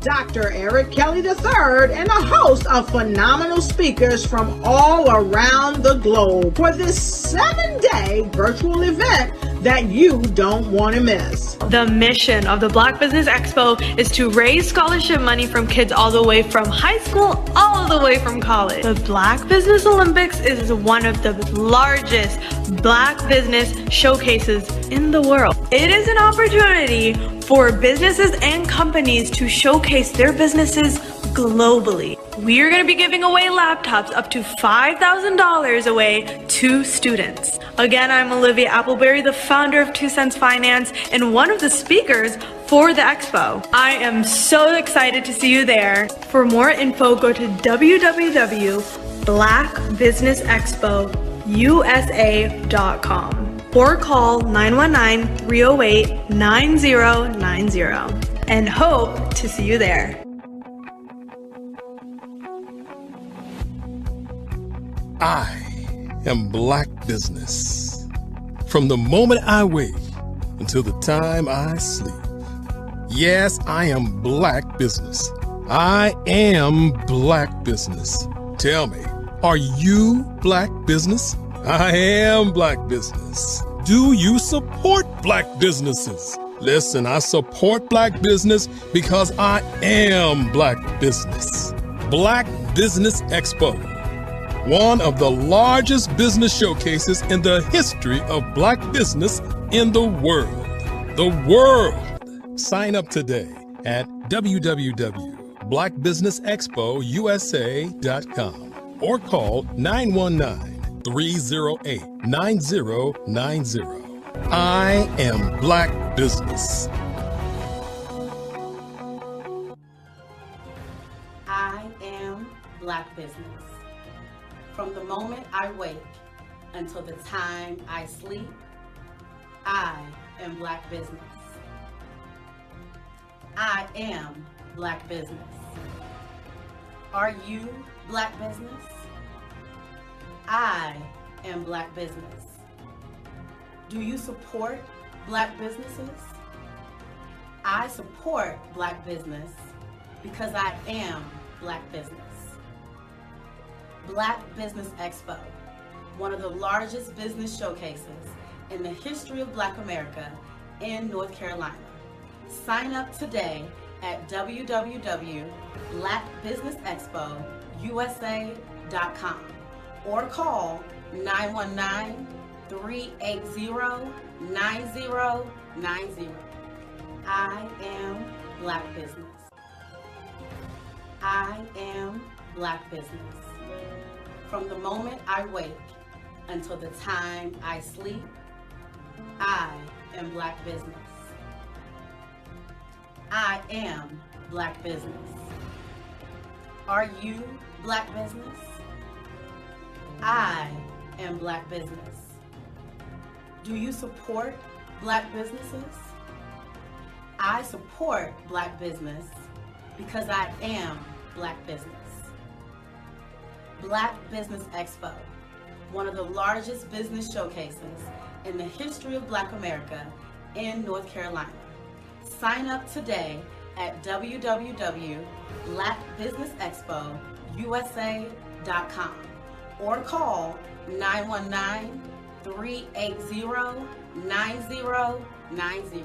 Dr. Eric Kelly III and a host of phenomenal speakers from all around the globe for this 7-day virtual event that you don't want to miss. The mission of the Black Business Expo is to raise scholarship money from kids all the way from high school all the way from college. The Black Business Olympics is one of the largest Black business showcases in the world. It is an opportunity for businesses and companies to showcase their businesses globally. We are going to be giving away laptops up to $5,000 away to students. Again, I'm Olivia Appleberry, the founder of 2 Cents Finance and one of the speakers for the expo. I am so excited to see you there. For more info, go to www.blackbusinessexpousa.com or call 919-308-9090 and hope to see you there. I am Black Business. From the moment I wake until the time I sleep. Yes, I am Black Business. I am Black Business. Tell me, are you Black Business? I am Black Business. Do you support Black businesses? Listen, I support Black business because I am Black Business. Black Business Expo, one of the largest business showcases in the history of Black business in the world. The world! Sign up today at www.blackbusinessexpousa.com or call 919-308-9090. I am Black Business. I am Black Business. From the moment I wake until the time I sleep, I am Black Business. I am Black Business. Are you Black Business? I am Black Business. Do you support Black businesses? I support Black business because I am Black business. Black Business Expo, one of the largest business showcases in the history of Black America in North Carolina. Sign up today at www.blackbusinessexpousa.com or call 919-380-9090. I am Black Business. I am Black Business. From the moment I wake until the time I sleep, I am Black Business. I am Black Business. Are you Black Business? I am Black Business. Do you support Black businesses? I support Black business because I am Black business. Black Business Expo, one of the largest business showcases in the history of Black America in North Carolina. Sign up today at www.blackbusinessexpousa.com or call 919-380-9090.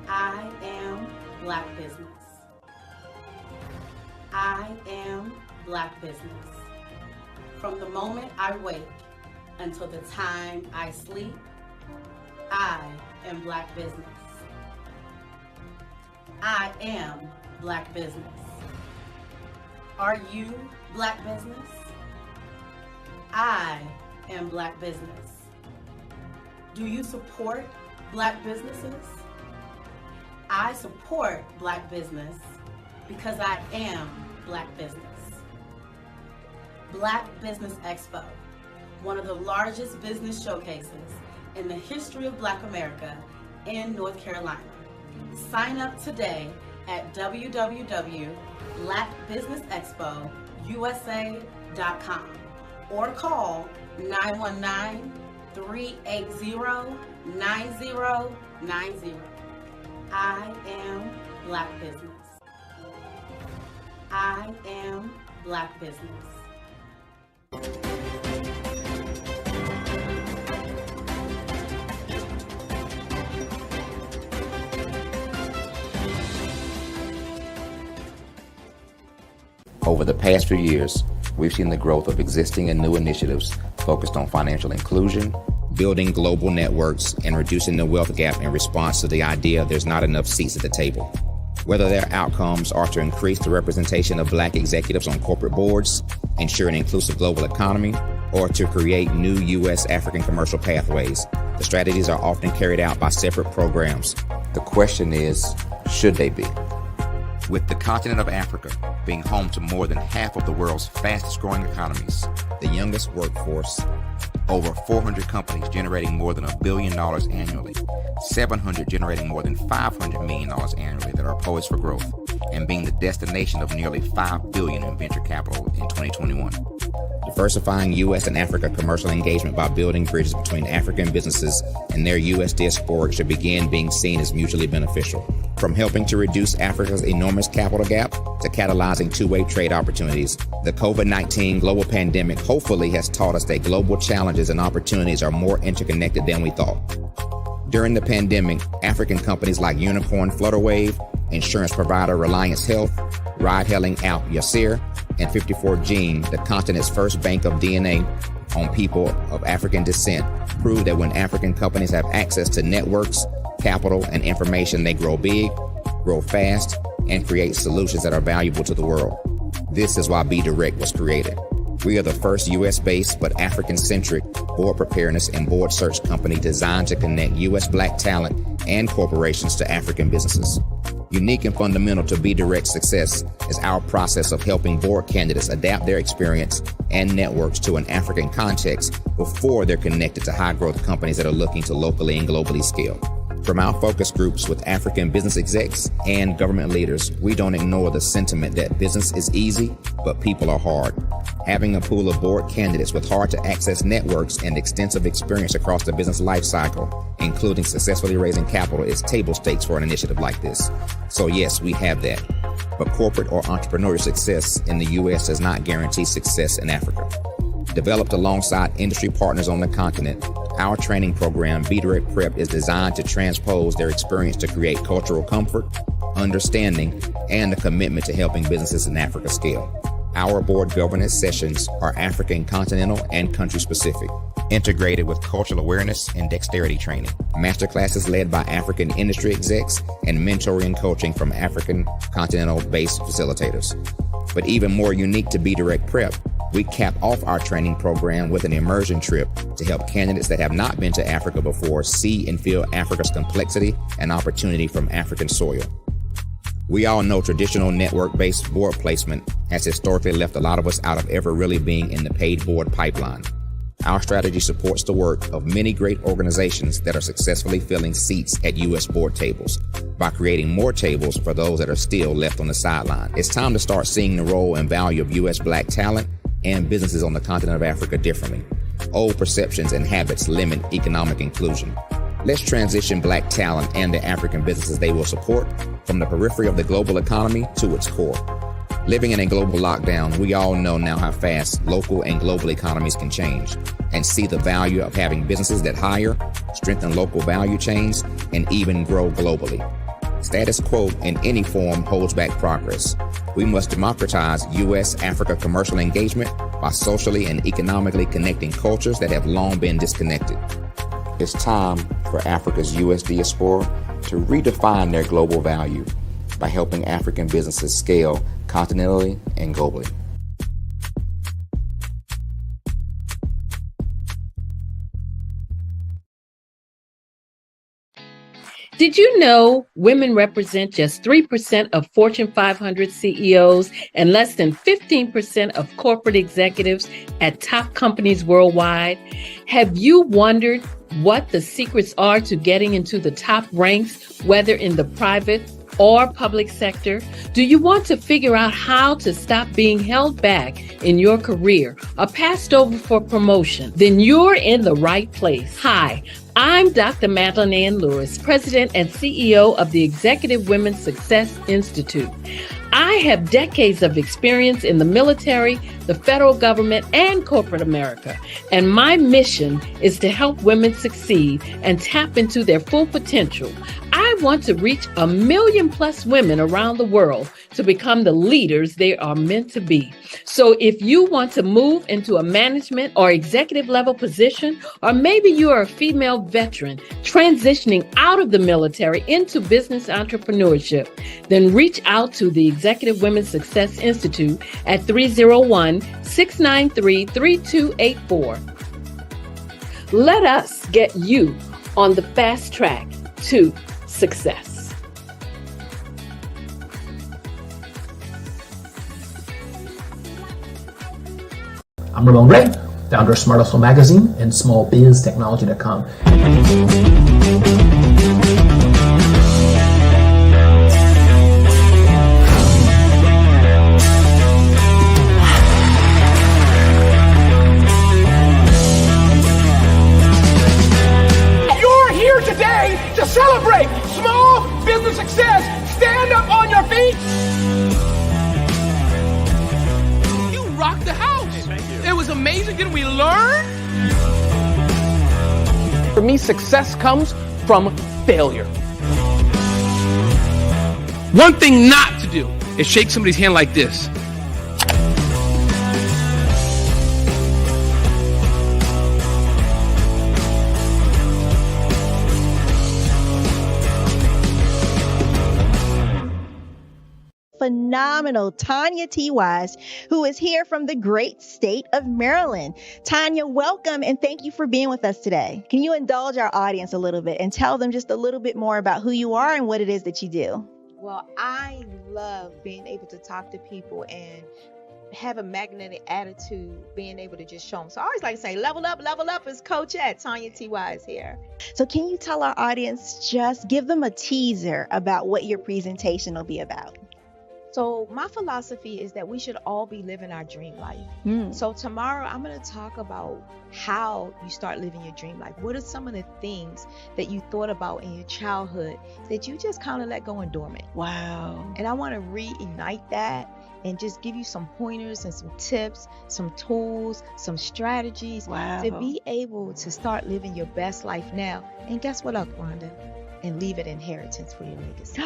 I am Black Business. I am Black Business. From the moment I wake until the time I sleep, I am Black business. I am Black business. Are you Black business? I am Black business. Do you support Black businesses? I support Black business because I am Black business. Black Business Expo, one of the largest business showcases in the history of Black America in North Carolina. Sign up today at www.blackbusinessexpousa.com or call 919-380-9090. I am Black business. I am Black business. Over the past few years, we've seen the growth of existing and new initiatives focused on financial inclusion, building global networks, and reducing the wealth gap in response to the idea there's not enough seats at the table. Whether their outcomes are to increase the representation of Black executives on corporate boards, ensure an inclusive global economy, or to create new U.S. African commercial pathways, the strategies are often carried out by separate programs. The question is, should they be? With the continent of Africa being home to more than half of the world's fastest growing economies, the youngest workforce, over 400 companies generating more than $1 billion annually, 700 generating more than $500 million annually that are poised for growth, and being the destination of nearly $5 billion in venture capital in 2021. Diversifying U.S. and Africa commercial engagement by building bridges between African businesses and their U.S. diaspora should begin being seen as mutually beneficial. From helping to reduce Africa's enormous capital gap to catalyzing two-way trade opportunities, the COVID-19 global pandemic hopefully has taught us that global challenges and opportunities are more interconnected than we thought. During the pandemic, African companies like Unicorn Flutterwave, insurance provider Reliance Health, ride-hailing app Yasir, and 54Gene, the continent's first bank of DNA on people of African descent, proved that when African companies have access to networks, capital, and information, they grow big, grow fast, and create solutions that are valuable to the world. This is why Be Direct was created. We are the first U.S.-based but African-centric board preparedness and board search company designed to connect U.S. Black talent and corporations to African businesses. Unique and fundamental to Be Direct's success is our process of helping board candidates adapt their experience and networks to an African context before they're connected to high-growth companies that are looking to locally and globally scale. From our focus groups with African business execs and government leaders, we don't ignore the sentiment that business is easy, but people are hard. Having a pool of board candidates with hard-to-access networks and extensive experience across the business life cycle, including successfully raising capital, is table stakes for an initiative like this. So yes, we have that. But corporate or entrepreneurial success in the U.S. does not guarantee success in Africa. Developed alongside industry partners on the continent, our training program, Be Direct Prep, is designed to transpose their experience to create cultural comfort, understanding, and a commitment to helping businesses in Africa scale. Our board governance sessions are African continental and country specific, integrated with cultural awareness and dexterity training, masterclasses led by African industry execs, and mentoring and coaching from African continental-based facilitators. But even more unique to Be Direct Prep, we cap off our training program with an immersion trip to help candidates that have not been to Africa before see and feel Africa's complexity and opportunity from African soil. We all know traditional network-based board placement has historically left a lot of us out of ever really being in the paid board pipeline. Our strategy supports the work of many great organizations that are successfully filling seats at U.S. board tables by creating more tables for those that are still left on the sideline. It's time to start seeing the role and value of U.S. Black talent and businesses on the continent of Africa differently. Old perceptions and habits limit economic inclusion. Let's transition Black talent and the African businesses they will support from the periphery of the global economy to its core. Living in a global lockdown, we all know now how fast local and global economies can change, and see the value of having businesses that hire, strengthen local value chains, and even grow globally. Status quo in any form holds back progress. We must democratize U.S.-Africa commercial engagement by socially and economically connecting cultures that have long been disconnected. It's time for for Africa's U.S. diaspora to redefine their global value by helping African businesses scale continentally and globally. Did you know women represent just 3% of Fortune 500 CEOs and less than 15% of corporate executives at top companies worldwide? Have you wondered what the secrets are to getting into the top ranks, whether in the private or public sector? Do you want to figure out how to stop being held back in your career or passed over for promotion? Then you're in the right place. Hi, I'm Dr. Madeline Ann Lewis, President and CEO of the Executive Women's Success Institute. I have decades of experience in the military, the federal government, and corporate America, and my mission is to help women succeed and tap into their full potential. I want to reach 1 million plus women around the world to become the leaders they are meant to be. So if you want to move into a management or executive level position, or maybe you are a female veteran transitioning out of the military into business entrepreneurship, then reach out to the Executive Women's Success Institute at 301-693-3284. Let us get you on the fast track to success. I'm Ramon Ray, founder of Smart Hustle Magazine and smallbiztechnology.com. You're here today to celebrate small business success. Stand up on your feet. You rocked the house. It was amazing. Didn't we learn? For me, success comes from failure. One thing not to do is shake somebody's hand like this. Phenomenal Tanya T. Wise, who is here from the great state of Maryland. Tanya, welcome and thank you for being with us today. Can you indulge our audience a little bit and tell them just a little bit more about who you are and what it is that you do? Well, I love being able to talk to people and have a magnetic attitude, being able to just show them. So I always like to say, level up is Coach at Tanya T. Wise here. So can you tell our audience, just give them a teaser about what your presentation will be about? So my philosophy is that we should all be living our dream life. So tomorrow I'm going to talk about how you start living your dream life. What are some of the things that you thought about in your childhood that you just kind of let go and dormant? Wow. And I want to reignite that and just give you some pointers and some tips, some tools, some strategies to be able to start living your best life now. And guess what, Rhonda? And leave it inheritance for your legacy.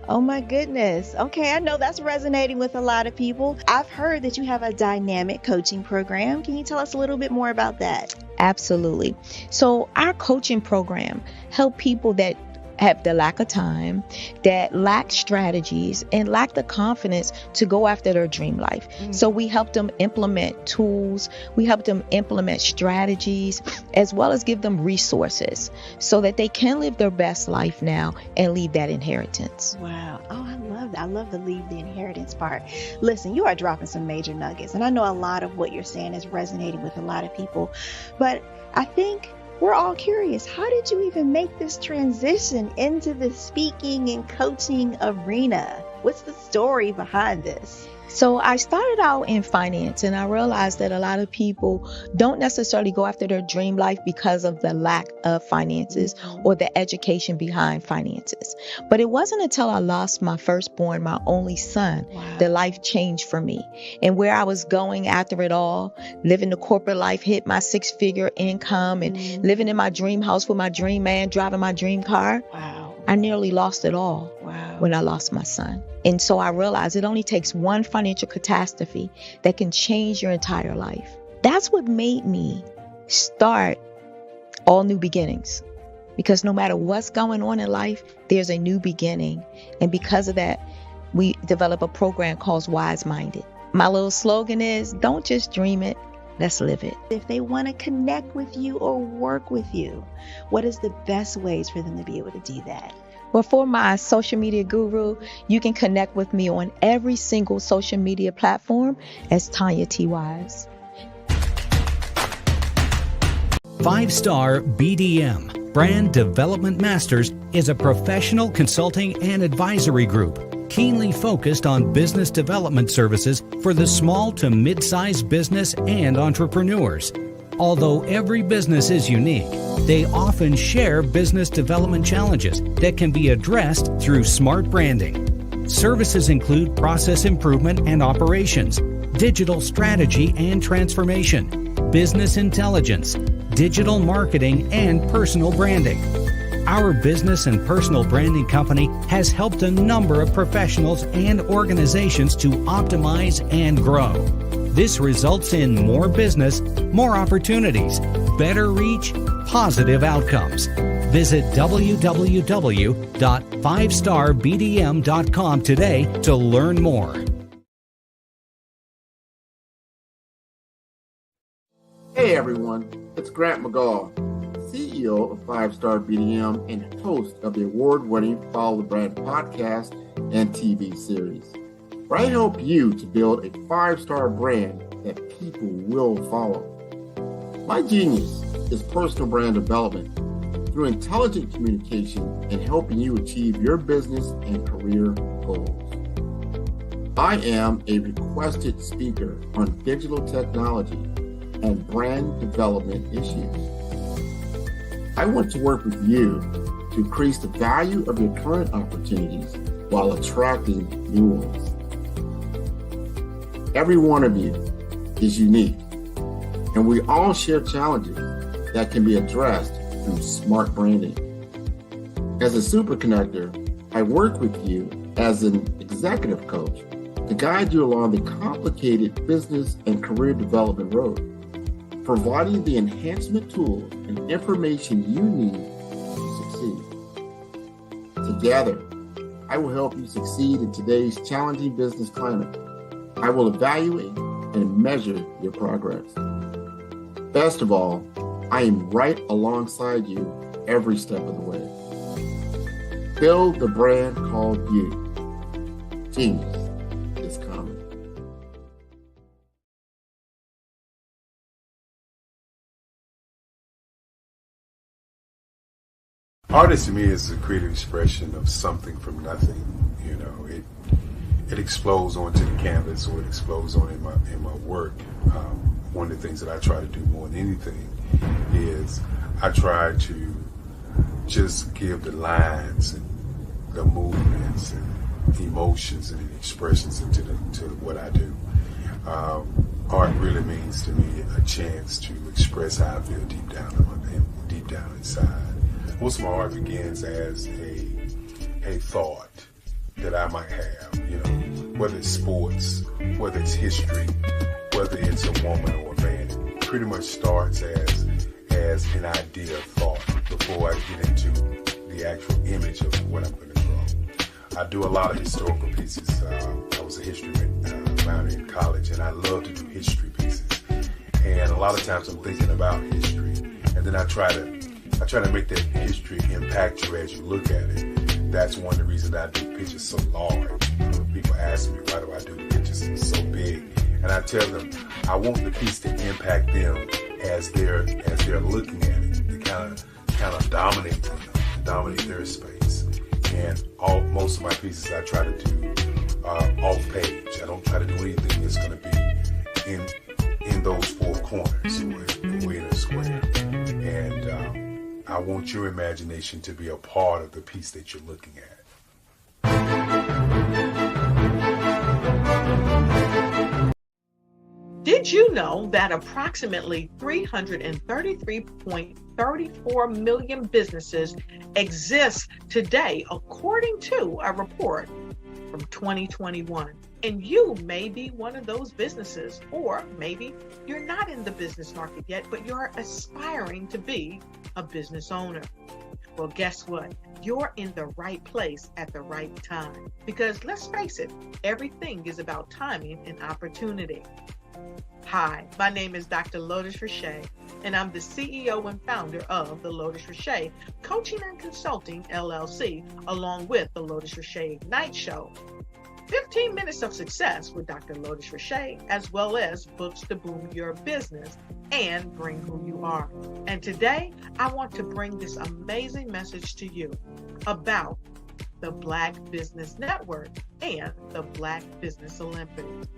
Oh my goodness. Okay, I know that's resonating with a lot of people. I've heard that you have a dynamic coaching program. Can you tell us a little bit more about that? Absolutely. So our coaching program help people that have the lack of time, that lack strategies, and lack the confidence to go after their dream life. So we help them implement tools, we help them implement strategies, as well as give them resources so that they can live their best life now and leave that inheritance. Wow. Oh, I love that. I love the leave the inheritance part. Listen, you are dropping some major nuggets, and I know a lot of what you're saying is resonating with a lot of people, but I think we're all curious. How did you even make this transition into the speaking and coaching arena? What's the story behind this? So I started out in finance, and I realized that a lot of people don't necessarily go after their dream life because of the lack of finances or the education behind finances. But it wasn't until I lost my firstborn, my only son, that life changed for me. And where I was going after it all, living the corporate life, hit my 6-figure income and living in my dream house with my dream man, driving my dream car. I nearly lost it all when I lost my son. And so I realized it only takes one financial catastrophe that can change your entire life. That's what made me start All New Beginnings. Because no matter what's going on in life, there's a new beginning. And because of that, we develop a program called Wise Minded. My little slogan is, don't just dream it, let's live it. If they want to connect with you or work with you, what is the best ways for them to be able to do that? Well, for my social media guru, you can connect with me on every single social media platform as Tanya T. Wise. 5-Star BDM, Brand Development Masters, is a professional consulting and advisory group keenly focused on business development services for the small to mid-sized business and entrepreneurs. Although every business is unique, they often share business development challenges that can be addressed through smart branding. Services include process improvement and operations, digital strategy and transformation, business intelligence, digital marketing, and personal branding. Our business and personal branding company has helped a number of professionals and organizations to optimize and grow. This results in more business, more opportunities, better reach, positive outcomes. Visit www.5starbdm.com today to learn more. Hey everyone, it's Grant McGaw, CEO of 5-Star BDM and host of the award-winning Follow the Brand podcast and TV series, where I help you to build a 5-star brand that people will follow. My genius is personal brand development through intelligent communication and helping you achieve your business and career goals. I am a requested speaker on digital technology and brand development issues. I want to work with you to increase the value of your current opportunities while attracting new ones. Every one of you is unique, and we all share challenges that can be addressed through smart branding. As a super connector, I work with you as an executive coach to guide you along the complicated business and career development road, providing the enhancement tools and information you need to succeed. Together, I will help you succeed in today's challenging business climate. I will evaluate and measure your progress. Best of all, I am right alongside you every step of the way. Build the brand called you. Genius is coming. Art to me is a creative expression of something from nothing. You know, it explodes onto the canvas, or it explodes on in my work. One of the things that I try to do more than anything is I try to just give the lines and the movements and emotions and expressions into to what I do. Art really means to me a chance to express how I feel deep down inside. Most of my art begins as a thought that I might have, you know, whether it's sports, whether it's history, whether it's a woman or a man. It pretty much starts as an idea of thought before I get into the actual image of what I'm going to draw. I do a lot of historical pieces. I was a history minor in college, and I love to do history pieces. And a lot of times I'm thinking about history, and then I try to make that history impact you as you look at it. That's one of the reasons I do pictures so large. People ask me, why do I do the pictures so big? And I tell them, I want the piece to impact them as they're looking at it, to kind of dominate them, dominate their space. And most of my pieces I try to do off page. I don't try to do anything that's going to be in those four corners or in a square. And I want your imagination to be a part of the piece that you're looking at. Did you know that approximately 333.34 million businesses exist today, according to a report from 2021? And you may be one of those businesses, or maybe you're not in the business market yet, but you're aspiring to be a business owner. Well, guess what? You're in the right place at the right time. Because let's face it, everything is about timing and opportunity. Hi, my name is Dr. Lotus Richey, and I'm the CEO and founder of the Lotus Richey Coaching and Consulting LLC, along with the Lotus Richey Ignite Show. 15 minutes of success with Dr. Lotus Richey, as well as books to boom your business and bring who you are. And today, I want to bring this amazing message to you about the Black Business Network and the Black Business Olympics.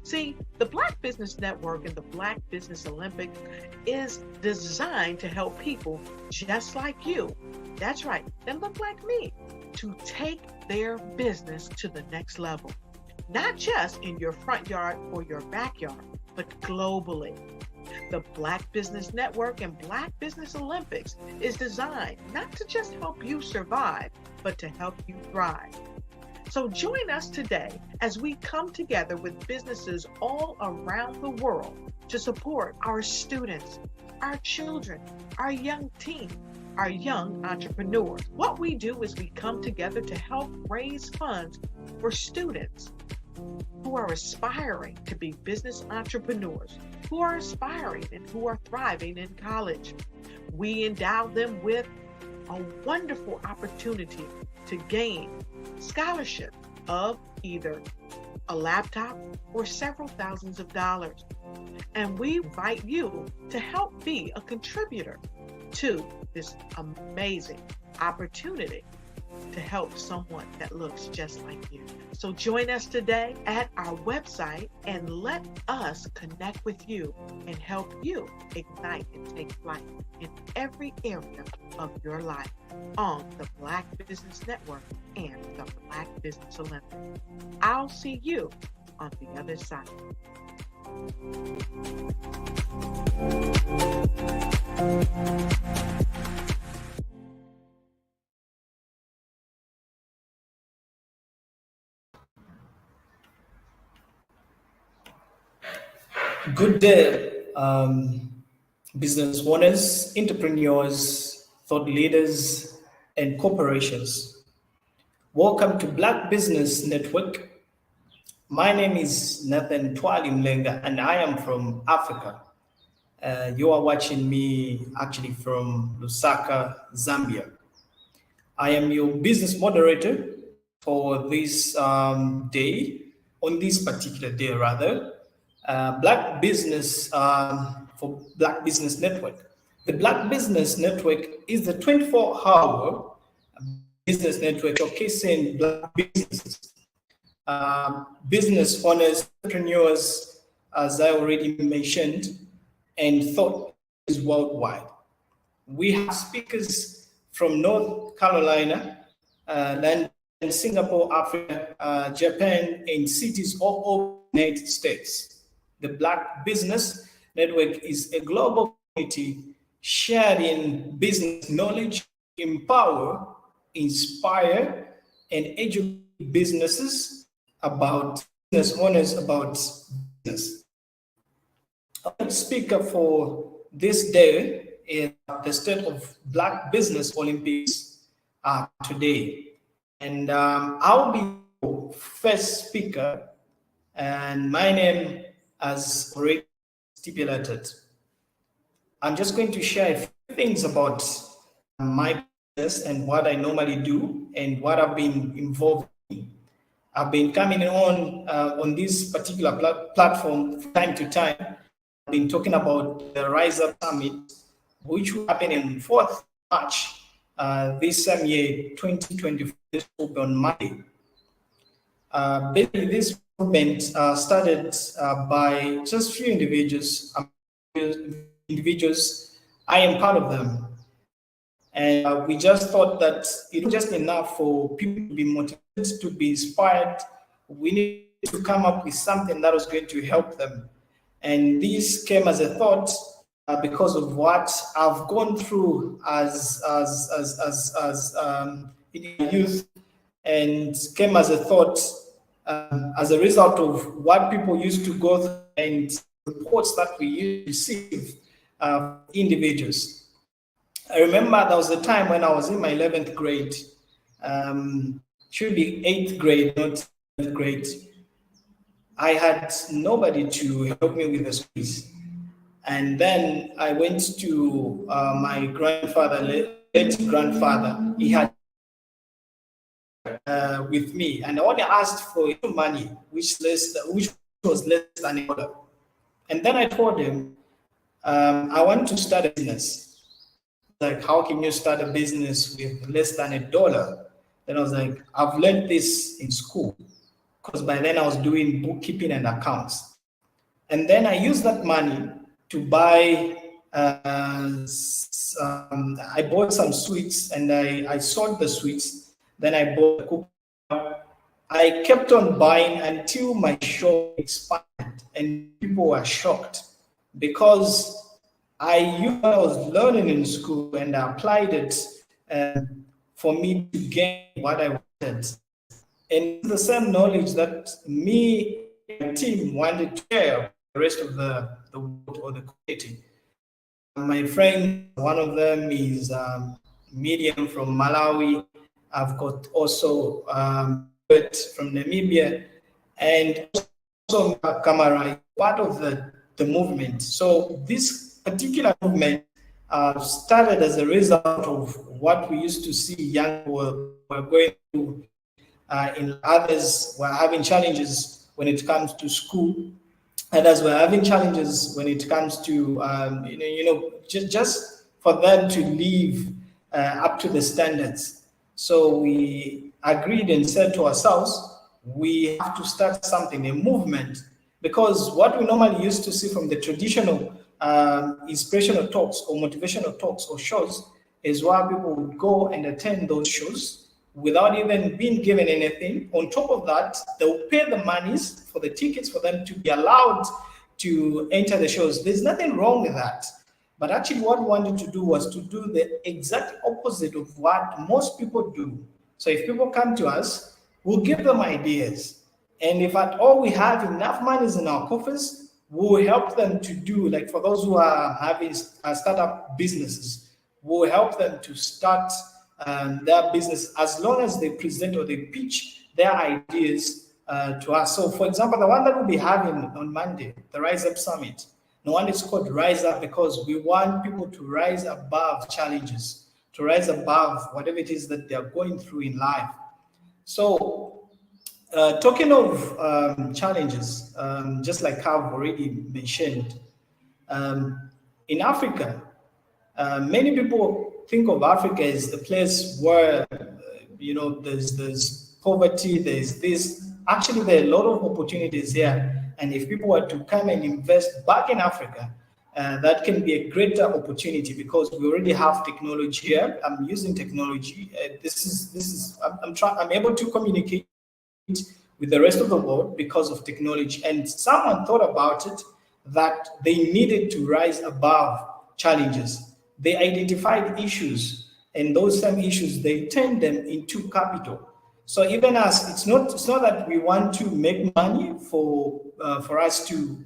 See, the Black Business Network and the Black Business Olympics is designed to help people just like you, that's right, that look like me, to take their business to the next level. Not just in your front yard or your backyard, but globally. The Black Business Network and Black Business Olympics is designed not to just help you survive, but to help you thrive. So join us today as we come together with businesses all around the world to support our students, our children, our young teens, our young entrepreneurs. What we do is we come together to help raise funds for students who are aspiring to be business entrepreneurs, who are aspiring and who are thriving in college. We endow them with a wonderful opportunity to gain scholarship of either a laptop or several thousands of dollars. And we invite you to help be a contributor to this amazing opportunity to help someone that looks just like you. So join us today at our website and let us connect with you and help you ignite and take flight in every area of your life on the Black Business Network and the Black Business Olympics. I'll see you on the other side. Good day, business owners, entrepreneurs, thought leaders, and corporations. Welcome to Black Business Network. My name is Nathan Twali Mlenga, and I am from Africa. You are watching me actually from Lusaka, Zambia. I am your business moderator for this day, on this particular day rather. Black Business for Black Business Network. The Black Business Network is the 24-hour business network showcasing Black businesses, business owners, entrepreneurs, as I already mentioned, and thought leaders worldwide. We have speakers from North Carolina, London, Singapore, Africa, Japan, and cities all over the United States. The Black Business Network is a global community sharing business knowledge, empower, inspire, and educate businesses about business owners about business. Our speaker for this day is the State of Black Business Olympics today. And I'll be the first speaker, and my name, as already stipulated, I'm just going to share a few things about my business and what I normally do and what I've been involved in. I've been coming on this particular platform from time to time. I've been talking about the Rise Up Summit, which will happen on 4th March this same year, 2024, on Monday. Basically, this movement started by just few individuals. I am part of them. And we just thought that it was just enough for people to be motivated, to be inspired. We need to come up with something that was going to help them. And this came as a thought because of what I've gone through as in youth, and came as a thought as a result of what people used to go through and reports that we used to receive individuals. I remember there was a time when I was in my 11th grade, should be 8th grade, not 7th grade. I had nobody to help me with the streets. And then I went to my grandfather, late grandfather. He had with me, and I only asked for money, which was less than a dollar. And then I told him, I want to start a business. Like, how can you start a business with less than a dollar? Then I was like, I've learned this in school, because by then I was doing bookkeeping and accounts. And then I used that money to buy, I bought some sweets, and I sold the sweets. Then I bought a cookie. I kept on buying until my shop expanded, and people were shocked because I was learning in school and I applied it for me to gain what I wanted. And the same knowledge that me and my team wanted to share with the rest of the world or the community. My friend, one of them is Medium from Malawi. I've got also from Namibia, and also Kamara, part of the movement. So this particular movement started as a result of what we used to see young people were going through. In others were having challenges when it comes to school. Others were having challenges when it comes to just for them to live up to the standards. So we agreed and said to ourselves, we have to start something, a movement, because what we normally used to see from the traditional inspirational talks or motivational talks or shows is where people would go and attend those shows without even being given anything. On top of that, they'll pay the monies for the tickets for them to be allowed to enter the shows. There's nothing wrong with that. But actually what we wanted to do was to do the exact opposite of what most people do. So if people come to us, we'll give them ideas. And if at all we have enough monies in our coffers, we'll help them to do, like for those who are having startup businesses, we'll help them to start their business as long as they present or they pitch their ideas to us. So for example, the one that we'll be having on Monday, the Rise Up Summit, the one is called Rise Up because we want people to rise above challenges, to rise above whatever it is that they're going through in life. So talking of challenges, just like I've already mentioned, in Africa, many people think of Africa as the place where, there's poverty, there's this. Actually, there are a lot of opportunities here. And if people were to come and invest back in Africa, that can be a greater opportunity because we already have technology here. I'm using technology. I'm able to communicate with the rest of the world because of technology. And someone thought about it that they needed to rise above challenges. They identified issues, and those same issues, they turned them into capital. So even as it's not that we want to make money for us to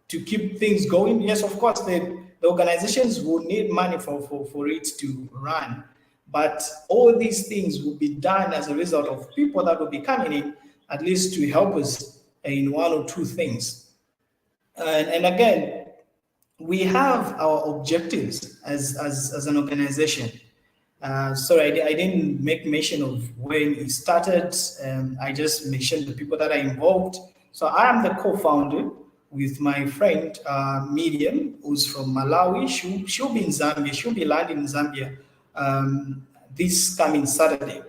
keep things going. Yes, of course, the organizations will need money for it to run. But all these things will be done as a result of people that will be coming in, at least to help us in one or two things. And again, we have our objectives as an organization. Sorry, I didn't make mention of when it started. I just mentioned the people that are involved. So I am the co-founder with my friend Medium, who's from Malawi. She'll be in Zambia. She'll be landing in Zambia this coming Saturday.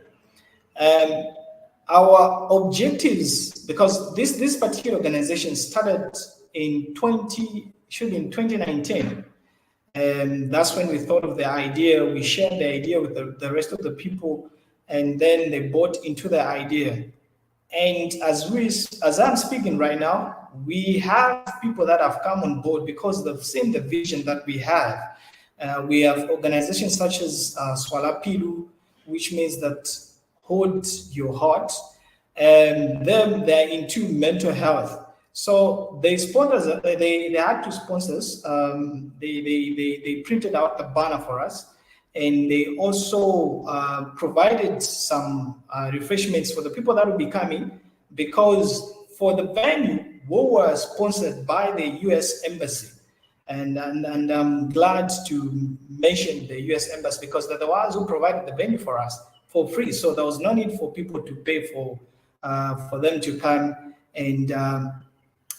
Our objectives, because this particular organization started in 2019. And that's when we thought of the idea. We shared the idea with the rest of the people, and then they bought into the idea. And as I'm speaking right now, we have people that have come on board because they've seen the vision that we have. We have organizations such as Swala Pilu, which means that hold your heart, and they're into mental health. So they sponsors, they had to sponsors. They printed out a banner for us, and they also provided some refreshments for the people that will be coming, because for the venue, we were sponsored by the U.S. Embassy. And I'm glad to mention the U.S. Embassy, because they're the ones who provided the venue for us for free. So there was no need for people to pay for them to come and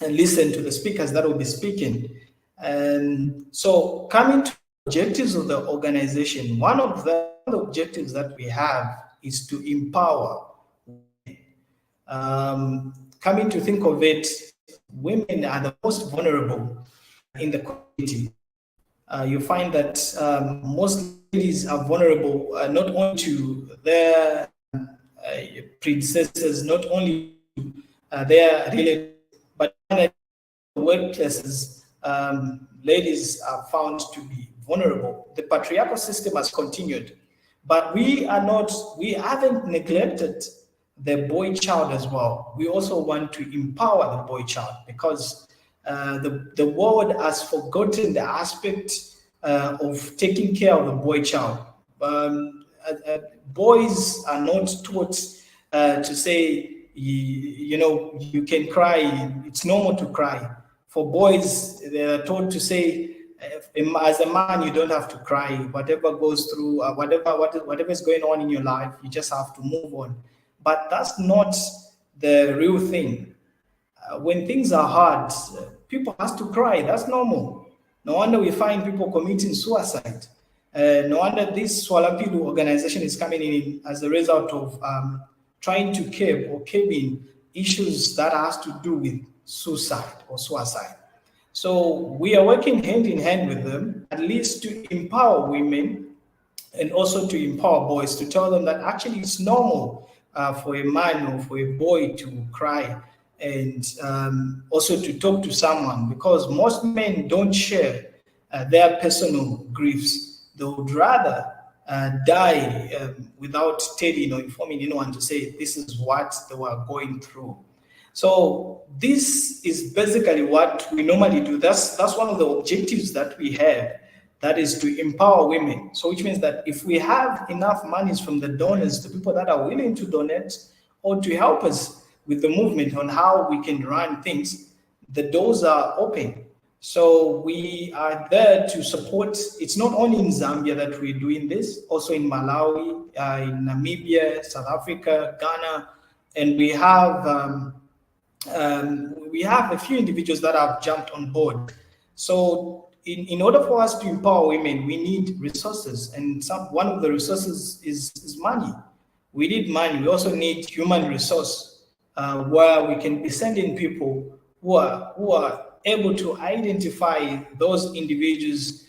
listen to the speakers that will be speaking. And so coming to objectives of the organization, one of the objectives that we have is to empower women. Coming to think of it, women are the most vulnerable in the community. You find that most ladies are vulnerable not only to their predecessors, not only to their relatives, but in the workplaces, ladies are found to be vulnerable. The patriarchal system has continued, but we haven't neglected the boy child as well. We also want to empower the boy child, because the world has forgotten the aspect of taking care of the boy child. Boys are not taught to say, you can cry, it's normal to cry. For boys, they're taught to say, as a man, you don't have to cry. Whatever goes through, whatever is going on in your life, you just have to move on. But that's not the real thing. When things are hard, people have to cry. That's normal. No wonder we find people committing suicide. No wonder this Swalapidu organization is coming in as a result of trying to curb issues that has to do with suicide or suicide. So we are working hand in hand with them, at least to empower women and also to empower boys, to tell them that actually it's normal for a man or for a boy to cry, and also to talk to someone, because most men don't share their personal griefs. They would rather die without telling or informing anyone to say this is what they were going through. So this is basically what we normally do. That's one of the objectives that we have, that is to empower women. So which means that if we have enough monies from the donors, the people that are willing to donate or to help us with the movement on how we can run things, the doors are open. So we are there to support. It's not only in Zambia that we're doing this, also in Malawi, in Namibia, South Africa, Ghana, and we have a few individuals that have jumped on board. So in order for us to empower women, we need resources, and one of the resources is money. We need money. We also need human resource, where we can be sending people who are able to identify those individuals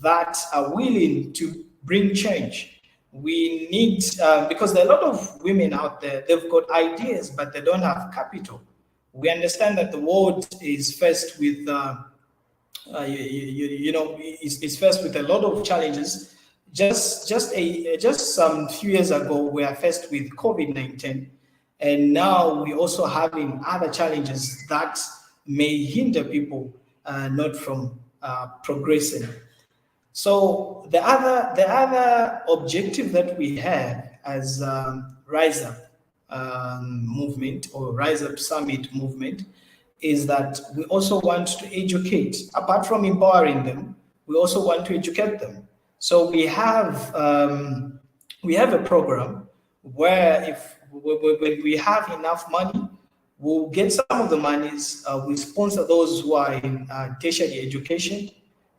that are willing to bring change. We need, because there are a lot of women out there, they've got ideas, but they don't have capital. We understand that the world is faced with, is faced with a lot of challenges. Just some few years ago, we are faced with COVID-19, and now we're also having other challenges that may hinder people not from progressing. So the other objective that we have as Rise Up movement or Rise Up Summit movement is that we also want to educate. Apart from empowering them, we also want to educate them. So we have a program where when we have enough money, we'll get some of the monies. We sponsor those who are in tertiary education.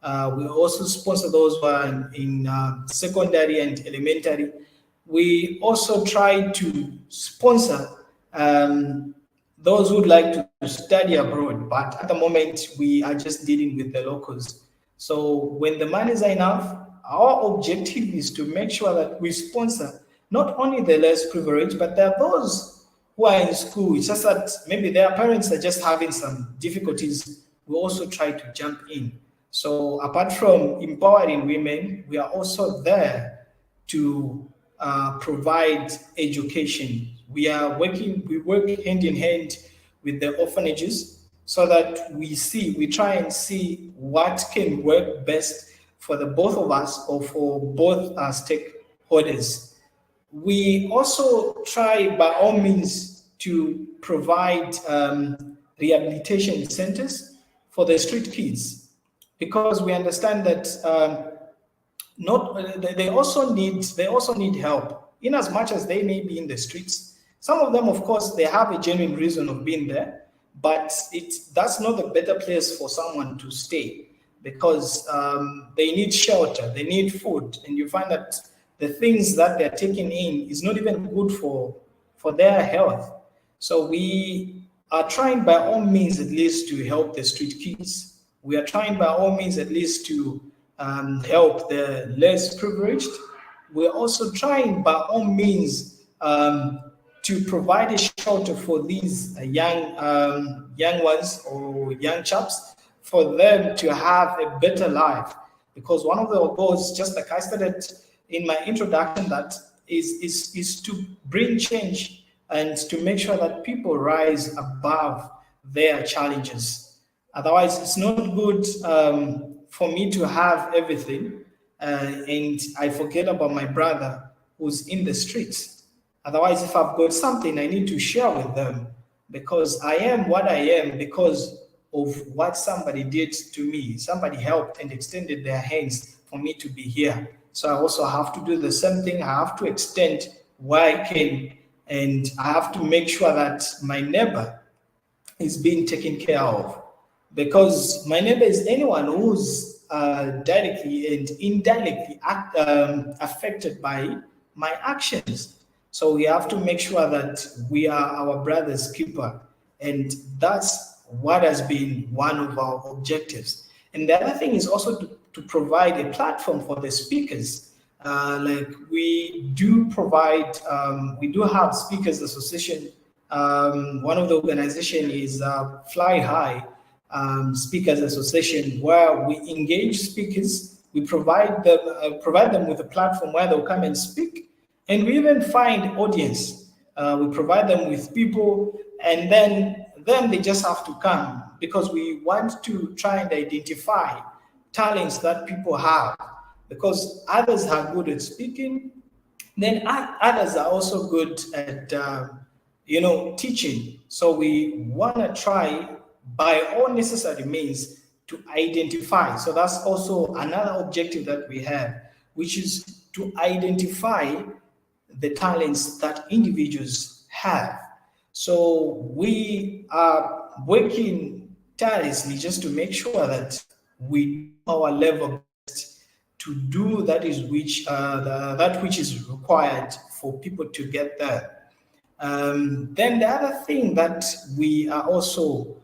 We also sponsor those who are in secondary and elementary. We also try to sponsor those who would like to study abroad, but at the moment we are just dealing with the locals. So when the monies are enough, our objective is to make sure that we sponsor not only the less privileged, but there are those who are in school. It's just that maybe their parents are just having some difficulties. We also try to jump in. So apart from empowering women, we are also there to provide education. We work hand in hand with the orphanages so that we try and see what can work best for the both of us or for both our stakeholders. We also try by all means to provide rehabilitation centers for the street kids, because we understand that they also need help, in as much as they may be in the streets. Some of them, of course, they have a genuine reason of being there, but that's not the better place for someone to stay, because they need shelter, they need food, and you find that the things that they're taking in is not even good for their health. So we are trying by all means at least to help the street kids. We are trying by all means at least to help the less privileged. We're also trying by all means to provide a shelter for these young ones or young chaps, for them to have a better life. Because one of the goals, just like I stated in my introduction, that is to bring change and to make sure that people rise above their challenges. Otherwise, it's not good for me to have everything and I forget about my brother who's in the streets. Otherwise, if I've got something, I need to share with them, because I am what I am because of what somebody did to me. Somebody helped and extended their hands for me to be here. So I also have to do the same thing. I have to extend where I can, and I have to make sure that my neighbor is being taken care of, because my neighbor is anyone who's directly and indirectly affected by my actions. So we have to make sure that we are our brother's keeper, and that's what has been one of our objectives. And the other thing is also to provide a platform for the speakers. Like we do provide, we do have Speakers Association. One of the organization is Fly High Speakers Association, where we engage speakers. We provide them with a platform where they'll come and speak, and we even find audience. We provide them with people, and then they just have to come, because we want to try and identify talents that people have, because others are good at speaking, then others are also good at teaching. So we want to try by all necessary means to identify. So that's also another objective that we have, which is to identify the talents that individuals have. So we are working tirelessly just to make sure that we do our level best to do that which is required for people to get there. Then the other thing that we are also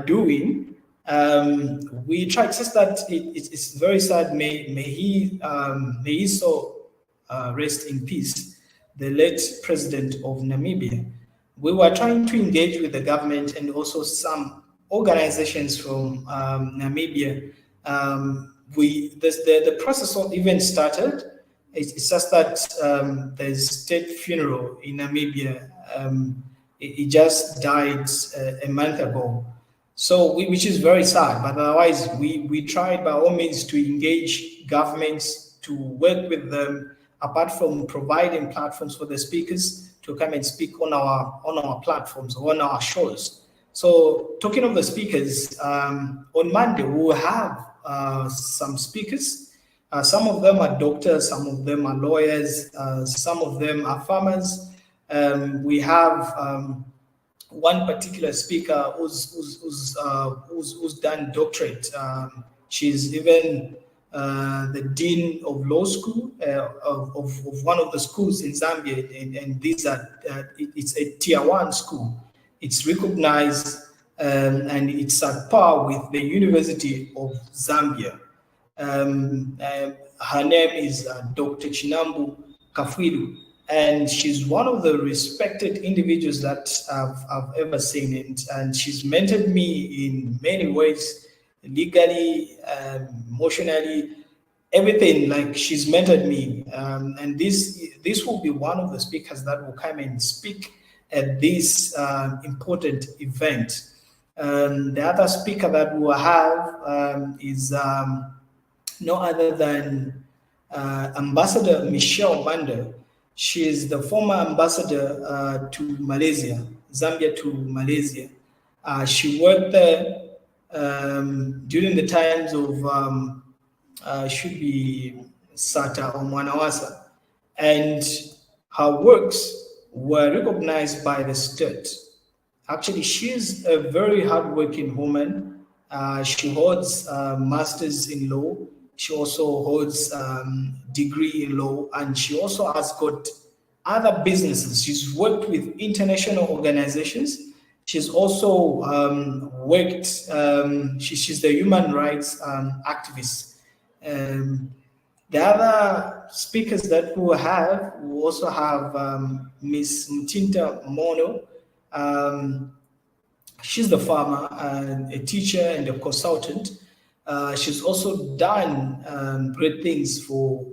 doing, we try. It's just that it's very sad. May he so rest in peace, the late president of Namibia. We were trying to engage with the government and also some organizations from Namibia. The process even started. It's just that there's state funeral in Namibia. It just died a month ago. So, which is very sad, but otherwise we tried by all means to engage governments, to work with them, apart from providing platforms for the speakers to come and speak on our platforms, on our shows. So talking of the speakers, on Monday we will have some speakers. Some of them are doctors, some of them are lawyers, some of them are farmers. We have one particular speaker who's done doctorate. She's even the dean of law school of one of the schools in Zambia, and these are it's a tier 1 school. It's recognized and it's at par with the University of Zambia. Her name is Dr. Chinambu Kafwidu, and she's one of the respected individuals that I've ever seen, and she's mentored me in many ways, legally, emotionally, everything. Like, she's mentored me, and this will be one of the speakers that will come and speak at this important event. The other speaker that we'll have is no other than Ambassador Michelle Banda. She is the former ambassador to Malaysia, Zambia to Malaysia. She worked there during the times of should be Sata or Mwanawasa, and her works were recognized by the state. Actually, she's a very hardworking woman. She holds masters in law. She also holds degree in law, and she also has got other businesses. She's worked with international organizations. She's also worked, she's the human rights activist. The other speakers that we also have Miss Mtinta Mono. She's the farmer, a teacher and a consultant. She's also done great things for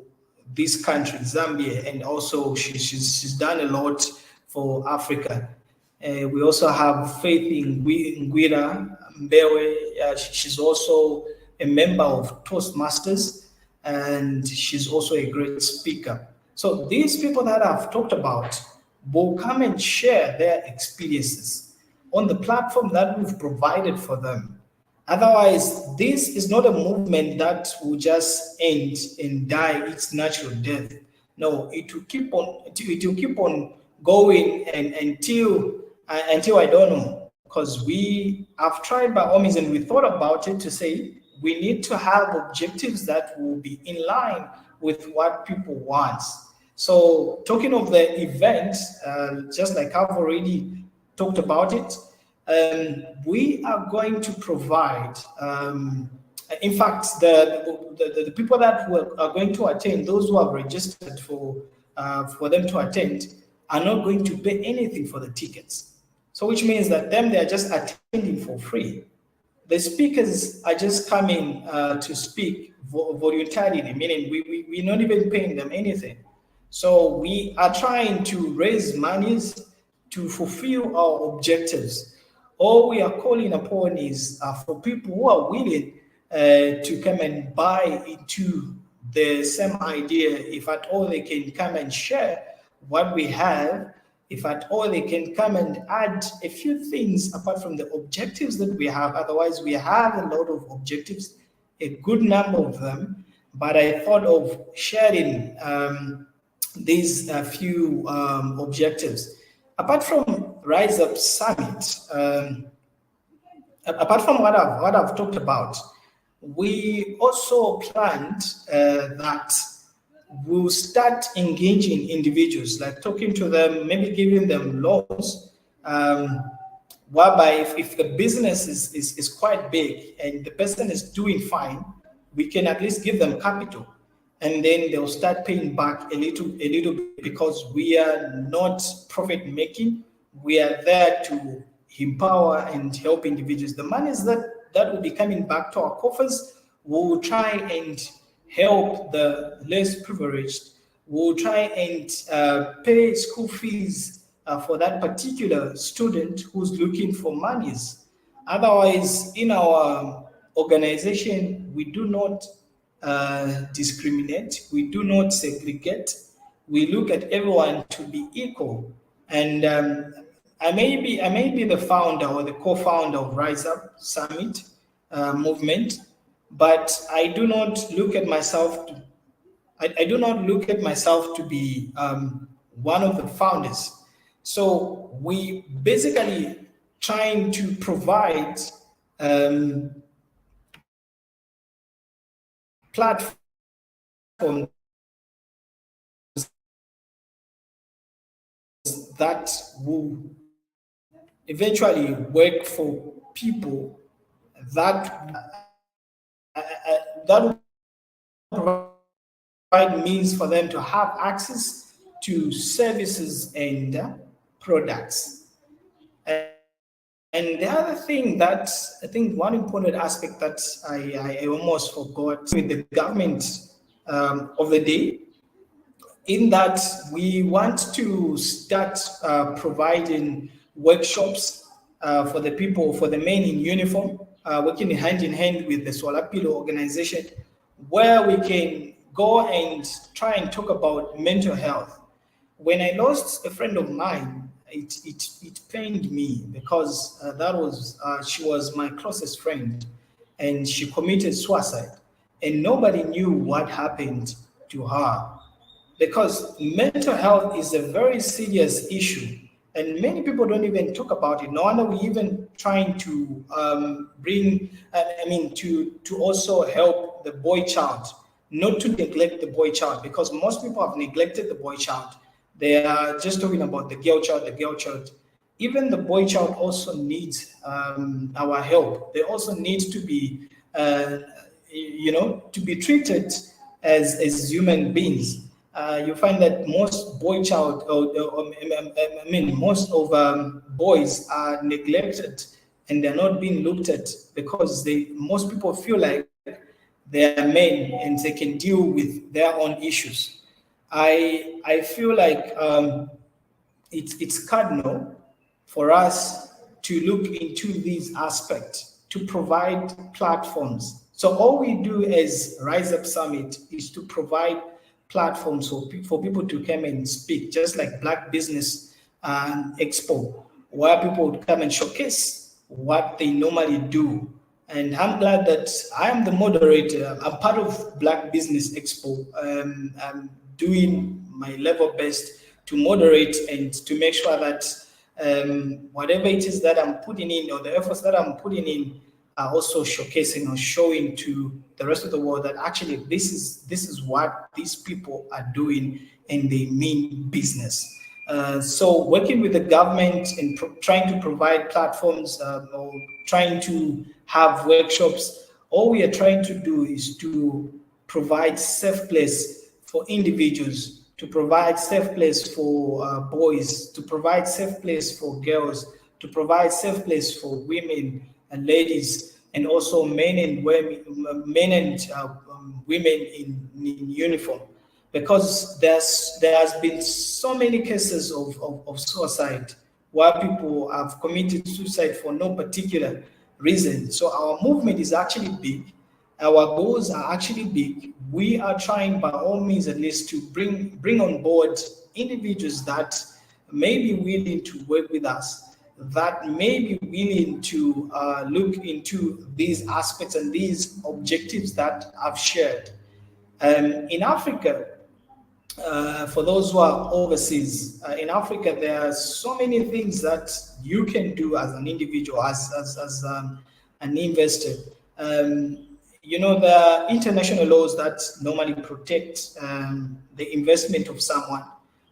this country, Zambia, and also she's done a lot for Africa. We also have Faith Ngwira Mbewe. She's also a member of Toastmasters, and she's also a great speaker. So these people that I've talked about will come and share their experiences on the platform that we've provided for them. Otherwise, this is not a movement that will just end and die its natural death. No, it will keep on going and until I don't know, because we have tried by all means and we thought about it to say we need to have objectives that will be in line with what people want. So talking of the event, just like I've already talked about it, we are going to provide, in fact, the people that are going to attend, those who have registered for them to attend, are not going to pay anything for the tickets. So which means that they are just attending for free. The speakers are just coming to speak voluntarily, meaning we're not even paying them anything. So we are trying to raise monies to fulfill our objectives. All we are calling upon is for people who are willing to come and buy into the same idea. If at all they can come and share what we have, if at all they can come and add a few things apart from the objectives that we have. Otherwise, we have a lot of objectives, a good number of them, but I thought of sharing these few objectives. Apart from Rise Up Summit, apart from what I've talked about, we also planned that we'll start engaging individuals, like talking to them, maybe giving them loans, whereby if the business is quite big and the person is doing fine, we can at least give them capital, and then they'll start paying back a little bit, because we are not profit making. We are there to empower and help individuals. The monies that will be coming back to our coffers, we'll try and help the less privileged. We'll try and pay school fees for that particular student who's looking for monies. Otherwise, in our organization, we do not discriminate. We do not segregate. We look at everyone to be equal. And I may be the founder or the co-founder of Rise Up Summit movement, but I do not look at myself to, I do not look at myself to be one of the founders. So we basically trying to provide platform that will eventually work for people that will provide means for them to have access to services and products. And the other thing that I think one important aspect that I almost forgot with the government of the day, in that we want to start providing workshops for the people, for the men in uniform, working hand in hand with the Swalapilo organization, where we can go and try and talk about mental health. When I lost a friend of mine, it pained me because she was my closest friend, and she committed suicide, and nobody knew what happened to her, because mental health is a very serious issue, and many people don't even talk about it. No wonder we're even trying to to also help the boy child, not to neglect the boy child, because most people have neglected the boy child. They are just talking about the girl child, the girl child. Even the boy child also needs our help. They also need to be, to be treated as human beings. You find that most boy child, most of boys are neglected, and they're not being looked at because most people feel like they are men and they can deal with their own issues. I feel like it's cardinal for us to look into these aspects, to provide platforms. So all we do as Rise Up Summit is to provide platforms for people to come and speak, just like Black Business Expo, where people would come and showcase what they normally do. And I'm glad that I am the moderator. I'm part of Black Business Expo. I'm doing my level best to moderate and to make sure that whatever it is that I'm putting in, or the efforts that I'm putting in, are also showcasing or showing to the rest of the world that actually this is what these people are doing, and they mean business. So working with the government and trying to provide platforms or trying to have workshops, all we are trying to do is to provide safe place for individuals, to provide safe place for boys, to provide safe place for girls, to provide safe place for women and ladies, and also men and women, women in uniform. Because there has been so many cases of suicide where people have committed suicide for no particular reason. So our movement is actually big. Our goals are actually big. We are trying by all means at least to bring on board individuals that may be willing to work with us, that may be willing to look into these aspects and these objectives that I've shared. In Africa, for those who are overseas, in Africa, there are so many things that you can do as an individual, as an investor. There are international laws that normally protect the investment of someone.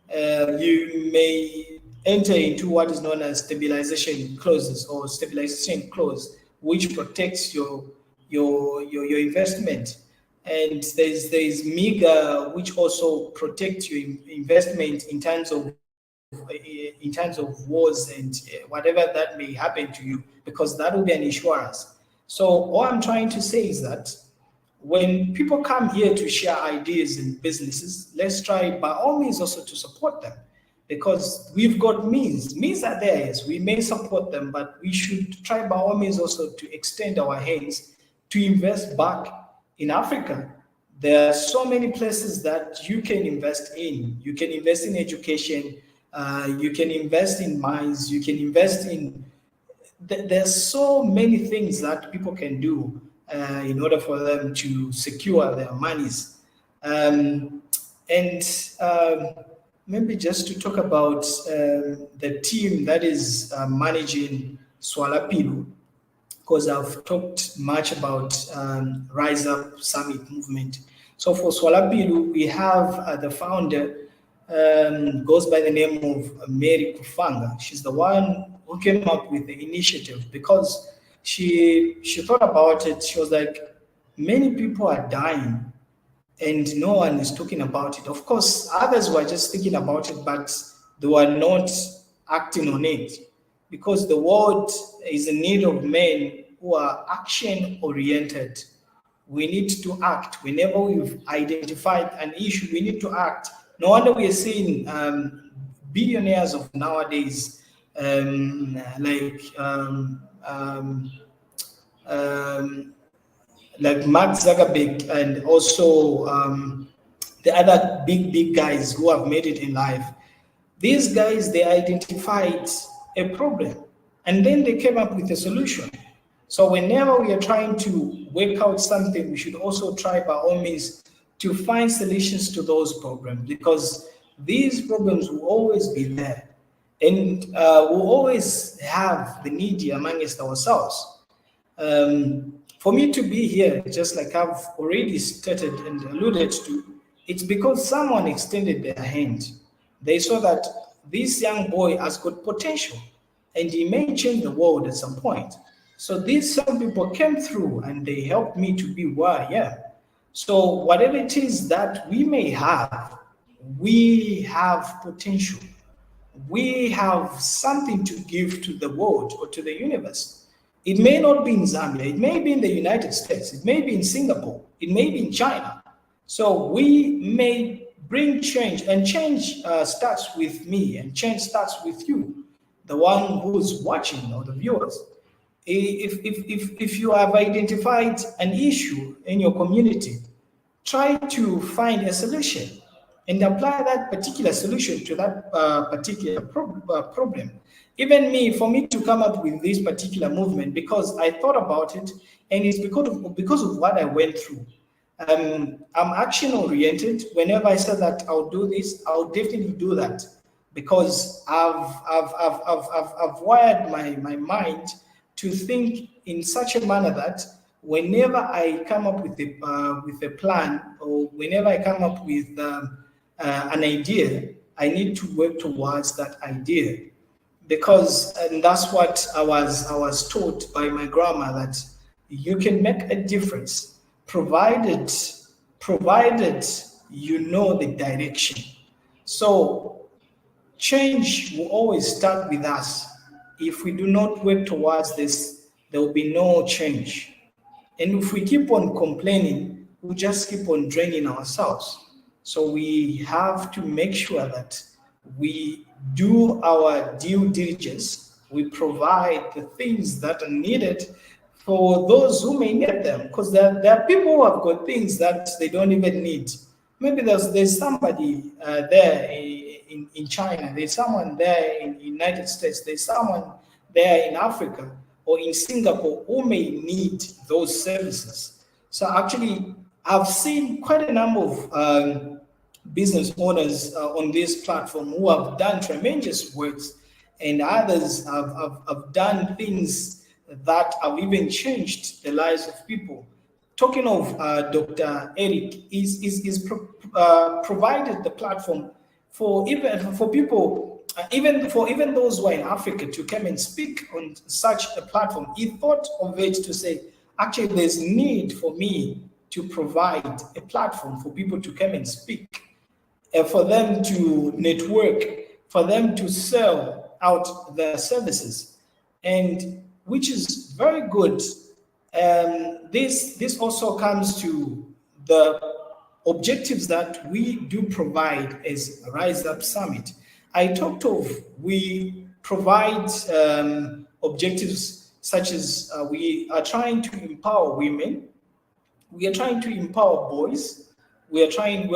You may enter into what is known as stabilization clauses or stabilization clause, which protects your investment. And there's MIGA, which also protects your investment in terms of wars and whatever that may happen to you, because that will be an insurance. So all I'm trying to say is that when people come here to share ideas and businesses, let's try by all means also to support them, because we've got means. Means are there, yes, we may support them, but we should try by all means also to extend our hands to invest back in Africa. There are so many places that you can invest in. You can invest in education, you can invest in mines, you can invest in, there's so many things that people can do in order for them to secure their monies. Maybe just to talk about the team that is managing Swalapilo, because I've talked much about Rise Up Summit movement. So for Swalapilo, we have the founder, goes by the name of Mary Kufanga. She's the one who came up with the initiative, because she thought about it. She was like, many people are dying and no one is talking about it. Of course, others were just thinking about it, but they were not acting on it, because the world is in need of men who are action-oriented. We need to act. Whenever we've identified an issue, we need to act. No wonder we are seeing billionaires of nowadays like Mark Zuckerberg, and also the other big guys who have made it in life. These guys, they identified a problem and then they came up with a solution. So whenever we are trying to work out something, we should also try by all means to find solutions to those problems, because these problems will always be there, and we'll always have the needy amongst ourselves. For me to be here, just like I've already stated and alluded to, it's because someone extended their hand. They saw that this young boy has got potential and he may change the world at some point. So these some people came through and they helped me to be where I am. So whatever it is that we may have, we have potential. We have something to give to the world or to the universe. It may not be in Zambia, it may be in the United States, it may be in Singapore, it may be in China. So we may bring change, and change starts with me, and change starts with you, the one who's watching, or the viewers. If you have identified an issue in your community, try to find a solution and apply that particular solution to that particular problem. Even me, for me to come up with this particular movement, because I thought about it, and it's because of what I went through. I'm action oriented. Whenever I said that I'll do this, I'll definitely do that, because I've wired my mind to think in such a manner that whenever I come up with a plan, or whenever I come up with an idea, I need to work towards that idea, because, and that's what I was taught by my grandma, that you can make a difference provided you know the direction. So change will always start with us. If we do not work towards this, there will be no change. And if we keep on complaining, we'll just keep on draining ourselves. So we have to make sure that we do our due diligence. We provide the things that are needed for those who may need them, because there are people who have got things that they don't even need. Maybe there's somebody there in China, there's someone there in the United States, there's someone there in Africa or in Singapore who may need those services. So actually, I've seen quite a number of business owners on this platform who have done tremendous works, and others have done things that have even changed the lives of people. Talking of Dr. Eric, is provided the platform for people, even those who are in Africa, to come and speak on such a platform. He thought of it to say, actually, there's need for me to provide a platform for people to come and speak, for them to network, for them to sell out their services, and which is very good. This also comes to the objectives that we do provide as Rise Up Summit. I talked of, we provide objectives such as we are trying to empower women, we are trying to empower boys, we're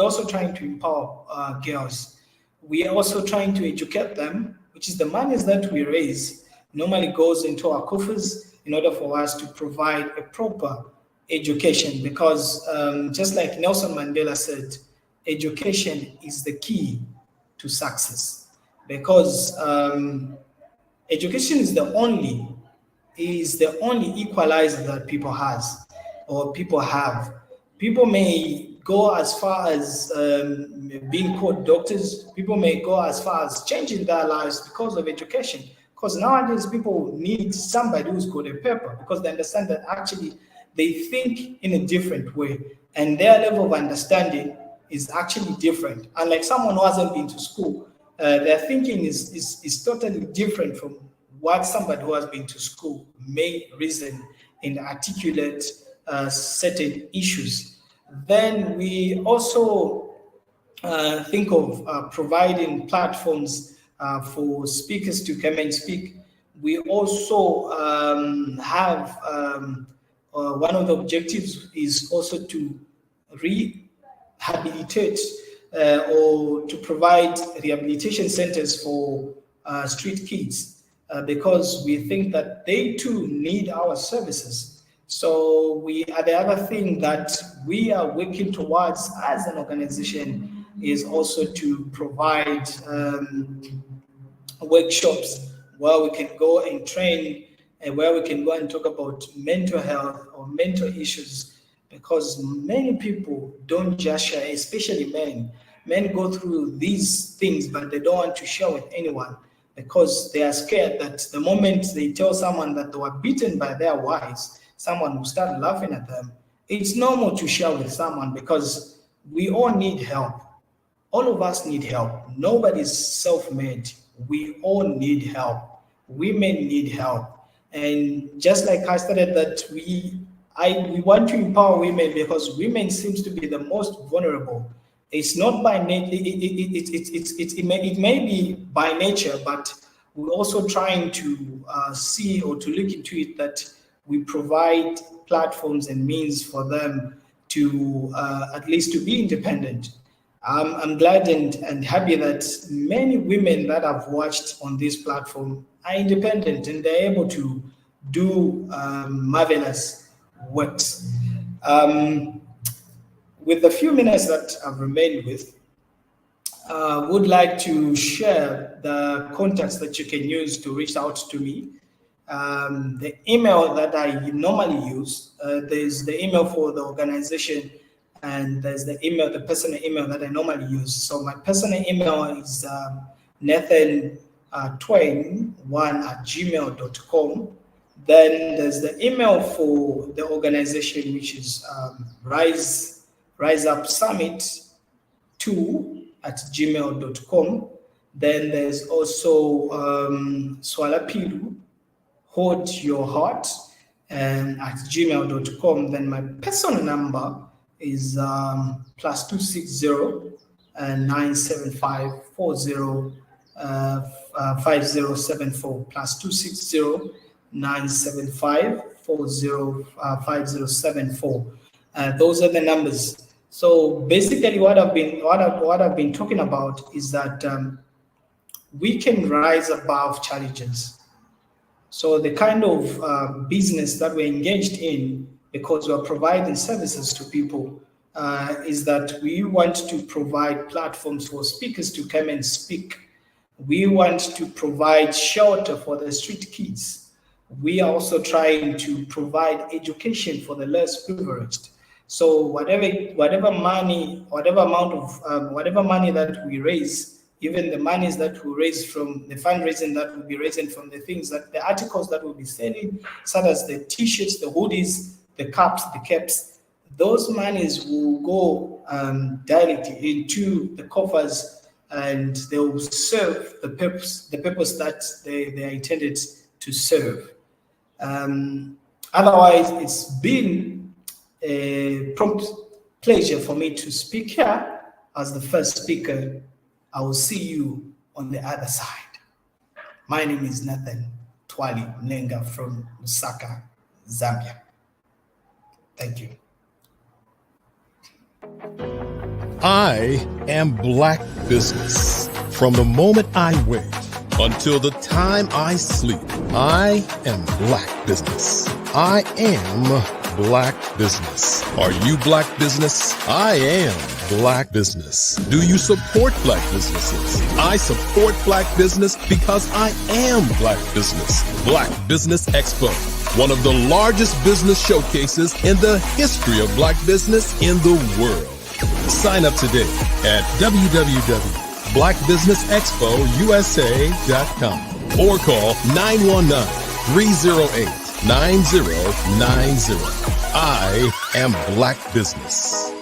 also trying to empower girls. We are also trying to educate them, which is the monies that we raise normally goes into our coffers in order for us to provide a proper education, because just like Nelson Mandela said, education is the key to success, because education is the only equalizer that people have. People may go as far as being called doctors. People may go as far as changing their lives because of education. Because nowadays people need somebody who's got a paper, because they understand that actually they think in a different way, and their level of understanding is actually different. Unlike someone who hasn't been to school, their thinking is totally different from what somebody who has been to school may reason and articulate certain issues. Then we also think of providing platforms for speakers to come and speak. We also have one of the objectives is also to rehabilitate or to provide rehabilitation centers for street kids because we think that they too need our services. So the other thing that we are working towards as an organization is also to provide workshops where we can go and train and where we can go and talk about mental health or mental issues, because many people don't just share, especially men. Men go through these things, but they don't want to share with anyone because they are scared that the moment they tell someone that they were beaten by their wives, someone will start laughing at them. It's normal to share with someone because we all need help. All of us need help. Nobody's self-made. We all need help. Women need help. And just like I stated that we want to empower women because women seems to be the most vulnerable. It's not by nature, it may be by nature, but we're also trying to see or to look into it that we provide platforms and means for them to at least to be independent. I'm glad and happy that many women that I've watched on this platform are independent and they're able to do marvelous works. With the few minutes that I've remained with, would like to share the contacts that you can use to reach out to me. The email that I normally use, there's the email for the organization, and there's the personal email that I normally use. So my personal email is nathan.twain1@gmail.com. Then there's the email for the organization, which is Rise Up Summit 2@gmail.com. Then there's also Swalapilu, Hold Your Heart, @gmail.com. Then my personal number is +260 975 40 5074 +260 975 40 5074. Those are the numbers. So basically, what I've been talking about is that we can rise above challenges. So the kind of business that we're engaged in, because we're providing services to people, is that we want to provide platforms for speakers to come and speak. We want to provide shelter for the street kids. We are also trying to provide education for the less privileged. So whatever money that we raise, even the monies that we raise from the fundraising that will be raising from the articles that we'll be selling, such as the t-shirts, the hoodies, the cups, the caps, those monies will go directly into the coffers, and they will serve the purpose that they are intended to serve. Otherwise, it's been a prompt pleasure for me to speak here as the first speaker. I will see you on the other side. My name is Nathan Twali Mlenga from Lusaka, Zambia. Thank you. I am Black Business. From the moment I wake until the time I sleep, I am Black Business. I am Black Business. Are you Black Business? I am Black Business. Do you support Black businesses? I support Black business because I am Black Business. Black Business Expo, one of the largest business showcases in the history of Black business in the world. Sign up today at www.blackbusinessexpousa.com or call 919-308-9090. I am Black Business.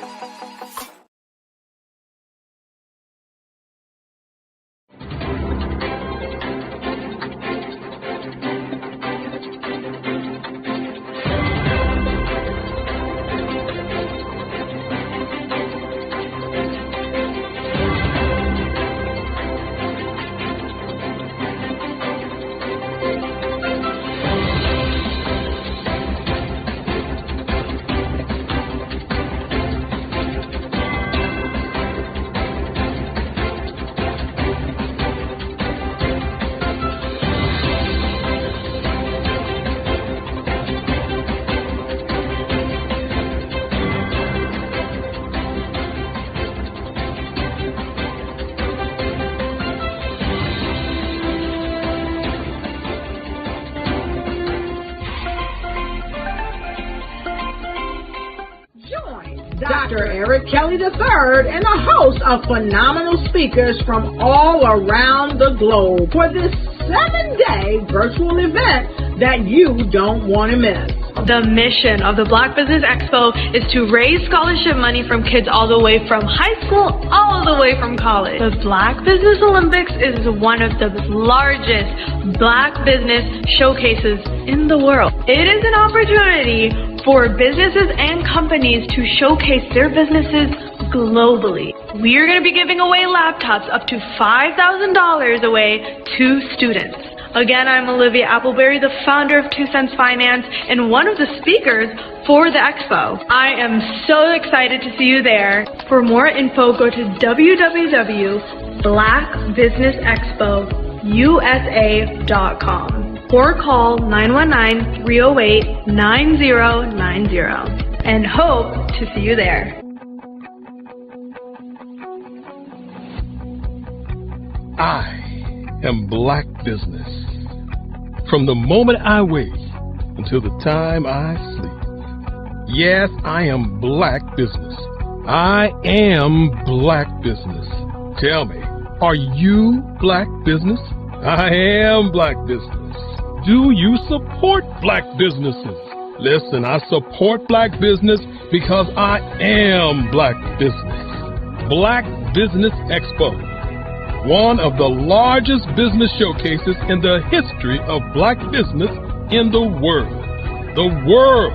Dr. Eric Kelly III and a host of phenomenal speakers from all around the globe for this 7-day virtual event that you don't want to miss. The mission of the Black Business Expo is to raise scholarship money from kids all the way from high school, all the way from college. The Black Business Olympics is one of the largest Black business showcases in the world. It is an opportunity for businesses and companies to showcase their businesses globally. We are going to be giving away laptops up to $5,000 away to students. Again, I'm Olivia Appleberry, the founder of 2 Cents Finance and one of the speakers for the expo. I am so excited to see you there. For more info, go to www.blackbusinessexpousa.com or call 919-308-9090 and hope to see you there. I am Black Business. From the moment I wake until the time I sleep. Yes, I am Black Business. I am Black Business. Tell me, are you Black Business? I am Black Business. Do you support Black businesses? Listen, I support Black business because I am Black Business. Black Business Expo, one of the largest business showcases in the history of Black business in the world. The world!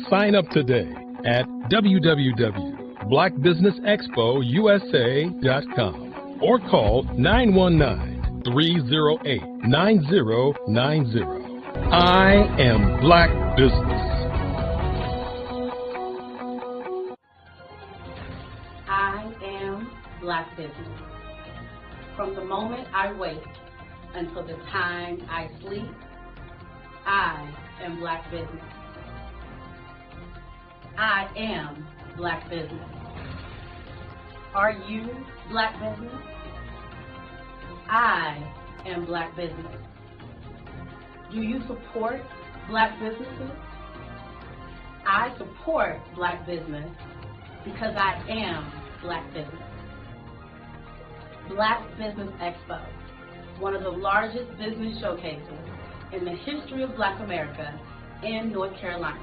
Sign up today at www.blackbusinessexpousa.com or call 919-308-9090. I am Black Business. I am Black Business. From the moment I wake until the time I sleep, I am Black Business. I am Black Business. Are you Black Business? I am Black Business. Do you support Black businesses? I support Black business because I am Black Business. Black Business Expo, one of the largest business showcases in the history of Black America in North Carolina.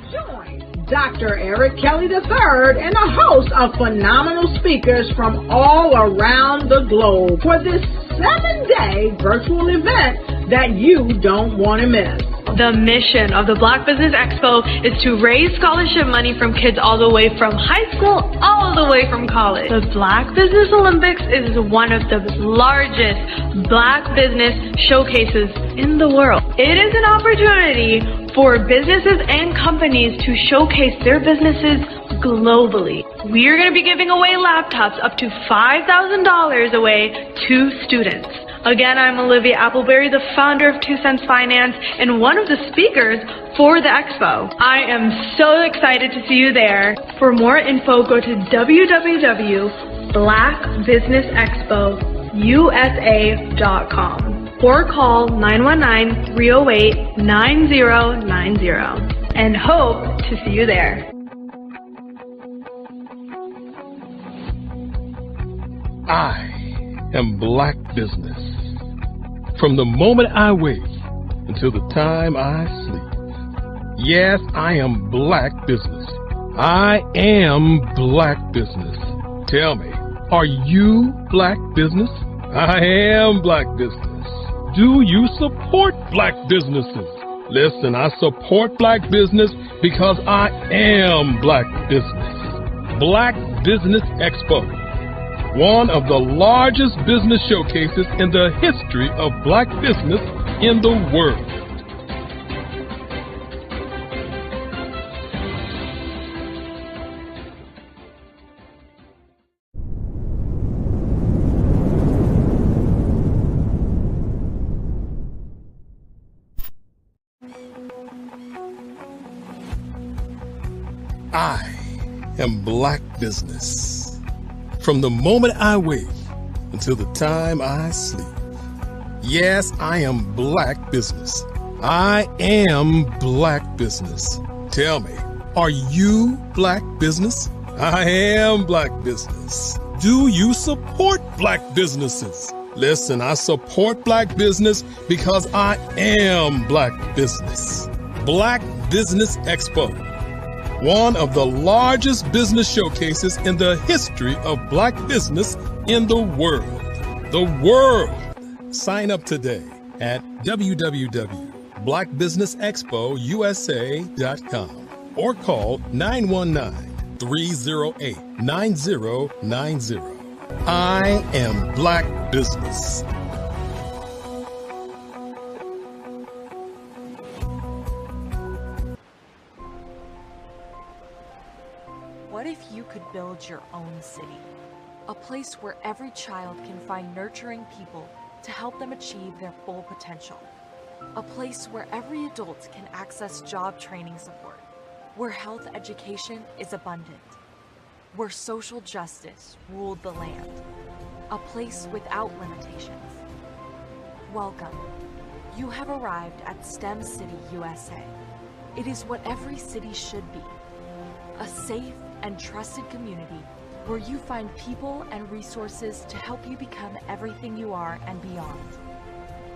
Join Dr. Eric Kelly III and a host of phenomenal speakers from all around the globe for this 7-day virtual event that you don't want to miss. The mission of the Black Business Expo is to raise scholarship money from kids all the way from high school, all the way from college. The Black Business Olympics is one of the largest Black business showcases in the world. It is an opportunity for businesses and companies to showcase their businesses globally. We are going to be giving away laptops up to $5,000 away to students. Again, I'm Olivia Appleberry, the founder of 2 Cents Finance and one of the speakers for the expo. I am so excited to see you there. For more info, go to www.blackbusinessexpousa.com or call 919-308-9090 and hope to see you there. I am Black Business. From the moment I wake until the time I sleep. Yes, I am Black Business. I am Black Business. Tell me, are you Black Business? I am Black Business. Do you support Black businesses? Listen, I support Black business because I am Black Business. Black Business Expo, one of the largest business showcases in the history of Black business in the world. I am Black Business. From the moment I wake until the time I sleep. Yes, I am Black Business. I am Black Business. Tell me, Are you Black business? I am Black business. Do you support Black businesses? Listen, I support Black business because I am Black business. Black Business Expo, one of the largest business showcases in the history of Black business in the world. The world! Sign up today at www.blackbusinessexpousa.com or call 919-308-9090. I am Black business. What if you could build your own city? A place where every child can find nurturing people to help them achieve their full potential. A place where every adult can access job training support, where health education is abundant, where social justice ruled the land. A place without limitations. Welcome. You have arrived at STEM City USA. It is what every city should be. A safe and trusted community where you find people and resources to help you become everything you are and beyond.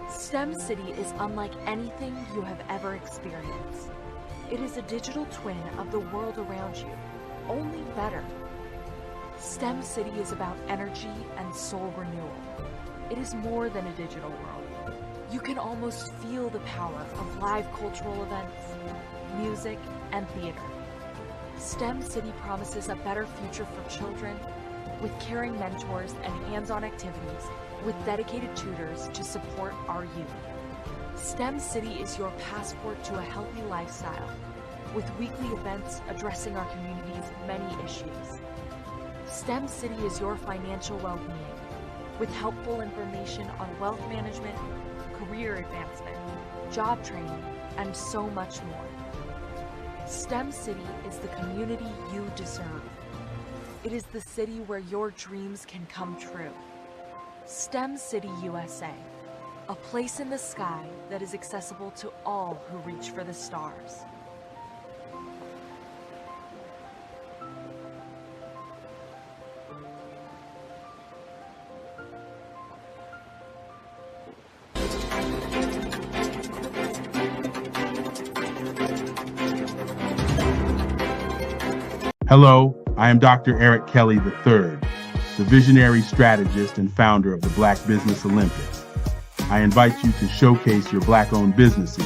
STEM City is unlike anything you have ever experienced. It is a digital twin of the world around you, only better. STEM City is about energy and soul renewal. It is more than a digital world. You can almost feel the power of live cultural events, music, and theater. STEM City promises a better future for children with caring mentors and hands-on activities with dedicated tutors to support our youth. STEM City is your passport to a healthy lifestyle with weekly events addressing our community's many issues. STEM City is your financial well-being with helpful information on wealth management, career advancement, job training, and so much more. STEM City is the community you deserve. It is the city where your dreams can come true. STEM City USA, a place in the sky that is accessible to all who reach for the stars. Hello, I am Dr. Eric Kelly III, the visionary strategist and founder of the Black Business Olympics. I invite you to showcase your Black-owned businesses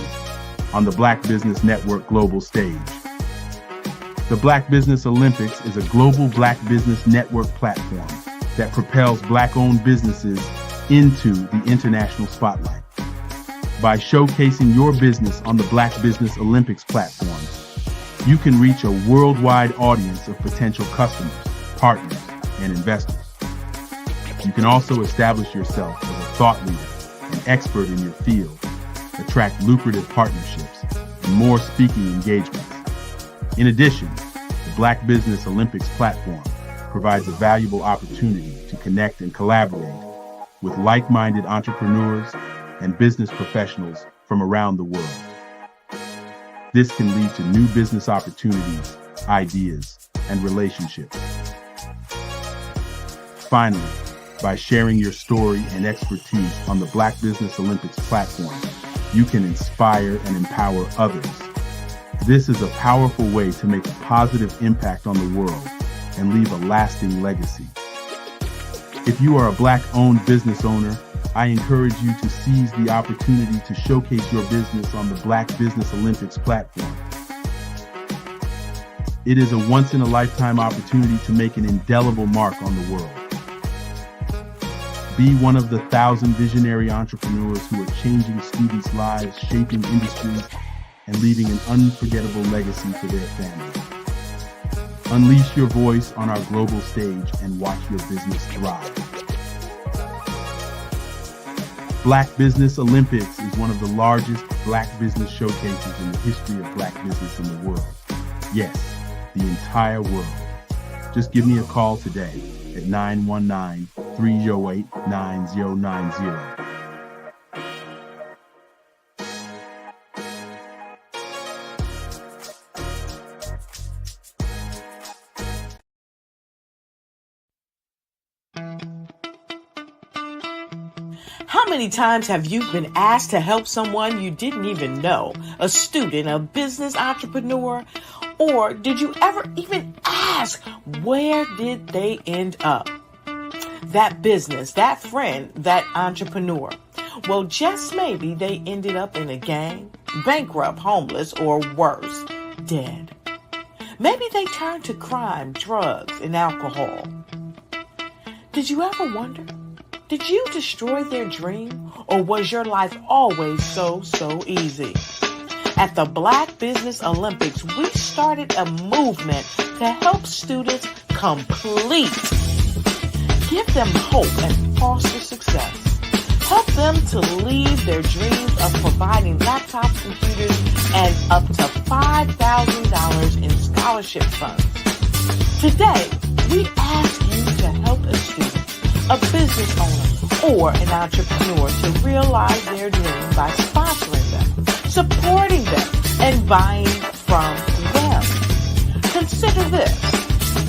on the Black Business Network global stage. The Black Business Olympics is a global Black Business Network platform that propels Black-owned businesses into the international spotlight. By showcasing your business on the Black Business Olympics platform, you can reach a worldwide audience of potential customers, partners, and investors. You can also establish yourself as a thought leader and expert in your field, attract lucrative partnerships, and more speaking engagements. In addition, the Black Business Olympics platform provides a valuable opportunity to connect and collaborate with like-minded entrepreneurs and business professionals from around the world. This can lead to new business opportunities, ideas, and relationships. Finally, by sharing your story and expertise on the Black Business Olympics platform, you can inspire and empower others. This is a powerful way to make a positive impact on the world and leave a lasting legacy. If you are a Black-owned business owner, I encourage you to seize the opportunity to showcase your business on the Black Business Olympics platform. It is a once-in-a-lifetime opportunity to make an indelible mark on the world. Be one of the 1,000 visionary entrepreneurs who are changing students' lives, shaping industries, and leaving an unforgettable legacy for their families. Unleash your voice on our global stage and watch your business thrive. Black Business Olympics is one of the largest Black business showcases in the history of Black business in the world. Yes, the entire world. Just give me a call today at 919-308-9090. How many times have you been asked to help someone you didn't even know, a student, a business entrepreneur? Or did you ever even ask, where did they end up? That business, that friend, that entrepreneur. Well, just maybe they ended up in a gang, bankrupt, homeless, or worse, dead. Maybe they turned to crime, drugs, and alcohol. Did you ever wonder? Did you destroy their dream, or was your life always so easy? At the Black Business Olympics, we started a movement to help students complete. Give them hope and foster success. Help them to leave their dreams of providing laptops, computers, and up to $5,000 in scholarship funds. Today, we ask you to help a student, a business owner, or an entrepreneur to realize their dream by sponsoring them, supporting them, and buying from them. Consider this.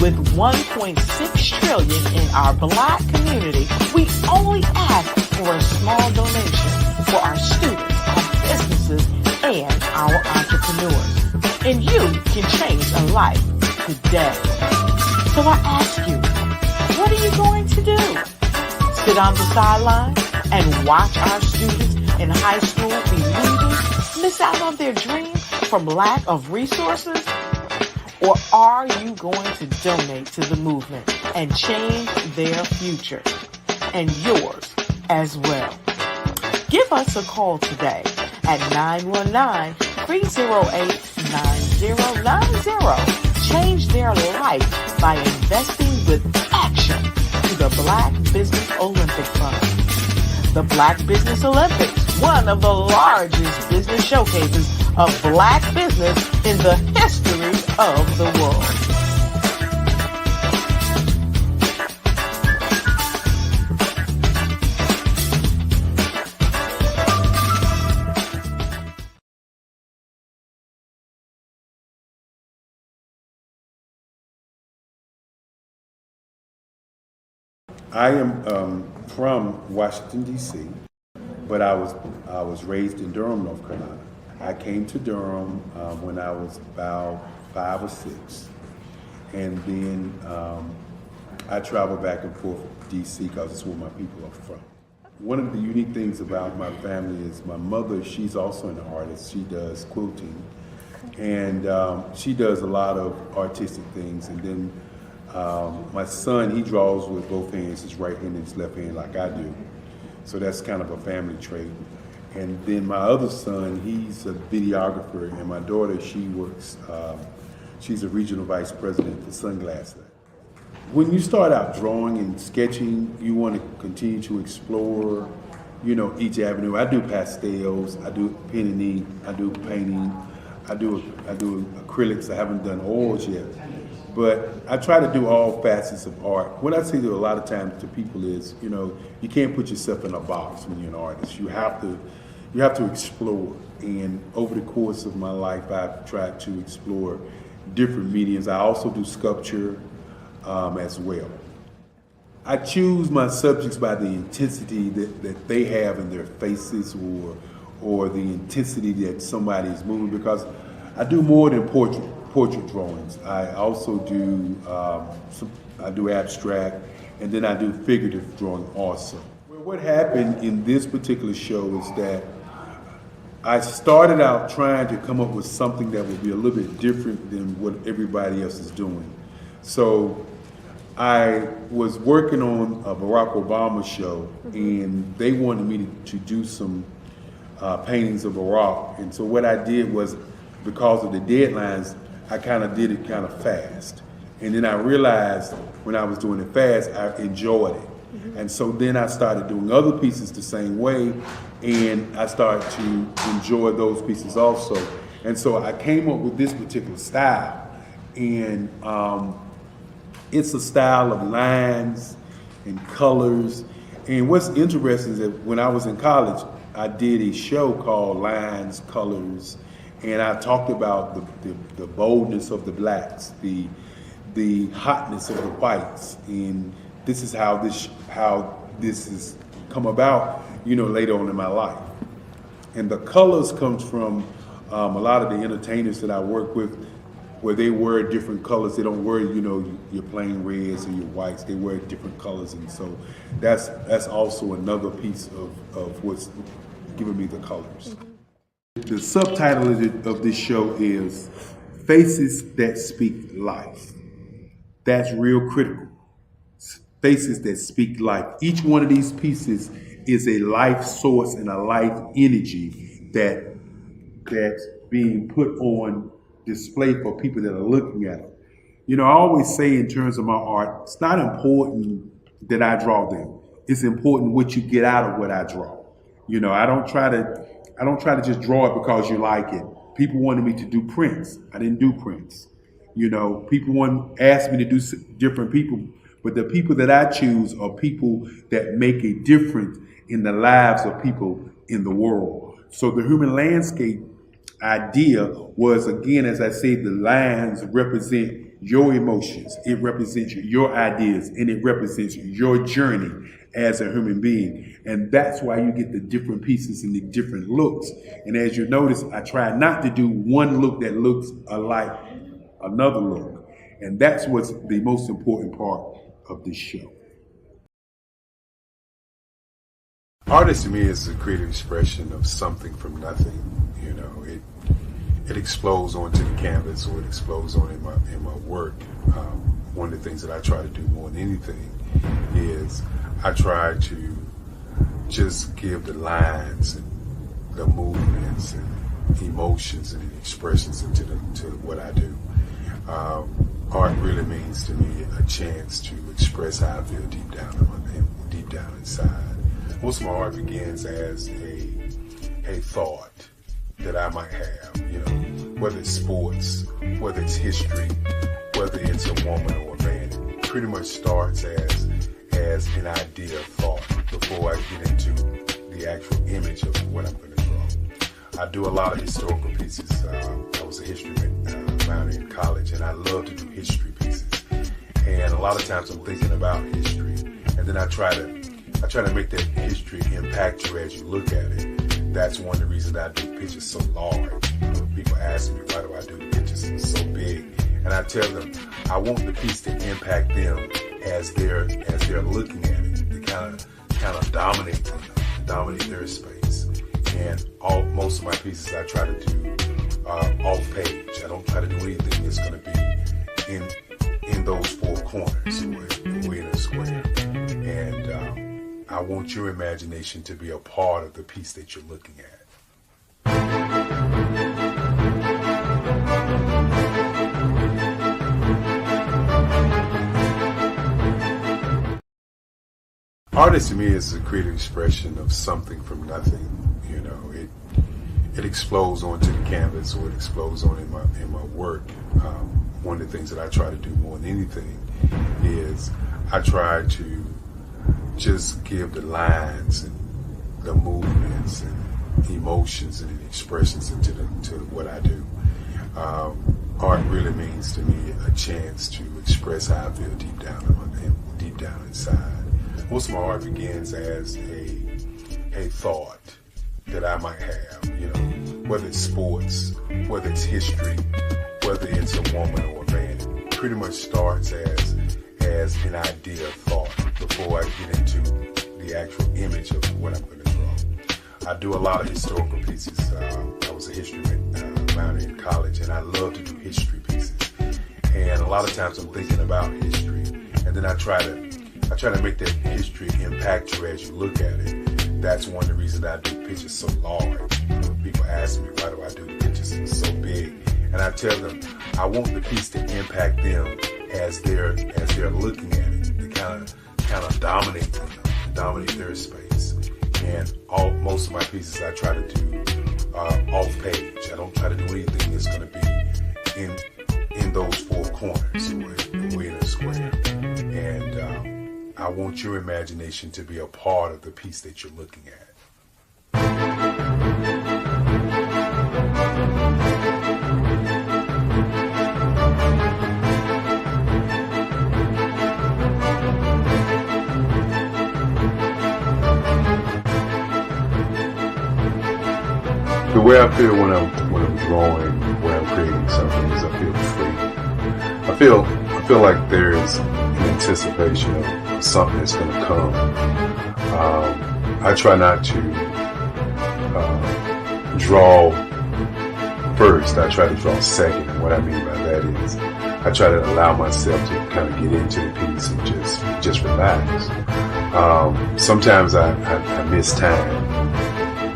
With $1.6 trillion in our Black community, we only ask for a small donation for our students, our businesses, and our entrepreneurs. And you can change a life today. So I ask you, what are you going to do? Sit on the sideline and watch our students in high school be leaders, miss out on their dream from lack of resources? Or are you going to donate to the movement and change their future and yours as well? Give us a call today at 919-308-9090. Change their life by investing with action to the Black Business Olympic Fund. The Black Business Olympics, one of the largest business showcases of Black business in the history of the world. I am from Washington, D.C., but I was raised in Durham, North Carolina. I came to Durham when I was about 5 or 6, and then I traveled back and forth to D.C. because it's where my people are from. One of the unique things about my family is my mother, she's also an artist. She does quilting, and she does a lot of artistic things. And then my son, he draws with both hands, his right hand and his left hand like I do. So that's kind of a family trait. And then my other son, he's a videographer, and my daughter, she works, she's a regional vice president for Sunglass. When you start out drawing and sketching, you want to continue to explore, you know, each avenue. I do pastels, I do pen and ink, I do painting, I do acrylics. I haven't done oils yet, but I try to do all facets of art. What I say to a lot of times to people is, you know, you can't put yourself in a box when you're an artist. You have to explore. And over the course of my life, I've tried to explore different mediums. I also do sculpture as well. I choose my subjects by the intensity that they have in their faces, or the intensity that somebody is moving, because I do more than portrait drawings. I also do I do abstract, and then I do figurative drawing also. Well, what happened in this particular show is that I started out trying to come up with something that would be a little bit different than what everybody else is doing. So I was working on a Barack Obama show, and they wanted me to do some paintings of Barack. And so what I did was, because of the deadlines, I kind of did it kind of fast. And then I realized when I was doing it fast, I enjoyed it. And so then I started doing other pieces the same way, and I started to enjoy those pieces also. And so I came up with this particular style, and it's a style of lines and colors. And what's interesting is that when I was in college, I did a show called Lines, Colors, and I talked about the boldness of the blacks, the hotness of the whites, and this is how this is come about, later on in my life. And the colors comes from a lot of the entertainers that I work with, where they wear different colors. They don't wear, your plain reds or your whites. They wear different colors, and so that's also another piece of what's giving me the colors. The subtitle of this show is Faces That Speak Life. That's real critical. Faces that speak life. Each one of these pieces is a life source and a life energy that's being put on display for people that are looking at them. I always say in terms of my art, it's not important that I draw them. It's important what you get out of what I draw. I don't try to just draw it because you like it. People wanted me to do prints. I didn't do prints. People asked me to do different people, but the people that I choose are people that make a difference in the lives of people in the world. So the human landscape idea was, again, as I say, the lines represent your emotions, it represents your ideas, and it represents your journey as a human being. And that's why you get the different pieces and the different looks. And as you notice, I try not to do one look that looks alike another look. And that's what's the most important part of this show. Art to me is a creative expression of something from nothing. It explodes onto the canvas, or it explodes on in my work. One of the things that I try to do more than anything is I try to just give the lines and the movements and emotions and expressions into to what I do. Art really means to me a chance to express how I feel deep down inside. Most of my art begins as a thought that I might have, whether it's sports, whether it's history, whether it's a woman or a man. It pretty much starts as an idea of thought before I get into the actual image of what I'm going to draw. I do a lot of historical pieces. I was a history minor in college, and I love to do history pieces. And a lot of times I'm thinking about history, and then I try to make that history impact you as you look at it. That's one of the reasons I do pictures so large. People ask me, why do I do the pictures so big? And I tell them, I want the piece to impact them as they're looking at it. To kind of dominate their space. And most of my pieces I try to do off page. I don't try to do anything that's going to be in those four corners or in a square. And I want your imagination to be a part of the piece that you're looking at. Art to me is a creative expression of something from nothing. It explodes onto the canvas, or it explodes on in my work. One of the things that I try to do more than anything is I try to just give the lines and the movements and emotions and expressions into what I do. Art really means to me a chance to express how I feel deep down inside. Most of my art begins as a thought that I might have, whether it's sports, whether it's history, whether it's a woman or a man. It pretty much starts as an idea of thought before I get into the actual image of what I'm going to draw. I do a lot of historical pieces. I was a history minor in college, and I love to do history pieces. And a lot of times I'm thinking about history, and then I try to make that history impact you as you look at it. That's one of the reasons I do pictures so large. People ask me, why do I do the pictures so big? And I tell them, I want the piece to impact them as they're looking at it. To kind of dominate their space. And most of my pieces I try to do off page. I don't try to do anything that's going to be in those four corners or in a square. And I want your imagination to be a part of the piece that you're looking at. way I feel when I'm drawing, when I'm creating something, is I feel free. I feel like there's an anticipation of something that's going to come. I try not to draw first. I try to draw second. And what I mean by that is I try to allow myself to kind of get into the piece and just relax. Sometimes I miss time.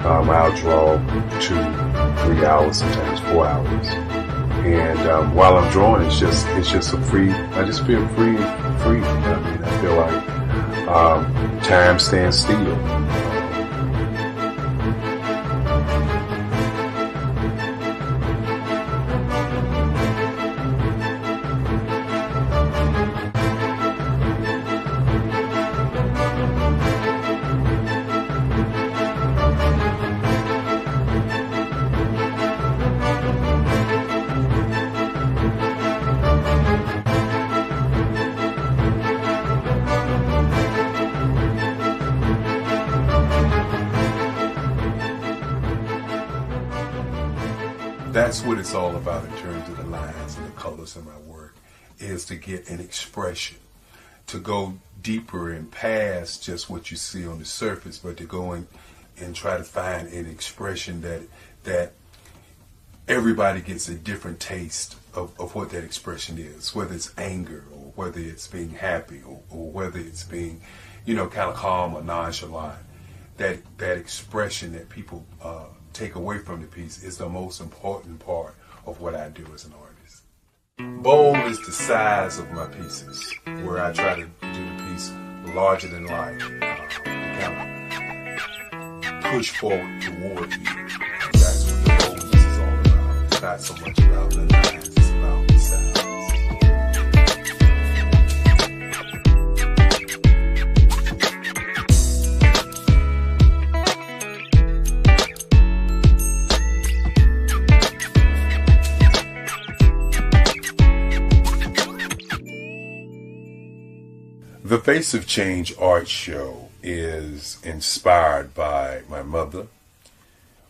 I'll draw 2, 3 hours, sometimes 4 hours. And while I'm drawing, it's just a free. I just feel free. I mean, I feel like time stands still. That's what it's all about in terms of the lines and the colors of my work, is to get an expression, to go deeper and past just what you see on the surface, but to go and try to find an expression that everybody gets a different taste of what that expression is, whether it's anger or whether it's being happy or whether it's being, kind of calm or nonchalant. That expression that people take away from the piece is the most important part of what I do as an artist. Bold is the size of my pieces, where I try to do the piece larger than life, kind of push forward toward you. That's what the boldness is all about. It's not so much about the lines, it's about the size. The Face of Change art show is inspired by my mother,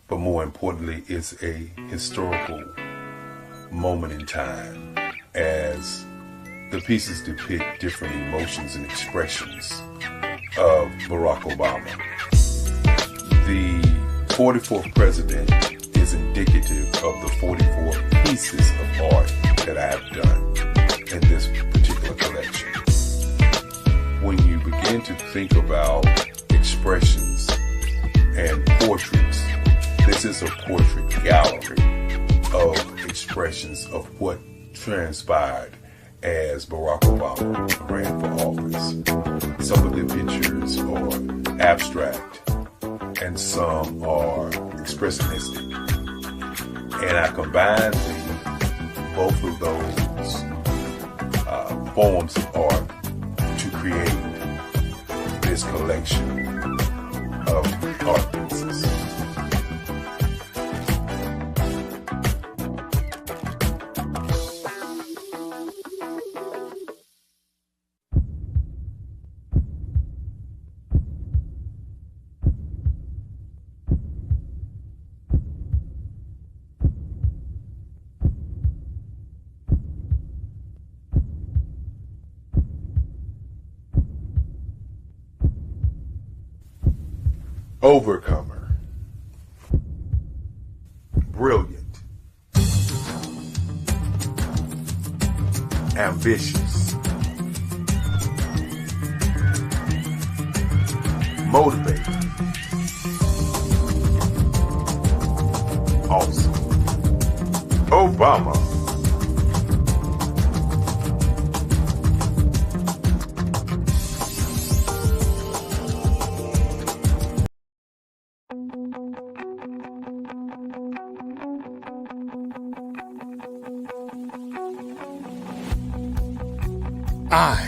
but more importantly, it's a historical moment in time as the pieces depict different emotions and expressions of Barack Obama. The 44th president is indicative of the 44 pieces of art that I have done in this particular collection. When you begin to think about expressions and portraits, this is a portrait gallery of expressions of what transpired as Barack Obama ran for office. Some of the pictures are abstract and some are expressionistic. And I combined both of those forms of art to create this collection of art pieces. Overcomer, brilliant, ambitious, motivated, awesome. Obama. I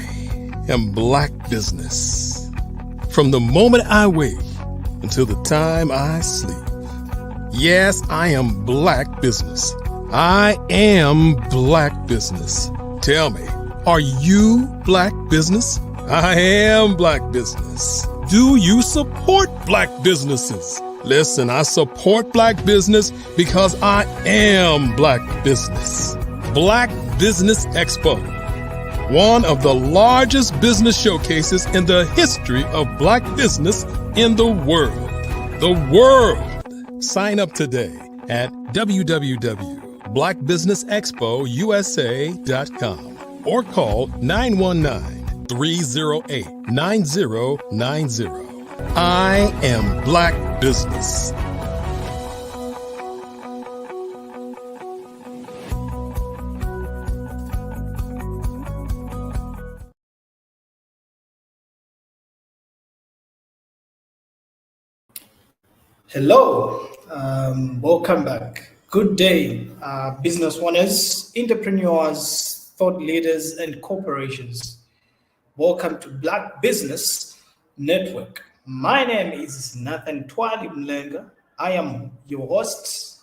am Black Business. From the moment I wake until the time I sleep. Yes, I am Black Business. I am Black Business. Tell me, are you Black Business? I am Black Business. Do you support Black businesses? Listen, I support Black business because I am Black business. Black Business Expo, one of the largest business showcases in the history of Black business in the world. The world! Sign up today at www.blackbusinessexpousa.com or call 919-308-9090. I am Black business. Hello, welcome back. Good day, business owners, entrepreneurs, thought leaders, and corporations. Welcome to Black Business Network. My name is Nathan Twali Mlenga. I am your host,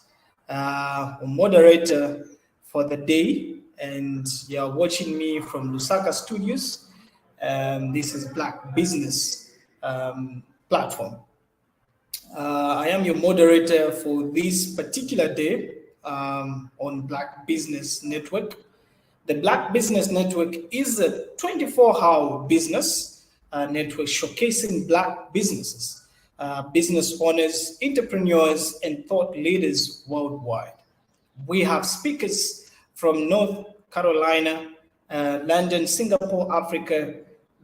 moderator for the day, and you're watching me from Lusaka Studios. This is Black Business platform. I am your moderator for this particular day on Black Business Network. The Black Business Network is a 24-hour business network showcasing Black businesses, business owners, entrepreneurs, and thought leaders worldwide. We have speakers from North Carolina, London, Singapore, Africa,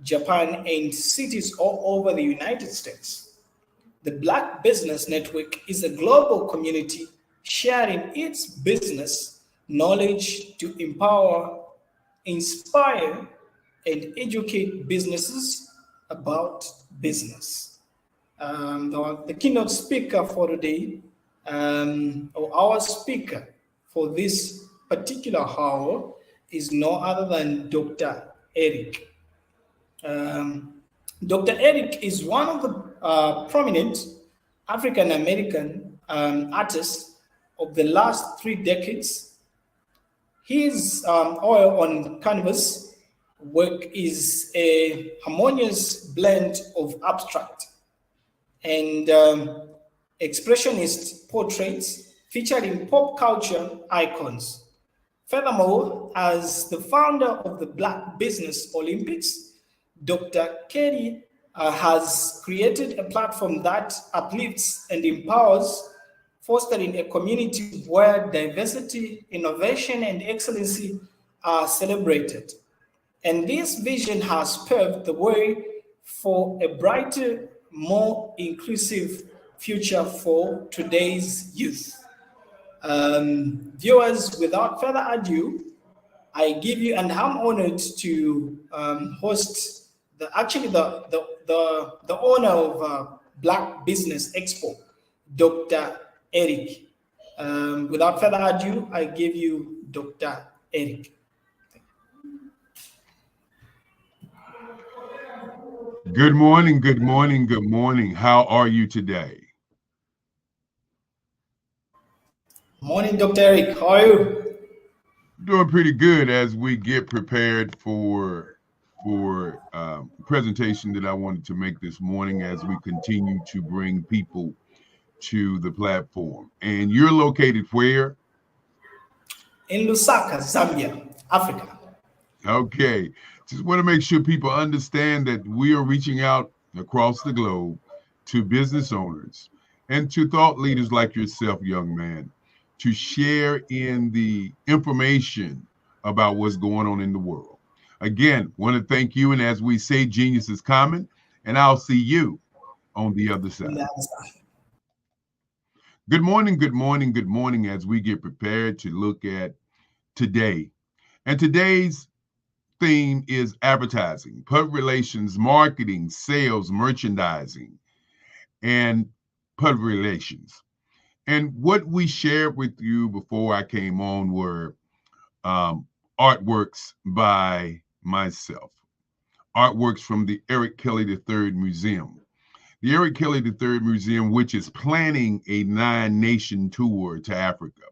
Japan, and cities all over the United States. The Black Business Network is a global community sharing its business knowledge to empower, inspire, and educate businesses about business. The keynote speaker for today, or our speaker for this particular hour, is no other than Dr. Eric. Dr. Eric is one of the prominent African-American artists of the last 3 decades. His oil on canvas work is a harmonious blend of abstract and expressionist portraits featuring pop culture icons. Furthermore, as the founder of the Black Business Olympics, Dr. Kerry has created a platform that uplifts and empowers, fostering a community where diversity, innovation, and excellency are celebrated. And this vision has paved the way for a brighter, more inclusive future for today's youth. Viewers, without further ado, I give you, and I'm honored to host the owner of Black Business Expo, Dr. Eric. Without further ado, I give you Dr. Eric. Good morning, good morning, good morning. How are you today? Morning, Dr. Eric. How are you? Doing pretty good as we get prepared for presentation that I wanted to make this morning as we continue to bring people to the platform. And you're located where? In Lusaka, Zambia, Africa. Okay. Just want to make sure people understand that we are reaching out across the globe to business owners and to thought leaders like yourself, young man, to share in the information about what's going on in the world. Again, want to thank you. And as we say, genius is common, and I'll see you on the other side. Good morning, good morning, good morning, as we get prepared to look at today. And today's theme is advertising, public relations, marketing, sales, merchandising, and public relations. And what we shared with you before I came on were artworks by myself, artworks from the Eric Kelly III Museum. The Eric Kelly III Museum, which is planning a 9-nation tour to Africa.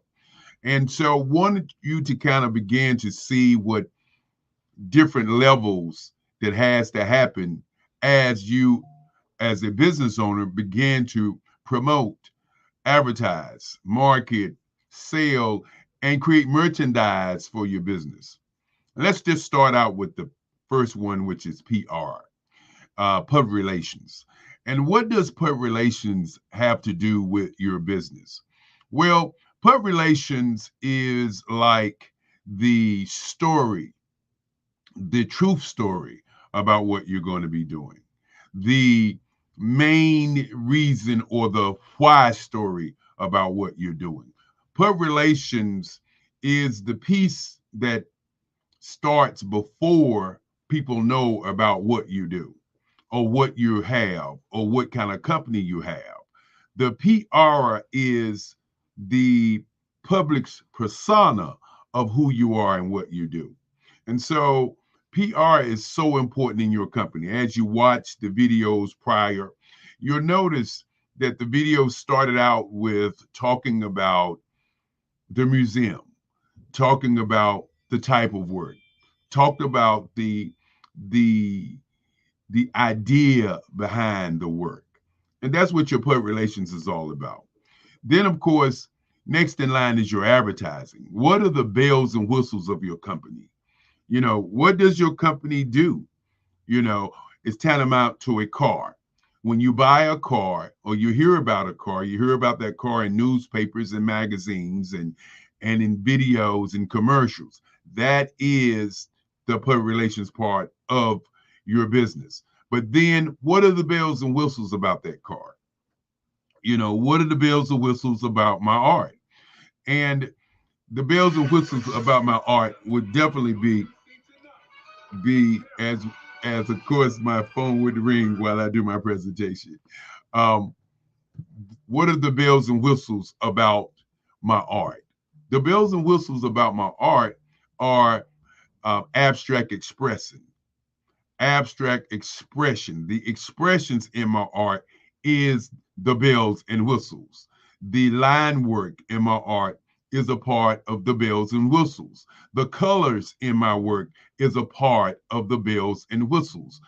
And so wanted you to kind of begin to see what different levels that has to happen as you, as a business owner, begin to promote, advertise, market, sell, and create merchandise for your business. Let's just start out with the first one, which is PR, public relations. And what does public relations have to do with your business? Well, public relations is like the story, the truth story about what you're going to be doing, the main reason or the why story about what you're doing. Public relations is the piece that starts before people know about what you do or what you have or what kind of company you have. The PR is the public's persona of who you are and what you do. And so PR is so important in your company. As you watch the videos prior, you'll notice that the video started out with talking about the museum, talking about the type of work, talked about the idea behind the work. And that's what your public relations is all about. Then, of course, next in line is your advertising. What are the bells and whistles of your company? You know, what does your company do? You know, it's tantamount to a car. When you buy a car or you hear about a car, you hear about that car in newspapers and magazines and in videos and commercials. That is the public relations part of your business. But then what are the bells and whistles about that car? You know, what are the bells and whistles about my art? And the bells and whistles about my art would definitely be as of course my phone would ring while I do my presentation. What are the bells and whistles about my art? The bells and whistles about my art are abstract expressing. Abstract expression. The expressions in my art is the bells and whistles. The line work in my art is a part of the bells and whistles. The colors in my work is a part of the bells and whistles.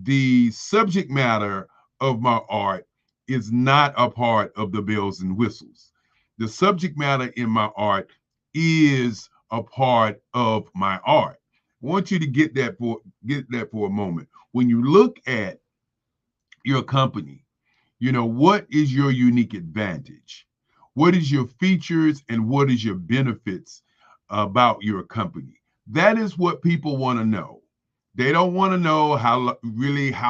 The subject matter of my art is not a part of the bells and whistles. The subject matter in my art is a part of my art. I want you to get that for a moment. When you look at your company, you know, what is your unique advantage? What is your features and what is your benefits about your company? That is what people want to know. They don't want to know how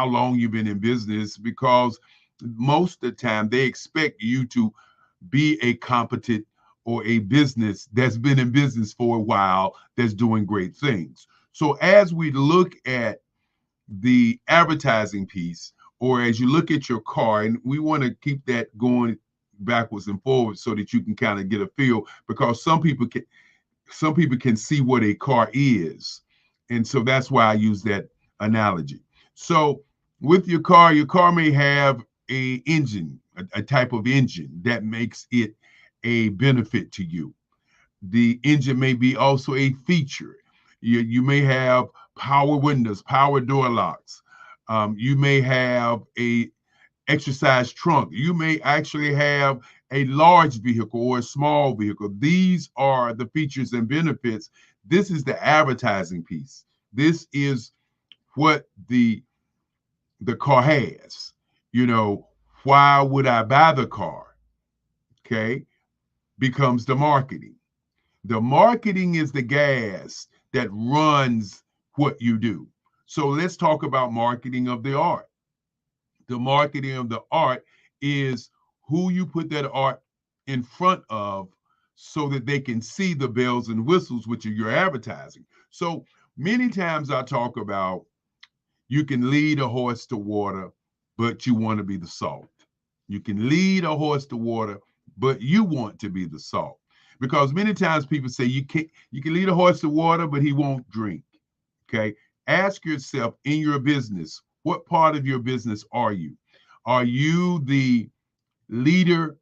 long you've been in business, because most of the time they expect you to be a competent or a business that's been in business for a while, that's doing great things. So as we look at the advertising piece, or as you look at your car, and we want to keep that going backwards and forwards so that you can kind of get a feel, because some people can see what a car is. And so that's why I use that analogy. So with your car may have a engine, a type of engine that makes it a benefit to you. The engine may be also a feature. You may have power windows, power door locks. You may have a exercise trunk. You may actually have a large vehicle or a small vehicle. These are the features and benefits. This is the advertising piece. This is what the car has. You know, why would I buy the car? Okay, becomes the marketing. The marketing is the gas that runs what you do. So let's talk about marketing of the art. The marketing of the art is who you put that art in front of so that they can see the bells and whistles, which are your advertising. So many times I talk about you can lead a horse to water, but you want to be the salt. You can lead a horse to water, but you want to be the salt. Because many times people say you can lead a horse to water, but he won't drink. Okay. Ask yourself in your business, what part of your business are you? Are you the leader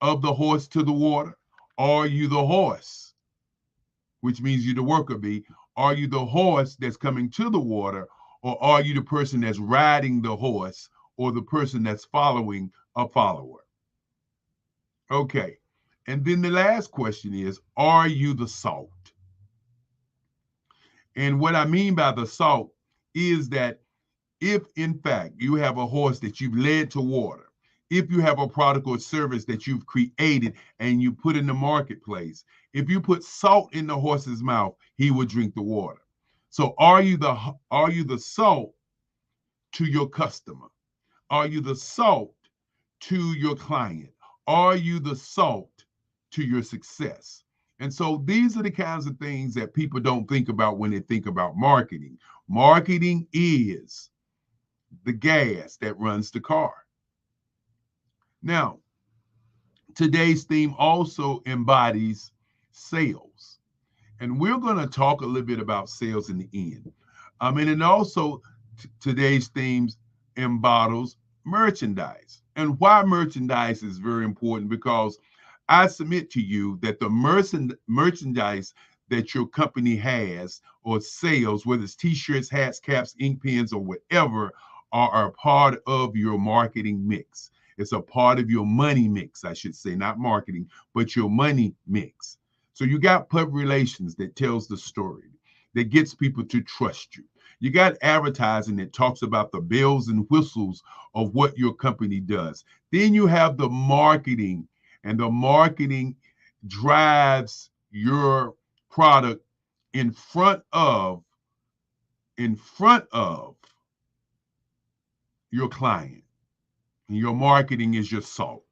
of the horse to the water? Are you the horse, which means you're the worker bee? Are you the horse that's coming to the water, or are you the person that's riding the horse, or the person that's following a follower? Okay. And then the last question is, are you the salt? And what I mean by the salt is that if in fact you have a horse that you've led to water, if you have a product or service that you've created and you put in the marketplace, if you put salt in the horse's mouth, he will drink the water. So are you the salt to your customer? Are you the salt to your client? Are you the salt to your success? And so these are the kinds of things that people don't think about when they think about marketing. Marketing is the gas that runs the car. Now, today's theme also embodies sales. And we're going to talk a little bit about sales in the end. And also today's themes embodies merchandise. And why merchandise is very important, because I submit to you that the merchandise that your company has or sells, whether it's t-shirts, hats, caps, ink pens, or whatever, are a part of your marketing mix. It's a part of your money mix, I should say, not marketing, but your money mix. So you got public relations that tells the story, that gets people to trust you. You got advertising that talks about the bells and whistles of what your company does. Then you have the marketing, and the marketing drives your product in front of your client. And your marketing is your salt.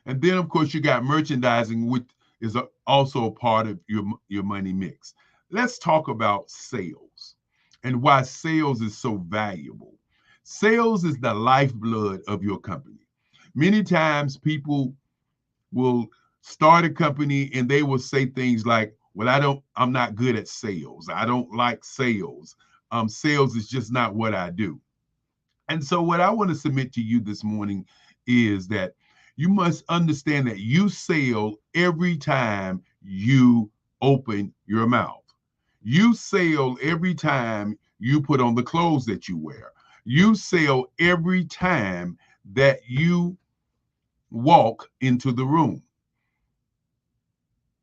And then, of course, you got merchandising, which is also a part of your money mix. Let's talk about sales and why sales is so valuable. Sales is the lifeblood of your company. Many times people will start a company and they will say things like, well, I'm not good at sales. I don't like sales. Sales is just not what I do. And so what I want to submit to you this morning is that you must understand that you sell every time you open your mouth. You sell every time you put on the clothes that you wear. You sell every time that you walk into the room.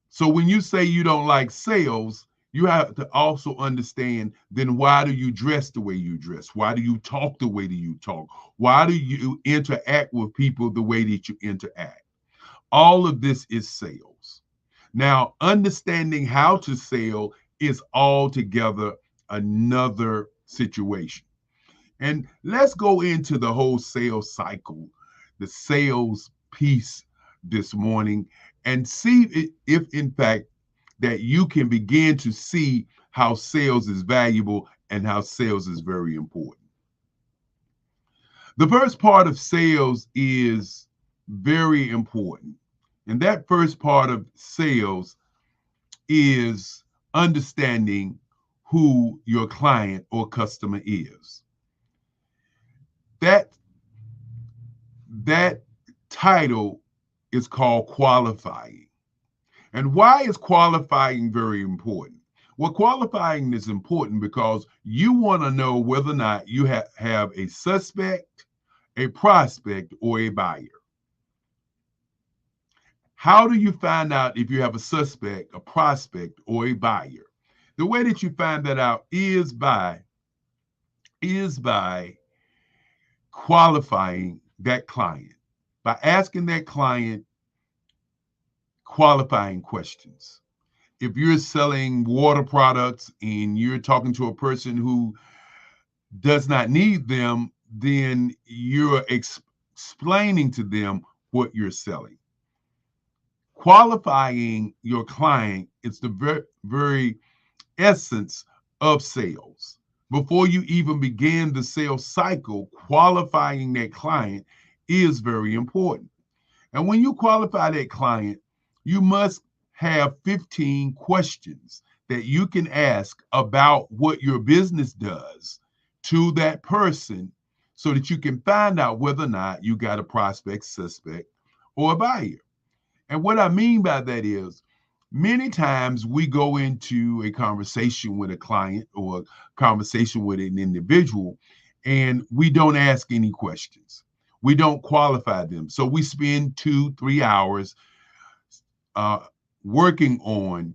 So when you say you don't like sales, you have to also understand, then why do you dress the way you dress? Why do you talk the way that you talk? Why do you interact with people the way that you interact? All of this is sales. Now, understanding how to sell is altogether another situation. And let's go into the whole sales cycle, the sales piece this morning, and see if in fact that you can begin to see how sales is valuable and how sales is very important. The first part of sales is very important. And that first part of sales is understanding who your client or customer is. That title is called qualifying. And why is qualifying very important? Well, qualifying is important because you want to know whether or not you have a suspect, a prospect, or a buyer. How do you find out if you have a suspect, a prospect, or a buyer? The way that you find that out is by qualifying that client, by asking that client qualifying questions. If you're selling water products and you're talking to a person who does not need them, then you're explaining to them what you're selling. Qualifying your client is the very essence of sales. Before you even begin the sales cycle, qualifying that client is very important. And when you qualify that client, you must have 15 questions that you can ask about what your business does to that person so that you can find out whether or not you got a prospect, suspect, or a buyer. And what I mean by that is, many times we go into a conversation with a client or a conversation with an individual and we don't ask any questions. we don't qualify them. So we spend 2-3 hours working on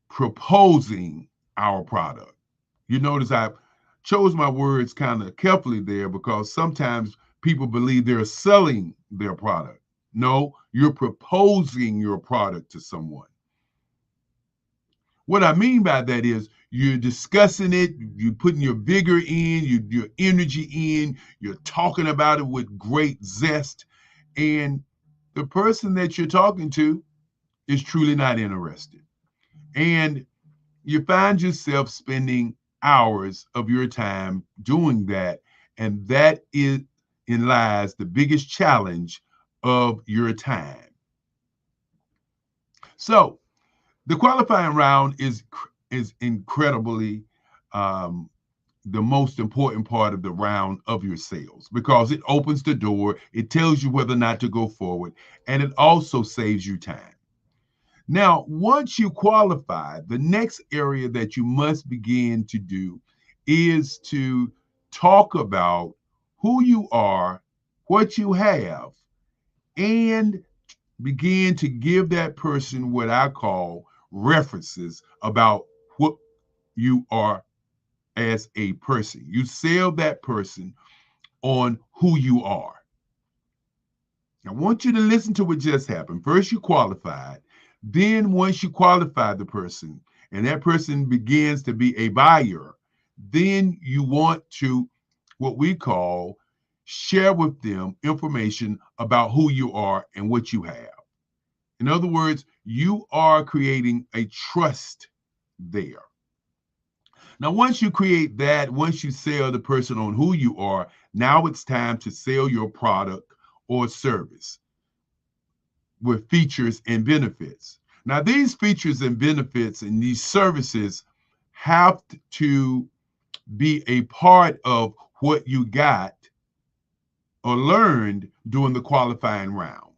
proposing our product. You notice I chose my words kind of carefully there because sometimes people believe they're selling their product. No, you're proposing your product to someone. What I mean by that is you're discussing it, you're putting your vigor in, your energy in, you're talking about it with great zest, and the person that you're talking to is truly not interested. And you find yourself spending hours of your time doing that, and that is in lies the biggest challenge of your time. So the qualifying round is incredibly the most important part of the round of your sales because it opens the door, it tells you whether or not to go forward, and it also saves you time. Now, once you qualify, the next area that you must begin to do is to talk about who you are, what you have, and begin to give that person what I call references about what you are as a person. You sell that person on who you are. I want you to listen to what just happened. First, you qualified. Then once you qualify the person and that person begins to be a buyer, then you want to, what we call, share with them information about who you are and what you have. In other words, you are creating a trust there. Now, once you create that, once you sell the person on who you are, now it's time to sell your product or service with features and benefits. Now, these features and benefits and these services have to be a part of what you got or learned during the qualifying round.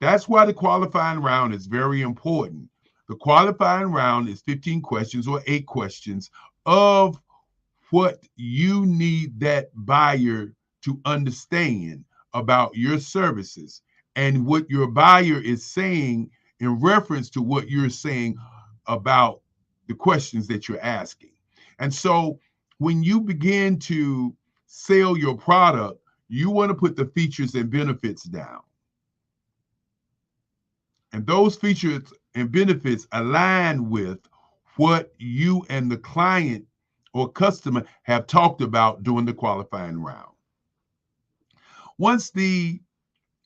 That's why the qualifying round is very important. The qualifying round is 15 questions or 8 questions of what you need that buyer to understand about your services and what your buyer is saying in reference to what you're saying about the questions that you're asking. And so when you begin to sell your product, you want to put the features and benefits down. And those features and benefits align with what you and the client or customer have talked about during the qualifying round. Once the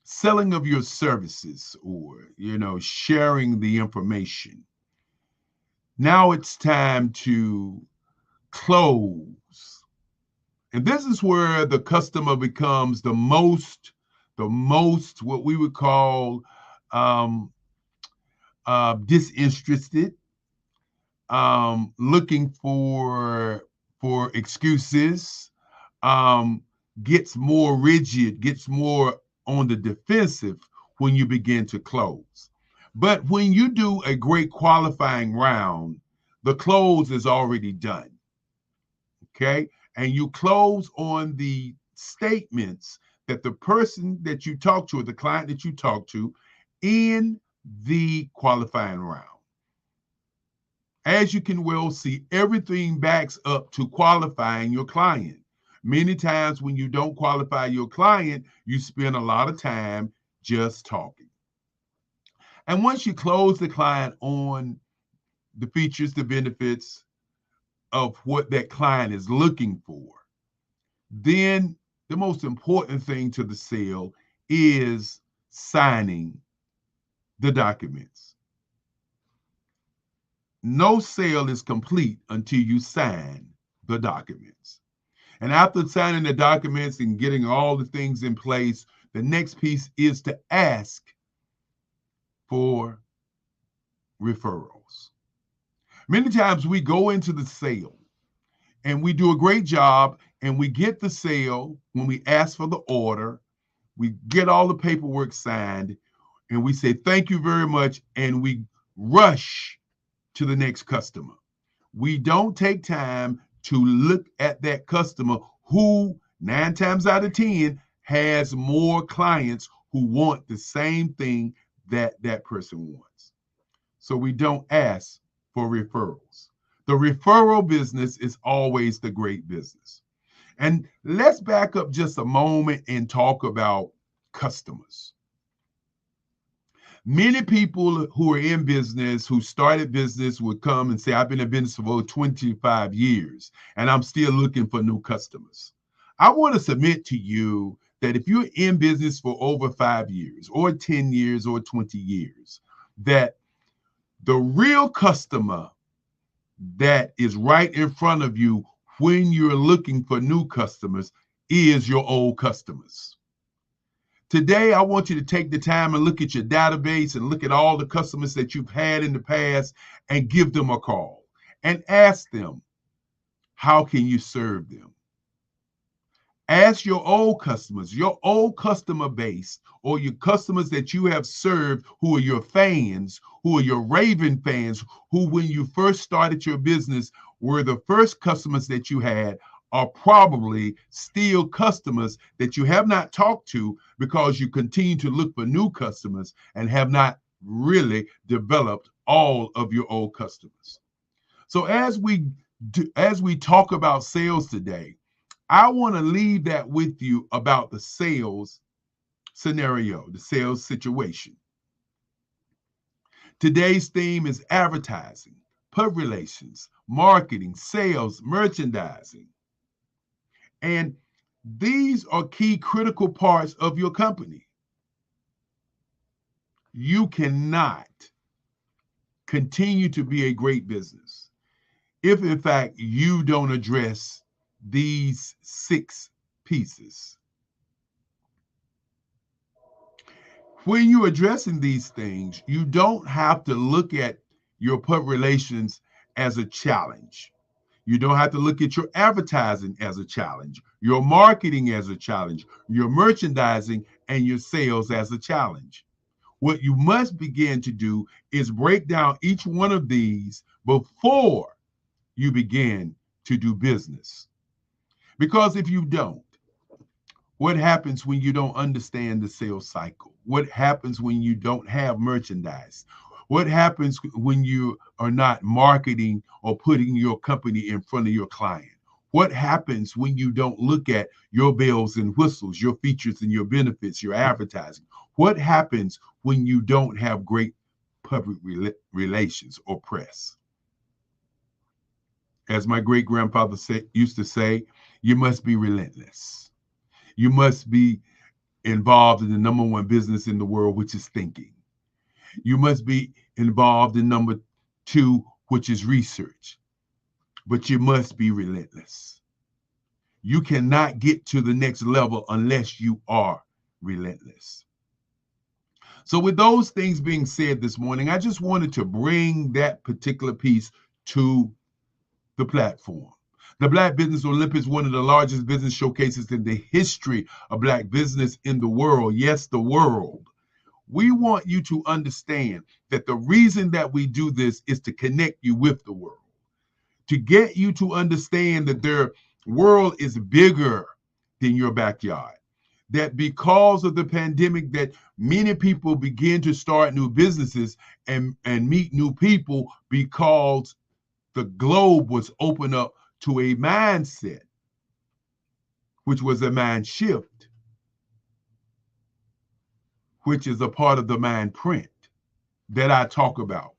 selling of your services or, sharing the information, now it's time to close. And this is where the customer becomes the most what we would call disinterested, looking for excuses, gets more rigid, gets more on the defensive when you begin to close. But when you do a great qualifying round, the close is already done. Okay? And you close on the statements that the person that you talk to or the client that you talk to in the qualifying round. As you can well see, everything backs up to qualifying your client. Many times when you don't qualify your client, you spend a lot of time just talking. And once you close the client on the features, the benefits of what that client is looking for, then the most important thing to the sale is signing the documents. No sale is complete until you sign the documents. And after signing the documents and getting all the things in place, the next piece is to ask for referrals. Many times we go into the sale and we do a great job and we get the sale when we ask for the order, we get all the paperwork signed, and we say, thank you very much, and we rush to the next customer. We don't take time to look at that customer who 9 times out of 10 has more clients who want the same thing that that person wants. So we don't ask for referrals. The referral business is always the great business. And let's back up just a moment and talk about customers. Many people who are in business, who started business, would come and say, I've been in business for over 25 years, and I'm still looking for new customers. I want to submit to you that if you're in business for over 5 years, or 10 years, or 20 years, that the real customer that is right in front of you when you're looking for new customers is your old customers. Today, I want you to take the time and look at your database and look at all the customers that you've had in the past and give them a call and ask them, how can you serve them? Ask your old customers, your old customer base, or your customers that you have served who are your fans, who are your raving fans, who when you first started your business were the first customers that you had, are probably still customers that you have not talked to because you continue to look for new customers and have not really developed all of your old customers. So as we talk about sales today, I want to leave that with you about the sales scenario, the sales situation. Today's theme is advertising, public relations, marketing, sales, merchandising. And these are key critical parts of your company. You cannot continue to be a great business if, in fact, you don't address these 6 pieces. When you're addressing these things, you don't have to look at your public relations as a challenge. You don't have to look at your advertising as a challenge, your marketing as a challenge, your merchandising and your sales as a challenge. What you must begin to do is break down each one of these before you begin to do business. Because if you don't, what happens when you don't understand the sales cycle? What happens when you don't have merchandise? What happens when you are not marketing or putting your company in front of your client? What happens when you don't look at your bells and whistles, your features and your benefits, your advertising? What happens when you don't have great public relations or press? As my great grandfather used to say, you must be relentless. You must be involved in the number 1 business in the world, which is thinking. You must be involved in number 2, which is research. But you must be relentless. You cannot get to the next level unless you are relentless. So with those things being said this morning, I just wanted to bring that particular piece to the platform. The Black Business Olympics, one of the largest business showcases in the history of Black business in the world. Yes, the world. We want you to understand that the reason that we do this is to connect you with the world, to get you to understand that their world is bigger than your backyard, that because of the pandemic that many people begin to start new businesses and meet new people because the globe was open up to a mindset, which was a mind shift, which is a part of the mind print that I talk about.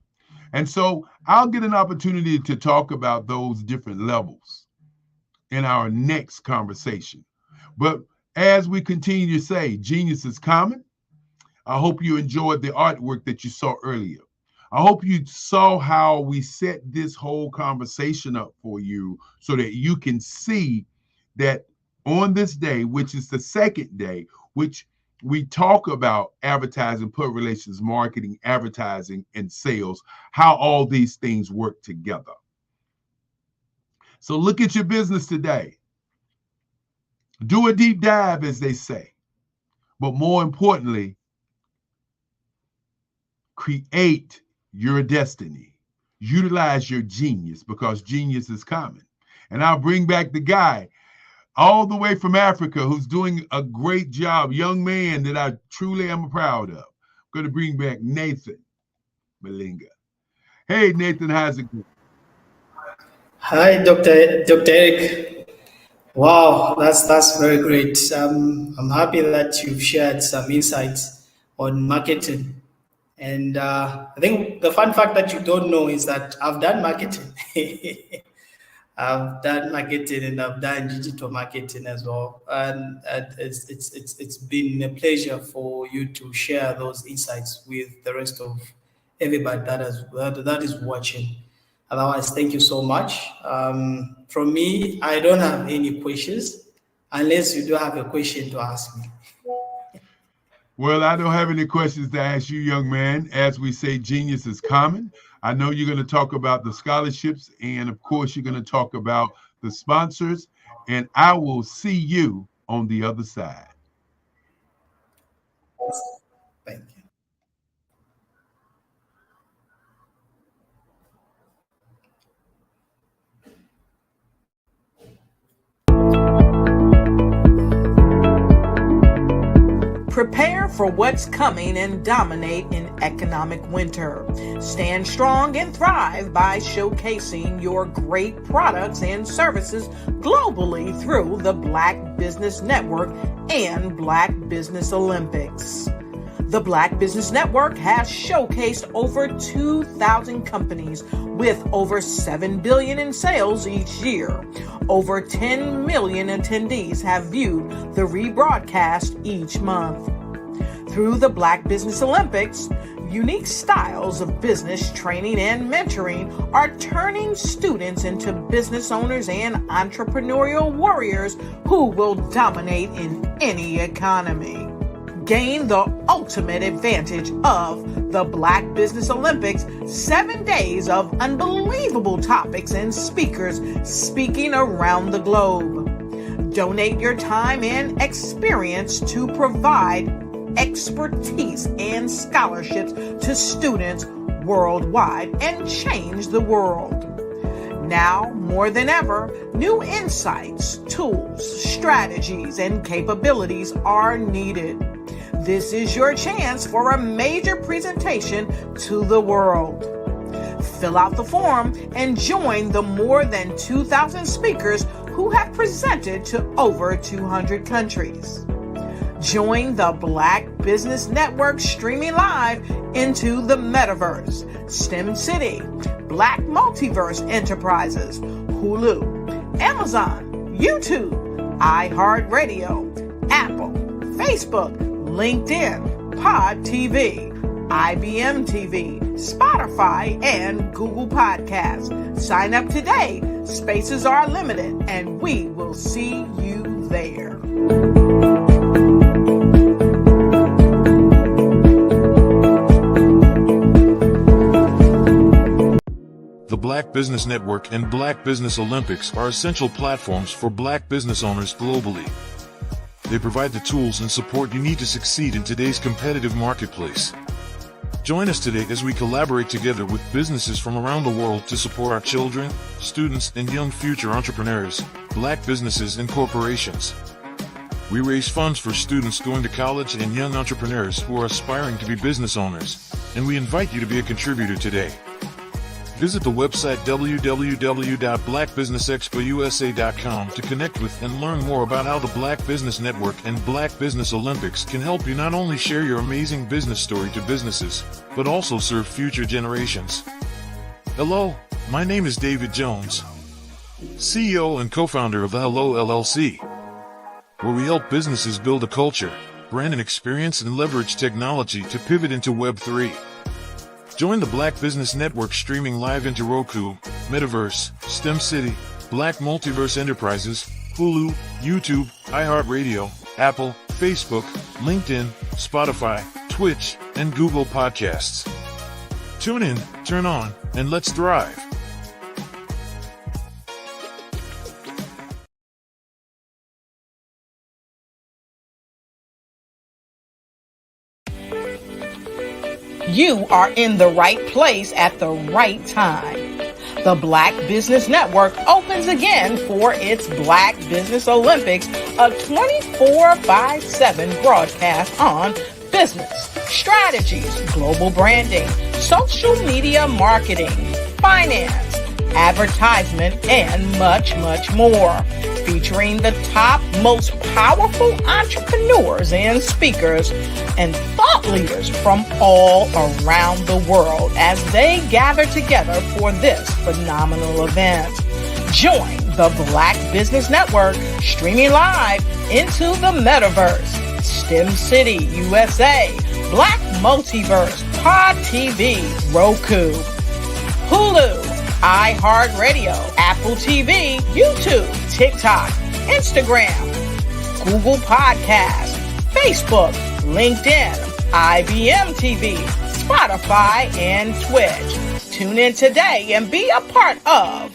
And so I'll get an opportunity to talk about those different levels in our next conversation. But as we continue to say, genius is common. I hope you enjoyed the artwork that you saw earlier. I hope you saw how we set this whole conversation up for you so that you can see that on this day, which is the second day, which we talk about advertising, public relations, marketing, advertising, and sales, how all these things work together. So look at your business today. Do a deep dive, as they say. But more importantly, create your destiny. Utilize your genius, because genius is common. And I'll bring back the guy all the way from Africa, who's doing a great job, young man that I truly am proud of. I'm going to bring back Nathan Malinga. Hey, Nathan, how's it going? Hi, Dr. Eric. Wow, that's very great. I'm happy that you've shared some insights on marketing. And I think the fun fact that you don't know is that I've done marketing. I've done marketing and I've done digital marketing as well. And it's been a pleasure for you to share those insights with the rest of everybody that is watching. Otherwise, thank you so much. From me, I don't have any questions unless you do have a question to ask me. Well, I don't have any questions to ask you, young man. As we say, genius is common. I know you're going to talk about the scholarships, and of course, you're going to talk about the sponsors, and I will see you on the other side. Thank you. Prepare for what's coming and dominate in economic winter. Stand strong and thrive by showcasing your great products and services globally through the Black Business Network and Black Business Olympics. The Black Business Network has showcased over 2,000 companies with over $7 billion in sales each year. Over 10 million attendees have viewed the rebroadcast each month. Through the Black Business Olympics, unique styles of business training and mentoring are turning students into business owners and entrepreneurial warriors who will dominate in any economy. Gain the ultimate advantage of the Black Business Olympics, 7 days of unbelievable topics and speakers speaking around the globe. Donate your time and experience to provide expertise and scholarships to students worldwide and change the world. Now, more than ever, new insights, tools, strategies, and capabilities are needed. This is your chance for a major presentation to the world. Fill out the form and join the more than 2,000 speakers who have presented to over 200 countries. Join the Black Business Network streaming live into the metaverse, STEM City, Black Multiverse Enterprises, Hulu, Amazon, YouTube, iHeartRadio, Apple, Facebook, LinkedIn, Pod TV, IBM TV, Spotify, and Google Podcasts. Sign up today. Spaces are limited, and we will see you there. The Black Business Network and Black Business Olympics are essential platforms for Black business owners globally. They provide the tools and support you need to succeed in today's competitive marketplace. Join us today as we collaborate together with businesses from around the world to support our children, students, and young future entrepreneurs, Black businesses, and corporations. We raise funds for students going to college and young entrepreneurs who are aspiring to be business owners, and we invite you to be a contributor today. Visit the website www.blackbusinessexpousa.com to connect with and learn more about how the Black Business Network and Black Business Olympics can help you not only share your amazing business story to businesses, but also serve future generations. Hello, my name is David Jones, CEO and co-founder of the Hello LLC, where we help businesses build a culture, brand and experience, and leverage technology to pivot into Web3. Join the Black Business Network streaming live into Roku, Metaverse, STEM City, Black Multiverse Enterprises, Hulu, YouTube, iHeartRadio, Apple, Facebook, LinkedIn, Spotify, Twitch, and Google Podcasts. Tune in, turn on, and let's thrive. You are in the right place at the right time. The Black Business Network opens again for its Black Business Olympics, a 24/7 broadcast on business, strategies, global branding, social media marketing, finance, advertisement, and much, much more. Featuring the top, most powerful entrepreneurs and speakers and thought leaders from all around the world as they gather together for this phenomenal event. Join the Black Business Network streaming live into the metaverse, STEM City USA, Black Multiverse, Pod TV, Roku, Hulu, iHeartRadio, Apple TV, YouTube, TikTok, Instagram, Google Podcasts, Facebook, LinkedIn, IBM TV, Spotify, and Twitch. Tune in today and be a part of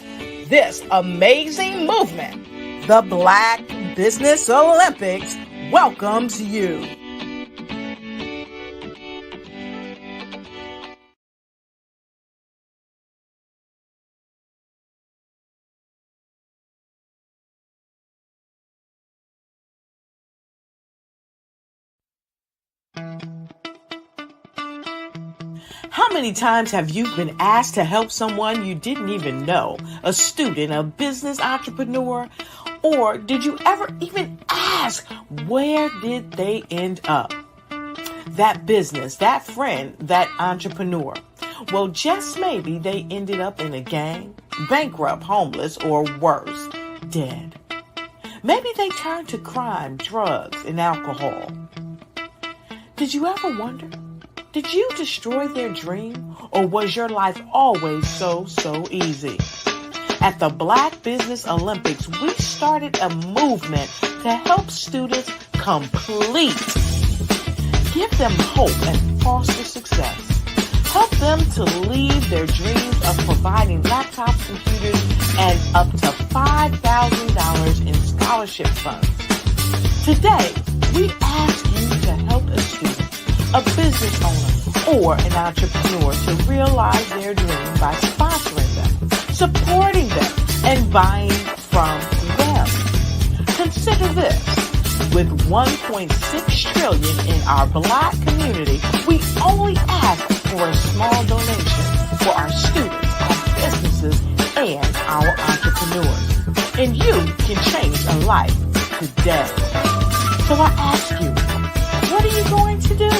this amazing movement. The Black Business Olympics welcomes you. How many times have you been asked to help someone you didn't even know, a student, a business entrepreneur, or did you ever even ask, where did they end up? That business, that friend, that entrepreneur. Well, just maybe they ended up in a gang, bankrupt, homeless, or worse, dead. Maybe they turned to crime, drugs, and alcohol. Did you ever wonder? Did you destroy their dream, or was your life always so easy? At the Black Business Olympics, we started a movement to help students complete. Give them hope and foster success. Help them to leave their dreams of providing laptops, computers, and up to $5,000 in scholarship funds. Today, we ask you to help a student, a business owner, or an entrepreneur to realize their dream by sponsoring them, supporting them, and buying from them. Consider this. With $1.6 trillion in our Black community, we only ask for a small donation for our students, our businesses, and our entrepreneurs. And you can change a life today. So I ask you, what are you going to do?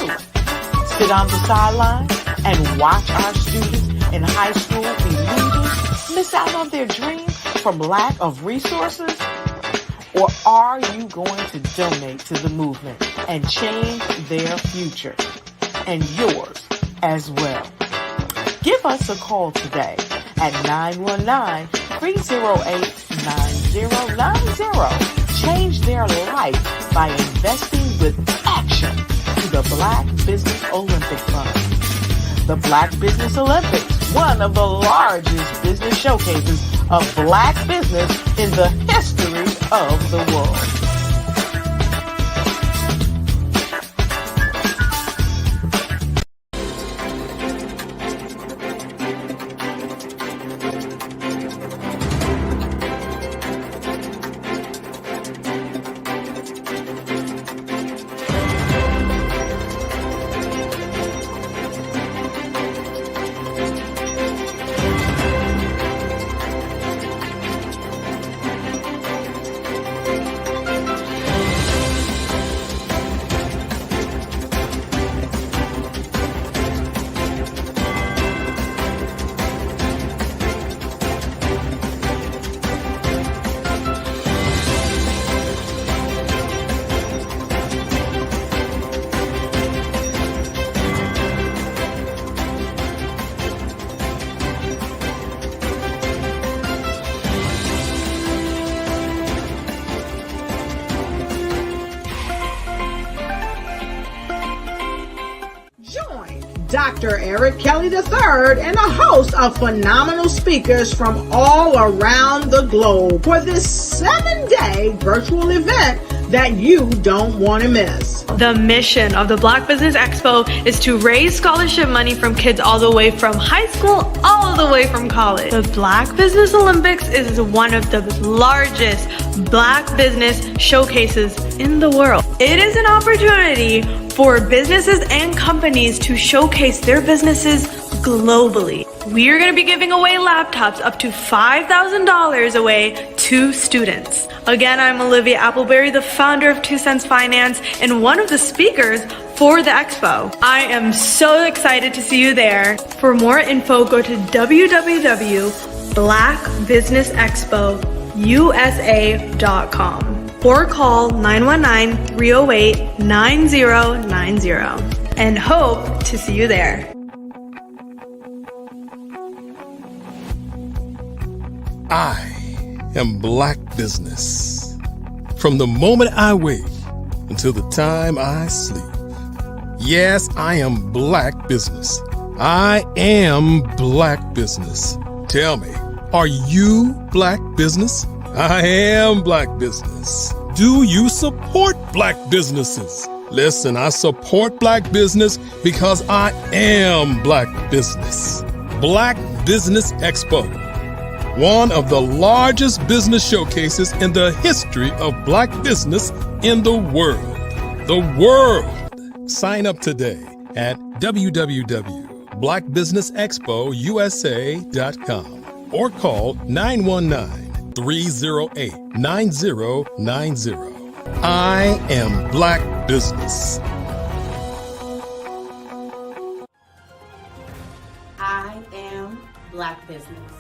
Sit on the sideline and watch our students in high school be leaders, miss out on their dreams from lack of resources? Or are you going to donate to the movement and change their future and yours as well? Give us a call today at 919-308-9090. Change their life by investing with action to the Black Business Olympic Fund. The Black Business Olympics, one of the largest business showcases of Black business in the history of the world. Dr. Eric Kelly III and a host of phenomenal speakers from all around the globe for this 7-day virtual event that you don't want to miss. The mission of the Black Business Expo is to raise scholarship money from kids all the way from high school, all the way from college. The Black Business Olympics is one of the largest Black business showcases in the world. It is an opportunity for businesses and companies to showcase their businesses globally. We are going to be giving away laptops up to $5,000 away to students. Again, I'm Olivia Appleberry, the founder of 2 Cents Finance and one of the speakers for the expo. I am so excited to see you there. For more info, go to www.blackbusinessexpousa.com or call 919-308-9090 and hope to see you there. I am Black Business. From the moment I wake until the time I sleep. Yes, I am Black Business. I am Black Business. Tell me, are you Black Business? I am Black Business. Do you support Black businesses? Listen, I support Black business because I am Black Business. Black Business Expo, one of the largest business showcases in the history of Black business in the world. The world! Sign up today at www.blackbusinessexpousa.com or call 919-308-9090. I am Black Business. I am Black Business.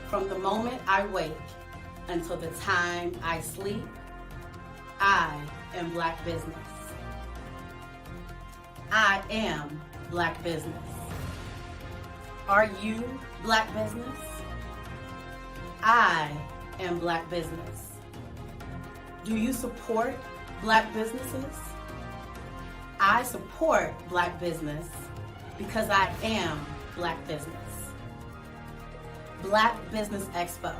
From the moment I wake until the time I sleep, I am Black Business. I am Black Business. Are you Black Business? I am Black Business. Do you support Black businesses? I support Black business because I am Black Business. Black Business Expo,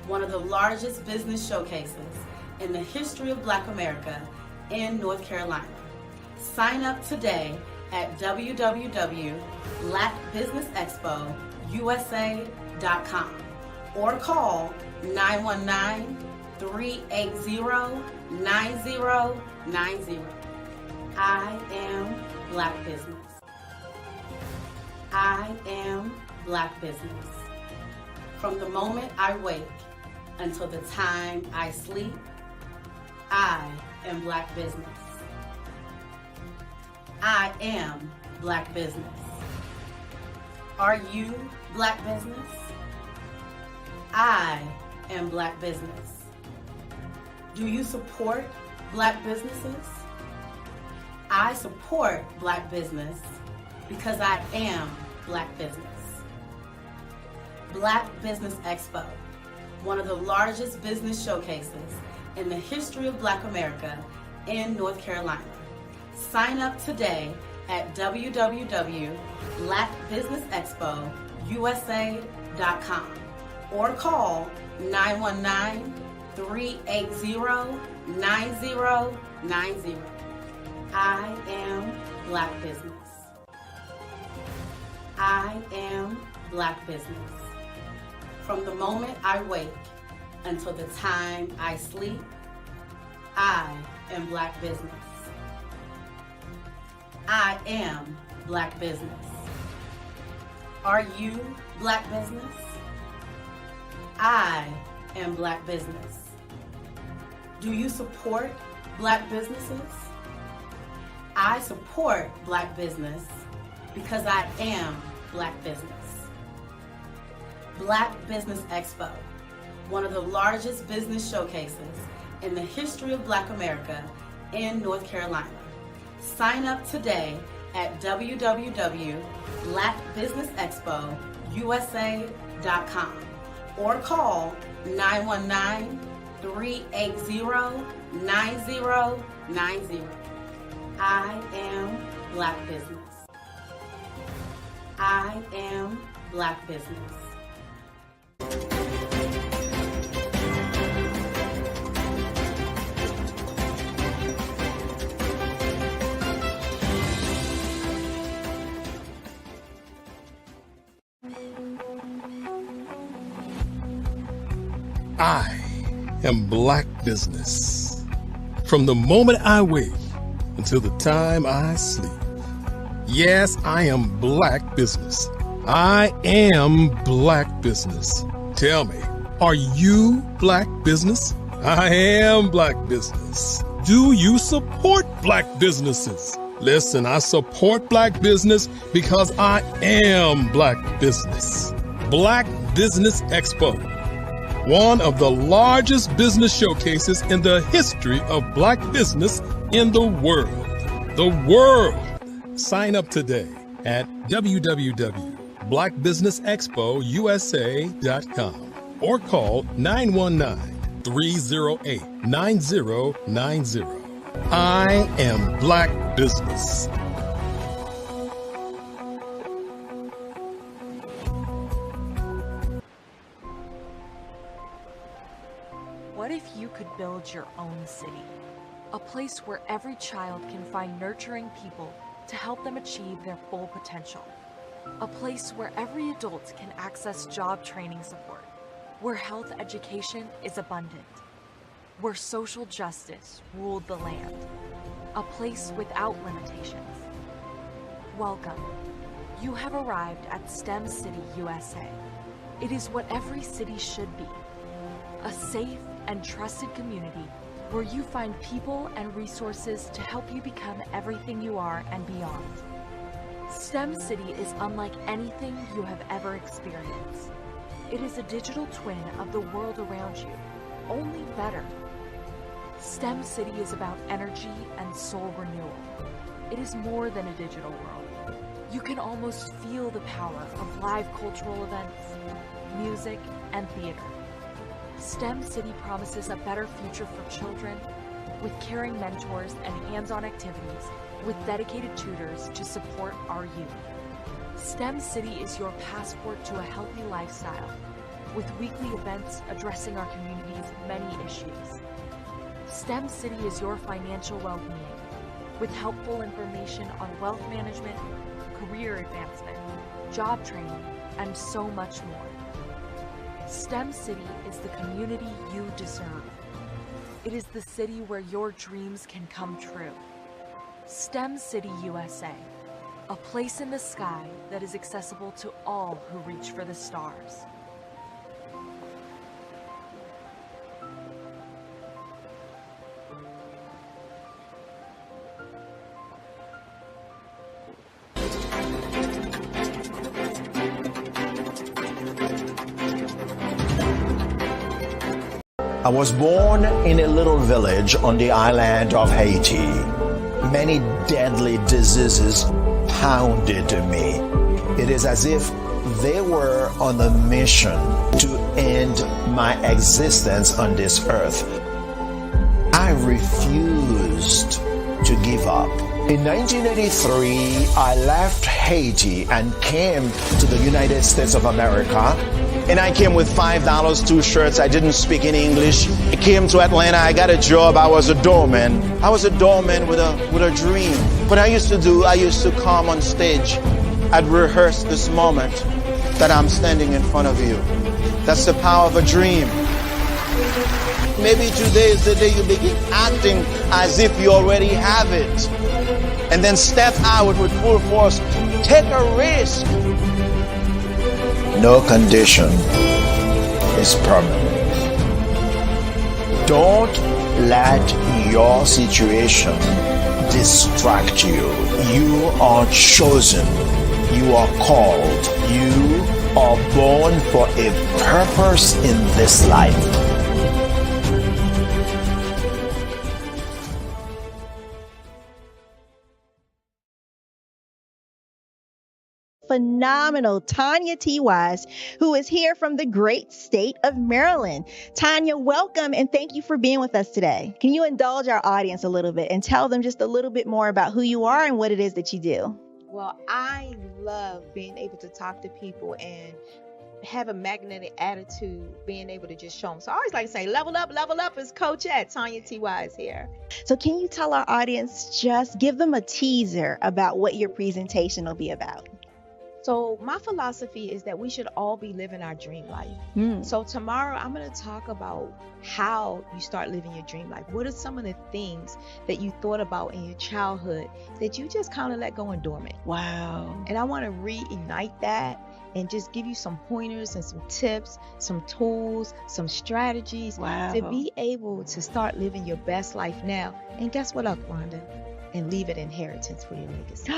one of the largest business showcases in the history of Black America in North Carolina. Sign up today at www.blackbusinessexpousa.com or call 919-380-9090. I am Black Business. I am Black Business. From the moment I wake until the time I sleep, I am Black Business. I am Black Business. Are you Black Business? I am Black Business. Do you support Black businesses? I support Black business because I am Black Business. Black Business Expo, one of the largest business showcases in the history of Black America in North Carolina. Sign up today at www.blackbusinessexpousa.com or call 919-380-9090. I am Black Business. I am Black Business. From the moment I wake until the time I sleep, I am Black Business. I am Black Business. Are you Black Business? I am Black Business. Do you support Black businesses? I support Black business because I am Black Business. Black Business Expo, one of the largest business showcases in the history of Black America in North Carolina. Sign up today at www.blackbusinessexpousa.com or call 919-380-9090. I am Black Business. I am Black Business. I am Black Business. From the moment I wake until the time I sleep. Yes, I am Black Business. I am Black Business. Tell me, are you Black Business? I am Black Business. Do you support Black businesses? Listen, I support Black business because I am Black Business. Black Business Expo, one of the largest business showcases in the history of Black business in the world. The world! Sign up today at www.blackbusinessexpousa.com or call 919-308-9090. I am Black Business. What if you could build your own city? A place where every child can find nurturing people to help them achieve their full potential. A place where every adult can access job training support, where health education is abundant, where social justice ruled the land. A place without limitations. Welcome. You have arrived at STEM City USA. It is what every city should be. A safe and trusted community where you find people and resources to help you become everything you are and beyond. STEM City is unlike anything you have ever experienced. It is a digital twin of the world around you, only better. STEM City is about energy and soul renewal. It is more than a digital world. You can almost feel the power of live cultural events, music, and theater. STEM City promises a better future for children with caring mentors and hands-on activities with dedicated tutors to support our youth. STEM City is your passport to a healthy lifestyle with weekly events addressing our community's many issues. STEM City is your financial well-being with helpful information on wealth management, career advancement, job training, and so much more. STEM City is the community you deserve. It is the city where your dreams can come true. STEM City USA, a place in the sky that is accessible to all who reach for the stars. I was born in a little village on the island of Haiti. Many deadly diseases pounded me. It is as if they were on a mission to end my existence on this earth. I refused to give up. In 1983, I left Haiti and came to the United States of America. And I came with $5, 2 shirts. I didn't speak any English. I came to Atlanta. I got a job. I was a doorman. I was a doorman with a dream. What I used to do, I used to come on stage. I'd rehearse this moment that I'm standing in front of you. That's the power of a dream. Maybe today is the day you begin acting as if you already have it. And then step out with full force. Take a risk. No condition is permanent. Don't let your situation distract you. You are chosen. You are called. You are born for a purpose in this life. Phenomenal Tanya T. Wise, who is here from the great state of Maryland. Tanya, welcome and thank you for being with us today. Can you indulge our audience a little bit and tell them just a little bit more about who you are and what it is that you do? Well, I love being able to talk to people and have a magnetic attitude, being able to just show them. So I always like to say, level up is Coach at Tanya T. Wise here. So can you tell our audience, just give them a teaser about what your presentation will be about? So my philosophy is that we should all be living our dream life. So tomorrow I'm going to talk about how you start living your dream life. What are some of the things that you thought about in your childhood that you just kind of let go and dormant? Wow. And I want to reignite that and just give you some pointers and some tips, some tools, some strategies to be able to start living your best life now. And guess what, Rhonda? And leave an inheritance for your legacy.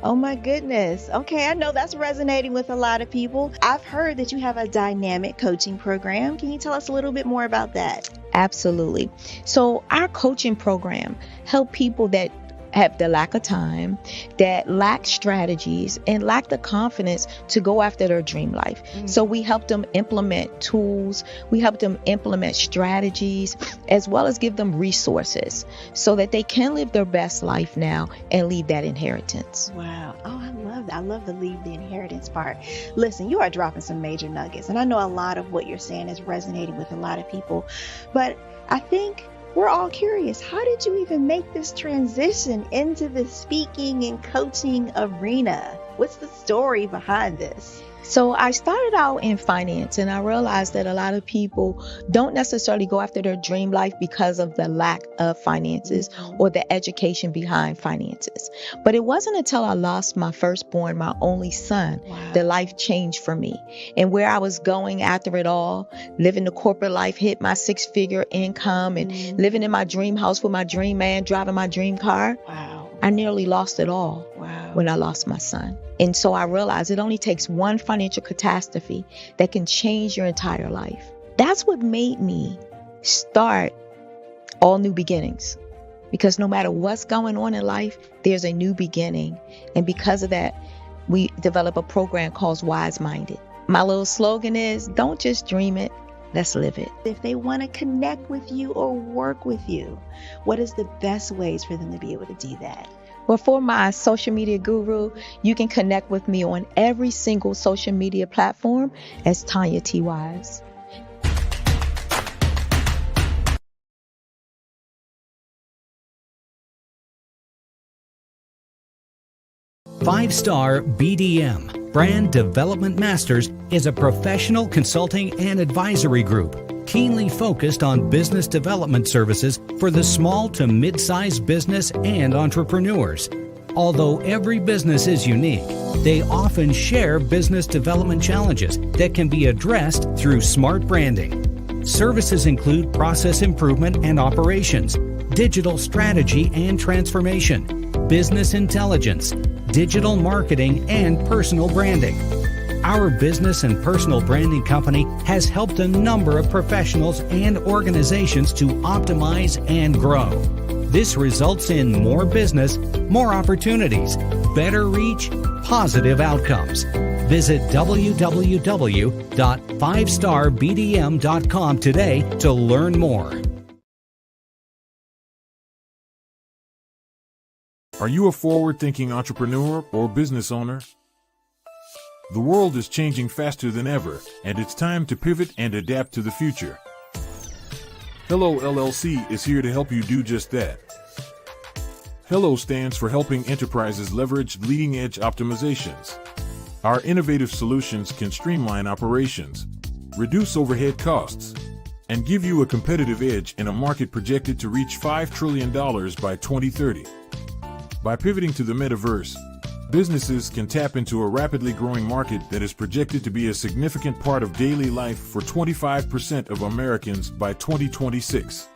Oh my goodness. Okay, I know that's resonating with a lot of people. I've heard that you have a dynamic coaching program. Can you tell us a little bit more about that? Absolutely. So our coaching program help people that have the lack of time, that lack strategies, and lack the confidence to go after their dream life. So we help them implement tools, we help them implement strategies, as well as give them resources so that they can live their best life now and leave that inheritance. Wow. Oh, I love that. I love the leave the inheritance part. Listen, you are dropping some major nuggets, and I know a lot of what you're saying is resonating with a lot of people, but I think we're all curious. How did you even make this transition into the speaking and coaching arena? What's the story behind this? So I started out in finance, and I realized that a lot of people don't necessarily go after their dream life because of the lack of finances or the education behind finances. But it wasn't until I lost my firstborn, my only son, that life changed for me. And where I was going after it all, living the corporate life, hit my 6-figure income and living in my dream house with my dream man, driving my dream car. I nearly lost it all when I lost my son. And so I realized it only takes one financial catastrophe that can change your entire life. That's what made me start All New Beginnings. Because no matter what's going on in life, there's a new beginning. And because of that, we develop a program called Wise Minded. My little slogan is, don't just dream it, let's live it. If they want to connect with you or work with you, what is the best ways for them to be able to do that? Well, for my social media guru, you can connect with me on every single social media platform as Tanya T. Wise. Five-Star BDM, Brand Development Masters, is a professional consulting and advisory group keenly focused on business development services for the small to mid-sized business and entrepreneurs. Although every business is unique, they often share business development challenges that can be addressed through smart branding. Services include process improvement and operations, digital strategy and transformation, business intelligence, digital marketing, and personal branding. Our business and personal branding company has helped a number of professionals and organizations to optimize and grow. This results in more business, more opportunities, better reach, positive outcomes. Visit www.fivestarbdm.com today to learn more. Are you a forward-thinking entrepreneur or business owner? The world is changing faster than ever, and it's time to pivot and adapt to the future. Hello LLC is here to help you do just that. Hello stands for helping enterprises leverage leading-edge optimizations. Our innovative solutions can streamline operations, reduce overhead costs, and give you a competitive edge in a market projected to reach $5 trillion by 2030. By pivoting to the metaverse, businesses can tap into a rapidly growing market that is projected to be a significant part of daily life for 25% of Americans by 2026.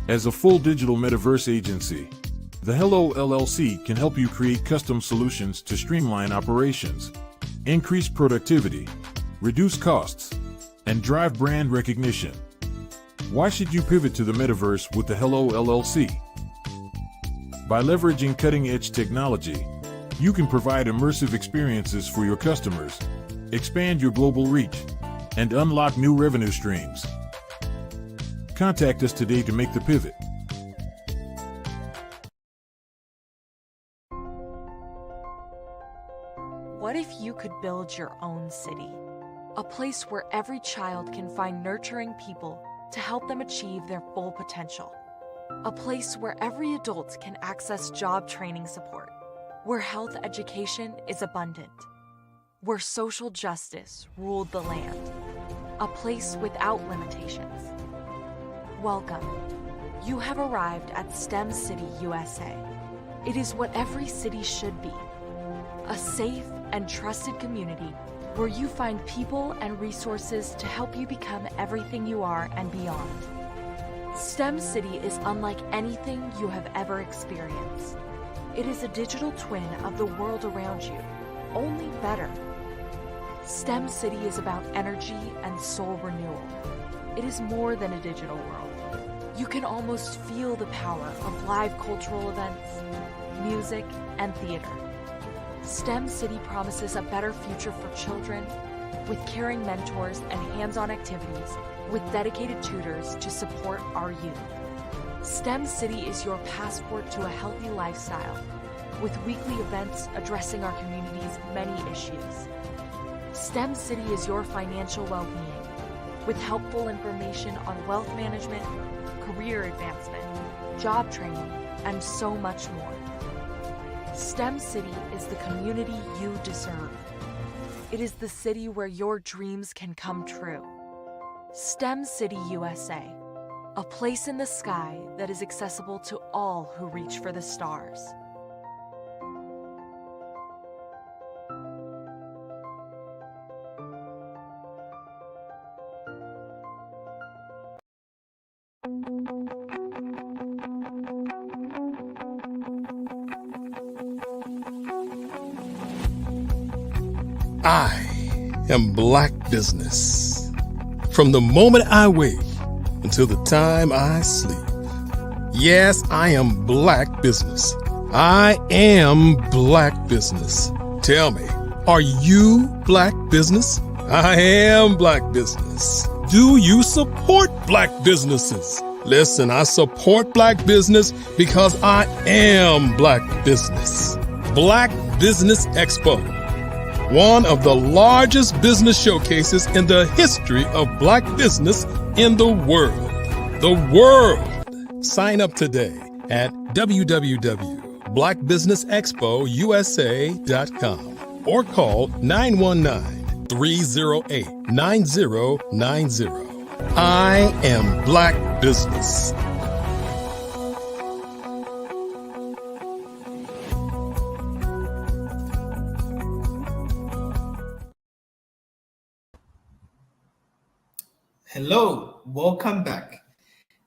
As a full digital metaverse agency, the Hello LLC can help you create custom solutions to streamline operations, increase productivity, reduce costs, and drive brand recognition. Why should you pivot to the metaverse with the Hello LLC? By leveraging cutting-edge technology, you can provide immersive experiences for your customers, expand your global reach, and unlock new revenue streams. Contact us today to make the pivot. What if you could build your own city? A place where every child can find nurturing people to help them achieve their full potential. A place where every adult can access job training support, where health education is abundant. where social justice ruled the land, a place without limitations. Welcome. You have arrived at STEM City, USA. It is what every city should be, a safe and trusted community where you find people and resources to help you become everything you are and beyond. STEM City is unlike anything you have ever experienced. It is a digital twin of the world around you, only better. STEM City is about energy and soul renewal. It is more than a digital world. You can almost feel the power of live cultural events, music, and theater. STEM City promises a better future for children with caring mentors and hands-on activities with dedicated tutors to support our youth. STEM City is your passport to a healthy lifestyle with weekly events addressing our community's many issues. STEM City is your financial well-being with helpful information on wealth management, career advancement, job training, and so much more. STEM City is the community you deserve. It is the city where your dreams can come true. STEM City USA, a place in the sky that is accessible to all who reach for the stars. I am Black Business. From the moment I wake until the time I sleep. Yes, I am Black Business. I am Black Business. Tell me, are you Black Business? I am Black Business. Do you support Black businesses? Listen, I support Black business because I am Black Business. Black Business Expo, one of the largest business showcases in the history of Black business in the world. The world! Sign up today at www.blackbusinessexpousa.com or call 919-308-9090. I am Black Business. Hello, welcome back.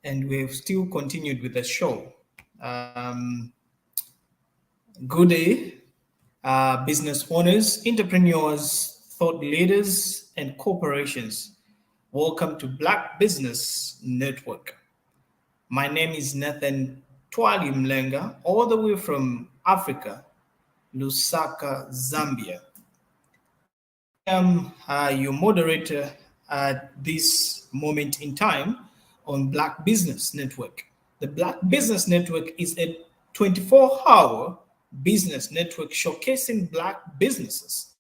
And we've still continued with the show. Good day, business owners, entrepreneurs, thought leaders, and corporations. Welcome to Black Business Network. My name is Nathan Twali Mlenga, all the way from Africa, Lusaka, Zambia. I am your moderator at this moment in time on Black Business Network. The Black Business Network is a 24-hour business network showcasing Black businesses,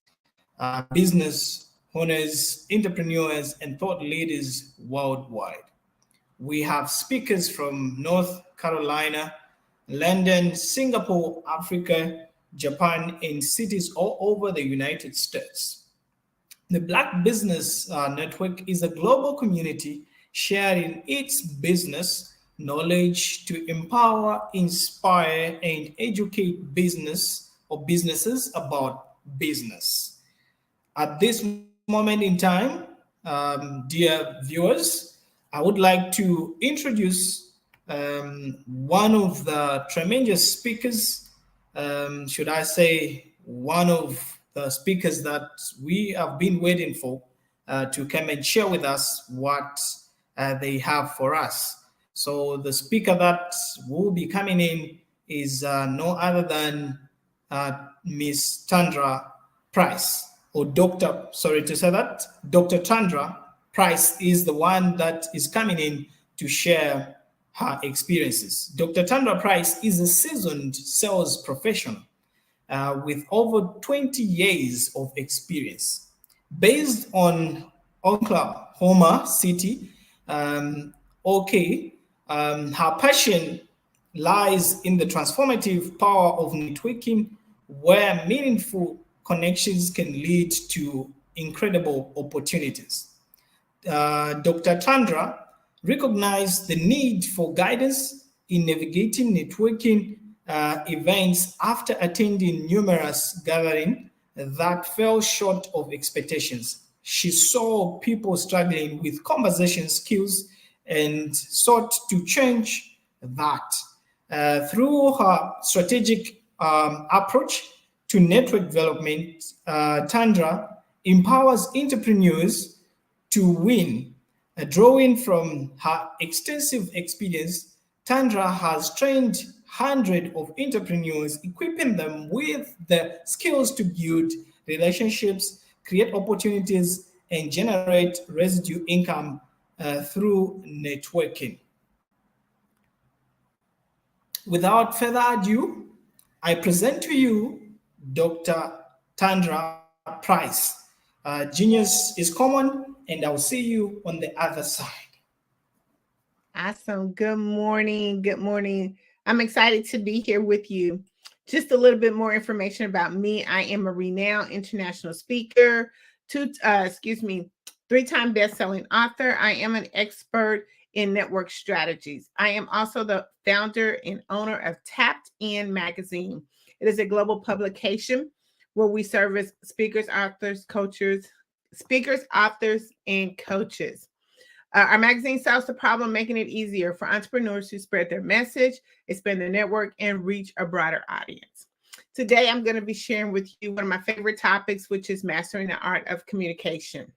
business owners, entrepreneurs, and thought leaders worldwide. We have speakers from North Carolina, London, Singapore, Africa, Japan, and cities all over the United States. The Black Business Network is a global community sharing its business knowledge to empower, inspire, and educate businesses about business. At this moment in time, dear viewers, I would like to introduce one of the tremendous speakers, should I say, one of the speakers that we have been waiting for to come and share with us what they have for us. So the speaker that will be coming in is no other than Miss Tandra Price, or Dr. Sorry to say that, Dr. Tandra Price is the one that is coming in to share her experiences. Dr. Tandra Price is a seasoned sales professional with over 20 years of experience. Based on Oklahoma City, her passion lies in the transformative power of networking, where meaningful connections can lead to incredible opportunities. Dr. Tandra recognized the need for guidance in navigating networking events after attending numerous gatherings that fell short of expectations. She saw people struggling with conversation skills and sought to change that. Through her strategic approach to network development, Tandra empowers entrepreneurs to win. Drawing from her extensive experience, Tandra has trained hundreds of entrepreneurs, equipping them with the skills to build relationships, create opportunities, and generate residual income through networking. Without further ado, I present to you Dr. Tandra Price. Genius is common, and I'll see you on the other side. Awesome. Good morning. Good morning. I'm excited to be here with you. Just a little bit more information about me. I am a renowned international speaker, three-time best-selling author. I am an expert in network strategies. I am also the founder and owner of Tapped In magazine. It is a global publication where we service speakers, authors, and coaches. Our magazine solves the problem, making it easier for entrepreneurs to spread their message, expand their network, and reach a broader audience. Today, I'm going to be sharing with you one of my favorite topics, which is mastering the art of communication.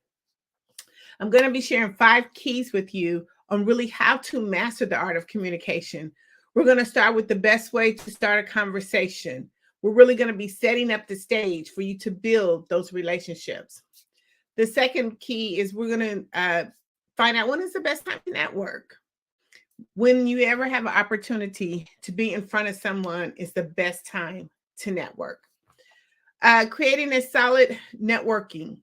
I'm going to be sharing 5 keys with you on really how to master the art of communication. We're going to start with the best way to start a conversation. We're really going to be setting up the stage for you to build those relationships. The second key is we're going to find out when is the best time to network. When you ever have an opportunity to be in front of someone is the best time to network. Creating a solid networking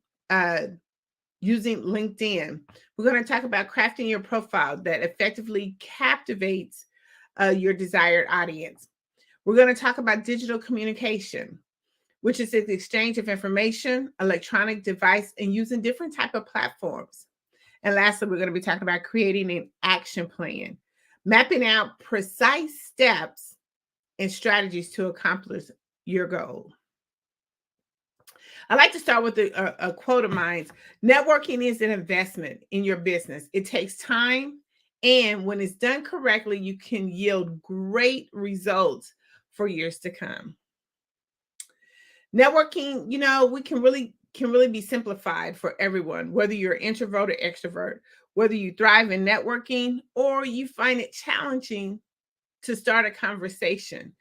using LinkedIn. We're going to talk about crafting your profile that effectively captivates your desired audience. We're going to talk about digital communication, which is the exchange of information, electronic device, and using different type of platforms. And lastly, we're going to be talking about creating an action plan, mapping out precise steps and strategies to accomplish your goal. I like to start with a quote of mine. Networking is an investment in your business. It takes time, and when it's done correctly, you can yield great results for years to come. Networking, we can really be simplified for everyone, whether you're introvert or extrovert, whether you thrive in networking or you find it challenging to start a conversation.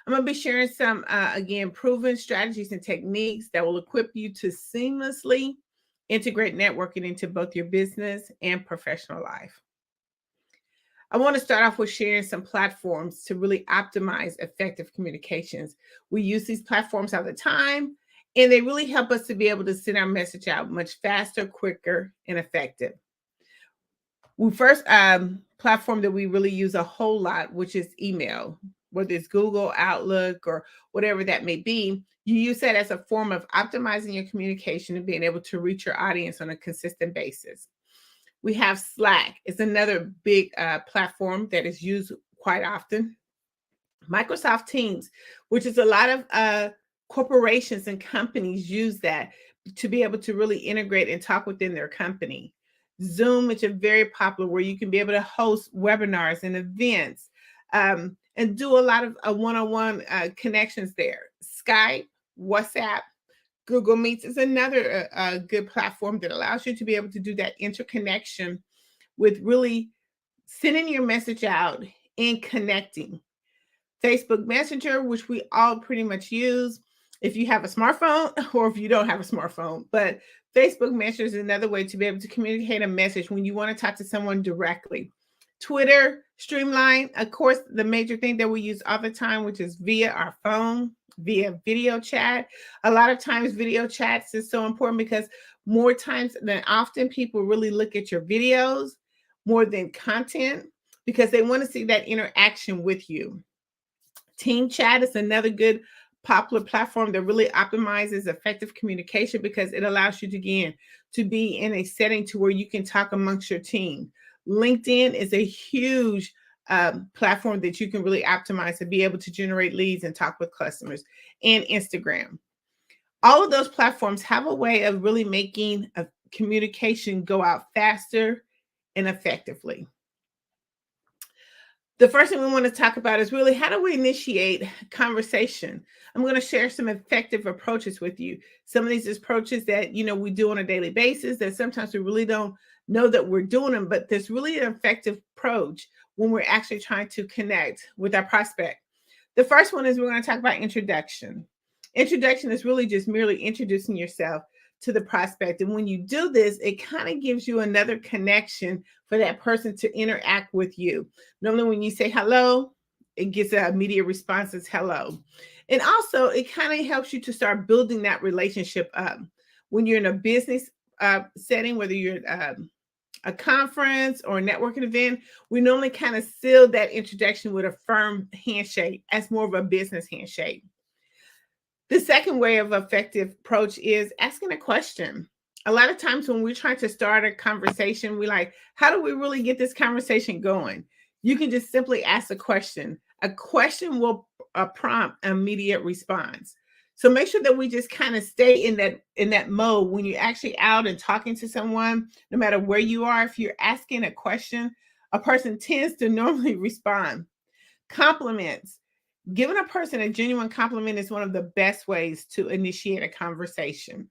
I'm going to be sharing some, again, proven strategies and techniques that will equip you to seamlessly integrate networking into both your business and professional life. I want to start off with sharing some platforms to really optimize effective communications. We use these platforms all the time, and they really help us to be able to send our message out much faster, quicker, and effective. We first platform that we really use a whole lot, which is email, whether it's Google, Outlook, or whatever that may be. You use that as a form of optimizing your communication and being able to reach your audience on a consistent basis. We have Slack. It's another big platform that is used quite often. Microsoft Teams, which is a lot of corporations and companies use that to be able to really integrate and talk within their company. Zoom, which is very popular, where you can be able to host webinars and events and do a lot of one-on-one connections there. Skype, WhatsApp, Google Meets is another good platform that allows you to be able to do that interconnection with really sending your message out and connecting. Facebook Messenger, which we all pretty much use if you have a smartphone or if you don't have a smartphone. But Facebook Messenger is another way to be able to communicate a message when you want to talk to someone directly. Twitter, Streamline, of course, the major thing that we use all the time, which is via our phone, via video chat. A lot of times video chats is so important because more times than often, people really look at your videos more than content because they want to see that interaction with you. Team chat is another good popular platform that really optimizes effective communication because it allows you to, again, to be in a setting to where you can talk amongst your team. LinkedIn is a huge platform that you can really optimize to be able to generate leads and talk with customers, and Instagram. All of those platforms have a way of really making a communication go out faster and effectively. The first thing we want to talk about is really how do we initiate conversation? I'm going to share some effective approaches with you. Some of these approaches that, we do on a daily basis that sometimes we really don't know that we're doing them, but there's really an effective approach when we're actually trying to connect with our prospect. The first one is we're going to talk about introduction. Introduction is really just merely introducing yourself to the prospect. And when you do this, it kind of gives you another connection for that person to interact with you. Normally, when you say hello, it gets an immediate response as hello. And also, it kind of helps you to start building that relationship up. When you're in a business setting, whether you're at a conference or a networking event, we normally kind of seal that introduction with a firm handshake as more of a business handshake. The second way of effective approach is asking a question. A lot of times when we're trying to start a conversation, we like, how do we really get this conversation going? You can just simply ask a question. A question will prompt an immediate response. So make sure that we just kind of stay in that mode when you're actually out and talking to someone, no matter where you are. If you're asking a question, a person tends to normally respond. Compliments. Giving a person a genuine compliment is one of the best ways to initiate a conversation,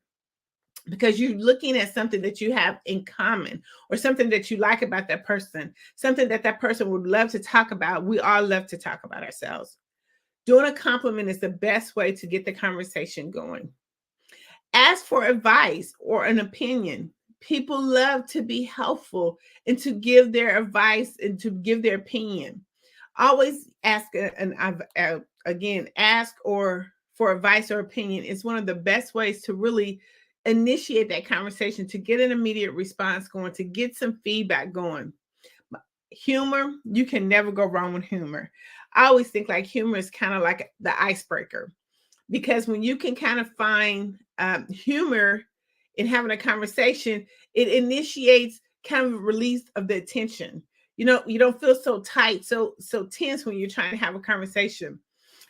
because you're looking at something that you have in common or something that you like about that person, something that that person would love to talk about. We all love to talk about ourselves. Doing a compliment is the best way to get the conversation going. Ask for advice or an opinion. People love to be helpful and to give their advice and to give their opinion. Always ask, ask or for advice or opinion is one of the best ways to really initiate that conversation, to get an immediate response going, to get some feedback going. Humor, you can never go wrong with humor. I always think like humor is kind of like the icebreaker, because when you can kind of find humor in having a conversation, it initiates kind of a release of the tension. You don't feel so tight, so tense when you're trying to have a conversation.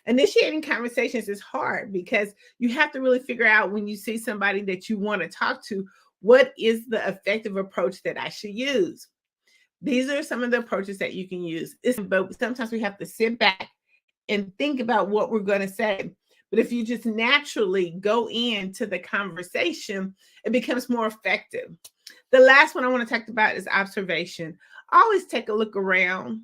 Initiating conversations is hard because you have to really figure out, when you see somebody that you want to talk to, what is the effective approach that I should use? These are some of the approaches that you can use. But sometimes we have to sit back and think about what we're going to say. But if you just naturally go into the conversation, it becomes more effective. The last one I want to talk about is observation. Always take a look around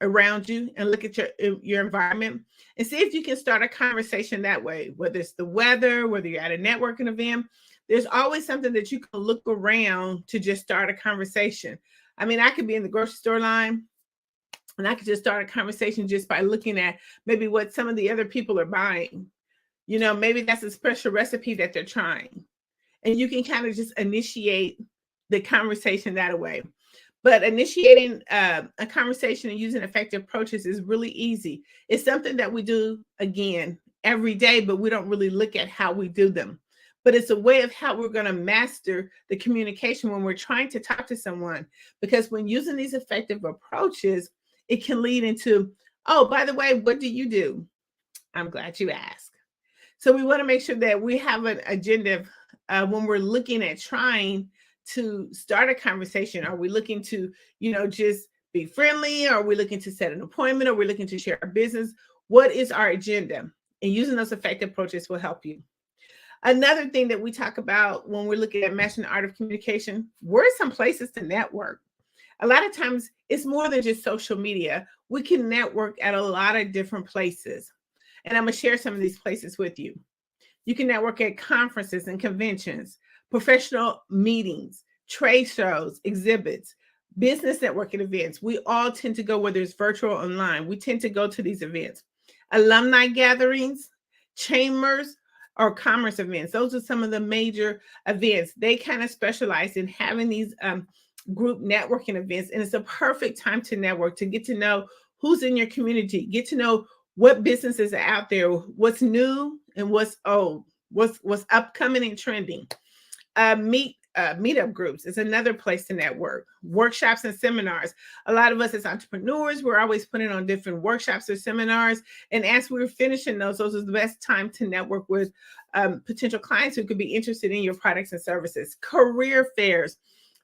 you and look at your environment and see if you can start a conversation that way, whether it's the weather, whether you're at a networking event. There's always something that you can look around to just start a conversation. I mean, I could be in the grocery store line and I could just start a conversation just by looking at maybe what some of the other people are buying. Maybe that's a special recipe that they're trying. And you can kind of just initiate the conversation that way. But initiating a conversation and using effective approaches is really easy. It's something that we do, again, every day, but we don't really look at how we do them. But it's a way of how we're going to master the communication when we're trying to talk to someone. Because when using these effective approaches, it can lead into, oh, by the way, what do you do? I'm glad you asked. So we want to make sure that we have an agenda when we're looking at trying to start a conversation. Are we looking to, just be friendly? Are we looking to set an appointment? Are we looking to share our business? What is our agenda? And using those effective approaches will help you. Another thing that we talk about when we're looking at mastering the art of communication, where are some places to network? A lot of times it's more than just social media. We can network at a lot of different places. And I'm going to share some of these places with you. You can network at conferences and conventions, professional meetings, trade shows, exhibits, business networking events. We all tend to go, whether it's virtual or online, we tend to go to these events. Alumni gatherings, chambers, or commerce events. Those are some of the major events. They kind of specialize in having these group networking events. And it's a perfect time to network, to get to know who's in your community, get to know what businesses are out there, what's new and what's old, what's upcoming and trending. Meetup groups is another place to network. Workshops and seminars. A lot of us as entrepreneurs, we're always putting on different workshops or seminars. And as we're finishing those are the best time to network with potential clients who could be interested in your products and services. Career fairs.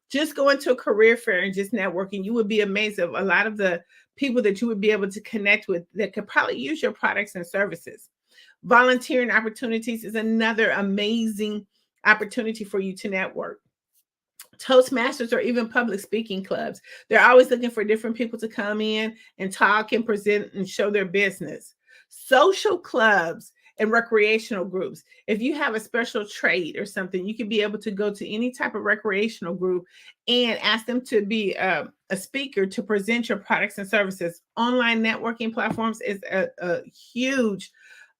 Just going to a career fair and just networking, you would be amazed at a lot of the people that you would be able to connect with that could probably use your products and services. Volunteering opportunities is another amazing opportunity for you to network. Toastmasters or even public speaking clubs. They're always looking for different people to come in and talk and present and show their business. Social clubs and recreational groups. If you have a special trade or something, you can be able to go to any type of recreational group and ask them to be a speaker to present your products and services. Online networking platforms is a huge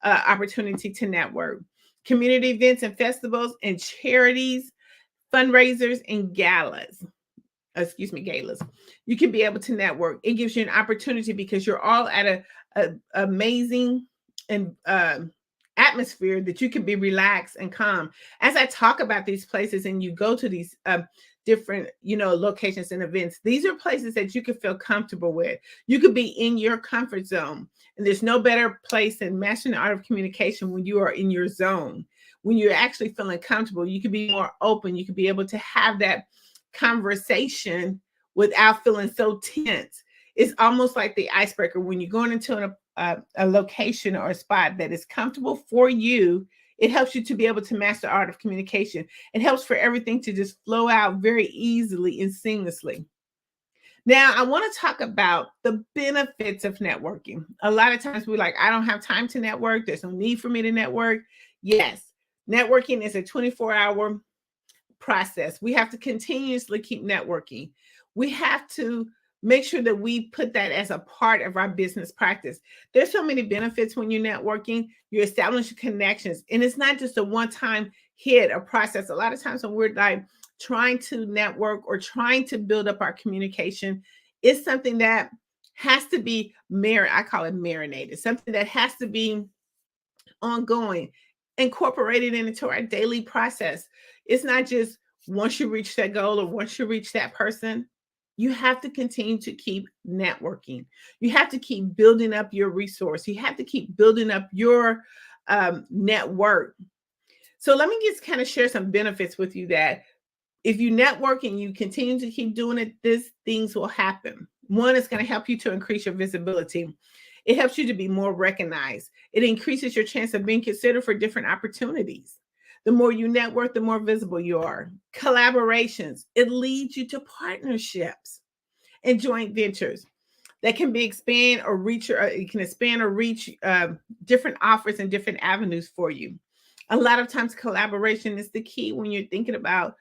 opportunity to network. Community events and festivals and charities, fundraisers and galas. You can be able to network. It gives you an opportunity because you're all at a amazing and atmosphere that you can be relaxed and calm. As I talk about these places and you go to these different, locations and events, these are places that you can feel comfortable with. You could be in your comfort zone. And there's no better place than mastering the art of communication when you are in your zone. When you're actually feeling comfortable, you can be more open. You can be able to have that conversation without feeling so tense. It's almost like the icebreaker. When you're going into a location or a spot that is comfortable for you, it helps you to be able to master the art of communication. It helps for everything to just flow out very easily and seamlessly. Now, I want to talk about the benefits of networking. A lot of times we're like, I don't have time to network. There's no need for me to network. Yes, networking is a 24-hour process. We have to continuously keep networking. We have to make sure that we put that as a part of our business practice. There's so many benefits when you're networking. You establish connections, and it's not just a one-time hit or process. A lot of times when we're like trying to network or trying to build up our communication, it's something that has to be I call it marinated, something that has to be ongoing, incorporated into our daily process. It's not just once you reach that goal or once you reach that person. You have to continue to keep networking. You have to keep building up your resource. You have to keep building up your network. So let me just kind of share some benefits with you that if you network and you continue to keep doing it, these things will happen. One, is going to help you to increase your visibility. It helps you to be more recognized. It increases your chance of being considered for different opportunities. The more you network, the more visible you are. Collaborations, it leads you to partnerships and joint ventures that can be expand or reach, or it can expand or reach different offers and different avenues for you. A lot of times collaboration is the key when you're thinking about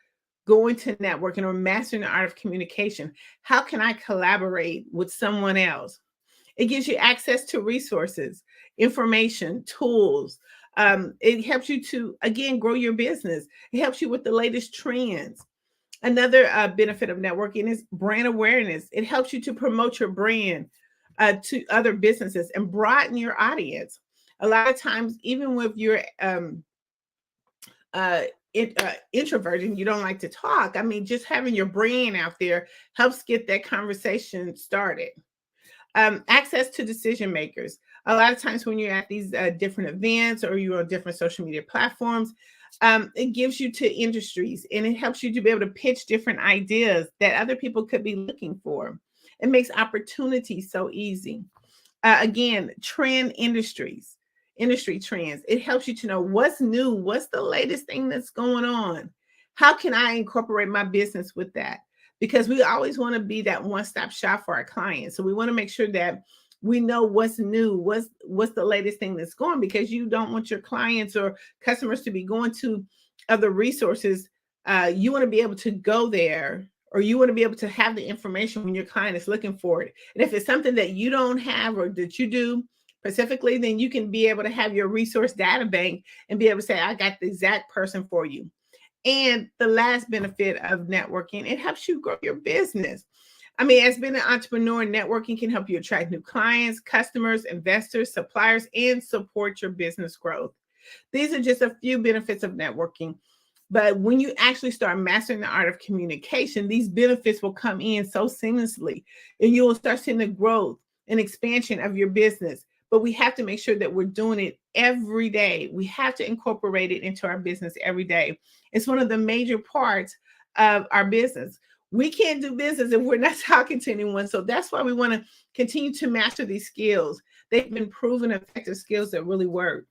going to networking or mastering the art of communication. How can I collaborate with someone else? It gives you access to resources, information, tools. It helps you to, again, grow your business. It helps you with the latest trends. Another benefit of networking is brand awareness. It helps you to promote your brand to other businesses and broaden your audience. A lot of times, even with your introvert and you don't like to talk, I mean, just having your brand out there helps get that conversation started. Access to decision makers. A lot of times when you're at these different events or you're on different social media platforms, it gives you to industries and it helps you to be able to pitch different ideas that other people could be looking for. It makes opportunity so easy. Again, industry trends. It helps you to know what's new, what's the latest thing that's going on. How can I incorporate my business with that? Because we always want to be that one-stop shop for our clients. So we want to make sure that we know what's new, what's the latest thing that's going, because you don't want your clients or customers to be going to other resources. You want to be able to go there, or you want to be able to have the information when your client is looking for it. And if it's something that you don't have or that you do specifically, then you can be able to have your resource data bank and be able to say, I got the exact person for you. And the last benefit of networking, it helps you grow your business. I mean, as being an entrepreneur, networking can help you attract new clients, customers, investors, suppliers, and support your business growth. These are just a few benefits of networking. But when you actually start mastering the art of communication, these benefits will come in so seamlessly, and you will start seeing the growth and expansion of your business. But we have to make sure that we're doing it every day. We have to incorporate it into our business every day. It's one of the major parts of our business. We can't do business if we're not talking to anyone. So that's why we want to continue to master these skills. They've been proven effective skills that really work.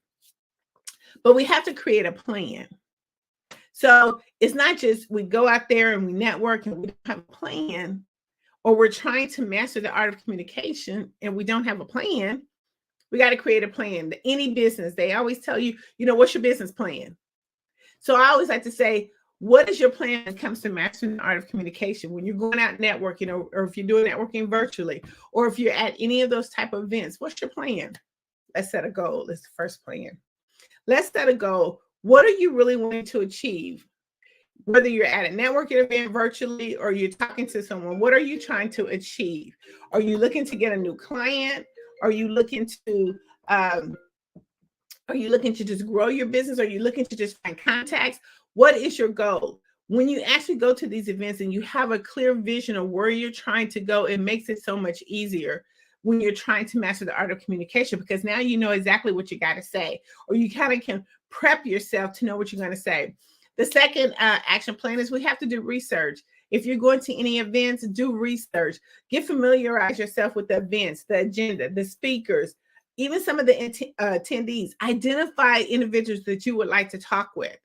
But we have to create a plan. So it's not just we go out there and we network and we don't have a plan, or we're trying to master the art of communication and we don't have a plan. We got to create a plan. Any business, they always tell you, what's your business plan? So I always like to say, what is your plan when it comes to mastering the art of communication? When you're going out networking, or if you're doing networking virtually, or if you're at any of those type of events, what's your plan? Let's set a goal. That's the first plan. Let's set a goal. What are you really wanting to achieve? Whether you're at a networking event virtually or you're talking to someone, what are you trying to achieve? Are you looking to get a new client? Are you looking to just grow your business? Are you looking to just find contacts? What is your goal? When you actually go to these events and you have a clear vision of where you're trying to go, it makes it so much easier when you're trying to master the art of communication, because now you know exactly what you got to say, or you kind of can prep yourself to know what you're going to say. The second action plan is we have to do research. If you're going to any events, do research. Familiarize yourself with the events, the agenda, the speakers, even some of the attendees. Identify individuals that you would like to talk with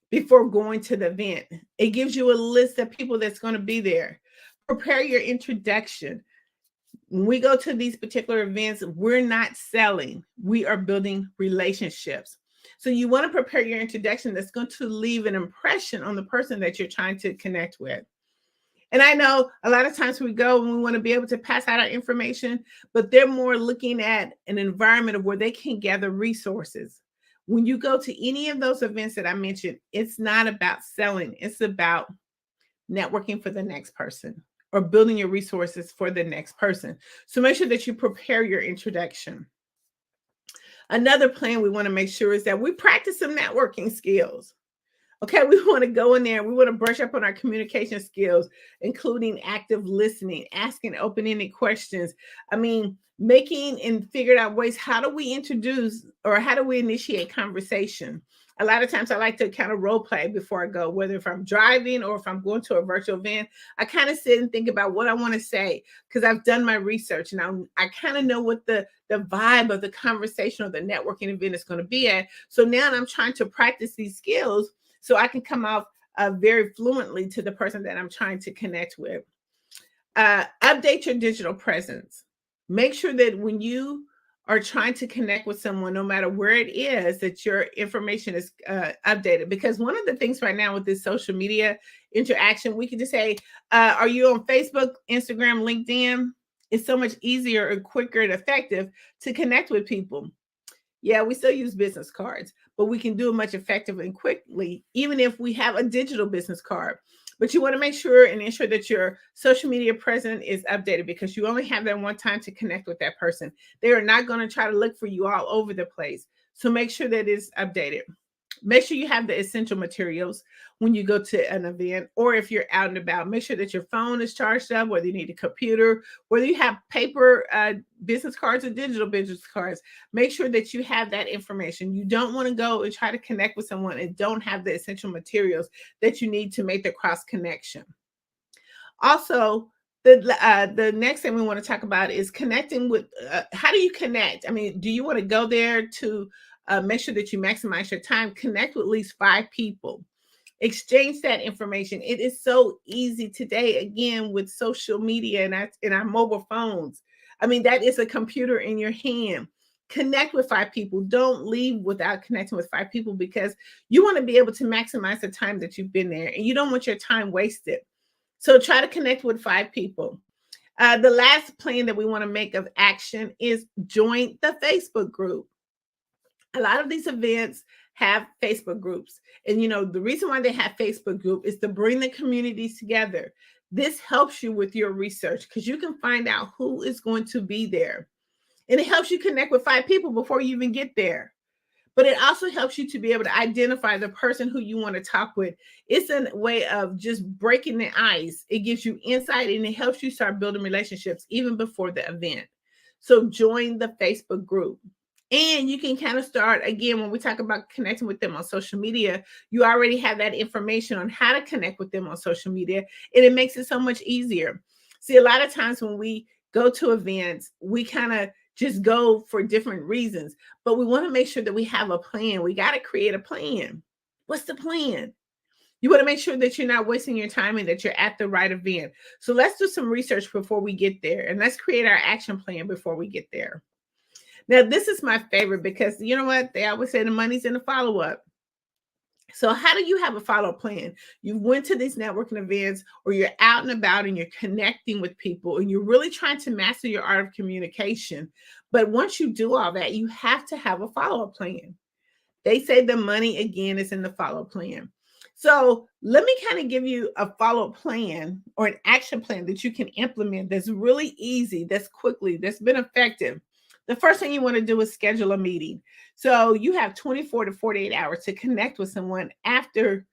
before going to the event. It gives you a list of people that's going to be there. Prepare your introduction. When we go to these particular events, we're not selling. We are building relationships. So you want to prepare your introduction that's going to leave an impression on the person that you're trying to connect with. And I know a lot of times we go and we want to be able to pass out our information, but they're more looking at an environment of where they can gather resources. When you go to any of those events that I mentioned, it's not about selling. It's about networking for the next person or building your resources for the next person. So make sure that you prepare your introduction. Another plan we want to make sure is that we practice some networking skills. Okay, we want to go in there. We want to brush up on our communication skills, including active listening, asking open-ended questions. I mean, making and figured out ways, how do we introduce or how do we initiate conversation? A lot of times I like to kind of role play before I go, whether if I'm driving or if I'm going to a virtual event. I kind of sit and think about what I want to say because I've done my research and I kind of know what the vibe of the conversation or the networking event is going to be at. So now I'm trying to practice these skills so I can come off very fluently to the person that I'm trying to connect with. Update your digital presence. Make sure that when you are trying to connect with someone, no matter where it is, that your information is updated. Because one of the things right now with this social media interaction, we can just say, are you on Facebook, Instagram, LinkedIn? It's so much easier and quicker and effective to connect with people. Yeah, we still use business cards, but we can do it much effectively and quickly, even if we have a digital business card. But you want to make sure and ensure that your social media presence is updated because you only have that one time to connect with that person. They are not going to try to look for you all over the place. So make sure that it's updated. Make sure you have the essential materials when you go to an event, or if you're out and about, make sure that your phone is charged up, whether you need a computer, whether you have paper business cards or digital business cards. Make sure that you have that information. You don't want to go and try to connect with someone and don't have the essential materials that you need to make the cross connection. Also, the next thing we want to talk about is connecting with, how do you connect? I mean, do you want to go there to make sure that you maximize your time? Connect with at least 5 people. Exchange that information. It is so easy today, again, with social media and our mobile phones. I mean, that is a computer in your hand. Connect with 5 people. Don't leave without connecting with 5 people because you want to be able to maximize the time that you've been there and you don't want your time wasted. So try to connect with 5 people. The last plan that we want to make of action is join the Facebook group. A lot of these events have Facebook groups. And the reason why they have Facebook group is to bring the communities together. This helps you with your research because you can find out who is going to be there. And it helps you connect with 5 people before you even get there. But it also helps you to be able to identify the person who you want to talk with. It's a way of just breaking the ice. It gives you insight and it helps you start building relationships even before the event. So join the Facebook group. And you can kind of start, again, when we talk about connecting with them on social media, you already have that information on how to connect with them on social media. And it makes it so much easier. See, a lot of times when we go to events, we kind of just go for different reasons, but we want to make sure that we have a plan. We got to create a plan. What's the plan? You want to make sure that you're not wasting your time and that you're at the right event. So let's do some research before we get there, and let's create our action plan before we get there. Now, this is my favorite because you know what? They always say the money's in the follow-up. So how do you have a follow-up plan? You went to these networking events or you're out and about and you're connecting with people and you're really trying to master your art of communication. But once you do all that, you have to have a follow-up plan. They say the money, again, is in the follow-up plan. So let me kind of give you a follow-up plan or an action plan that you can implement that's really easy, that's quickly, that's been effective. The first thing you want to do is schedule a meeting. So you have 24 to 48 hours to connect with someone after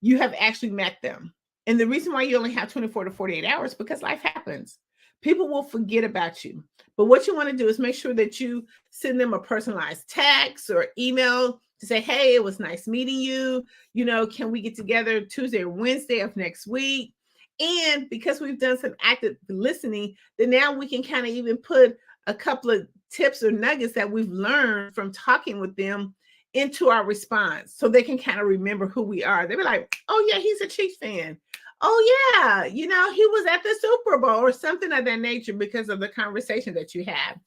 you have actually met them. And the reason why you only have 24 to 48 hours because life happens. People will forget about you. But what you want to do is make sure that you send them a personalized text or email to say, hey, it was nice meeting you. Can we get together Tuesday or Wednesday of next week? And because we've done some active listening, then now we can kind of even put a couple of tips or nuggets that we've learned from talking with them into our response so they can kind of remember who we are. They'll be like, oh yeah, he's a Chiefs fan. Oh yeah, he was at the Super Bowl or something of that nature because of the conversation that you have.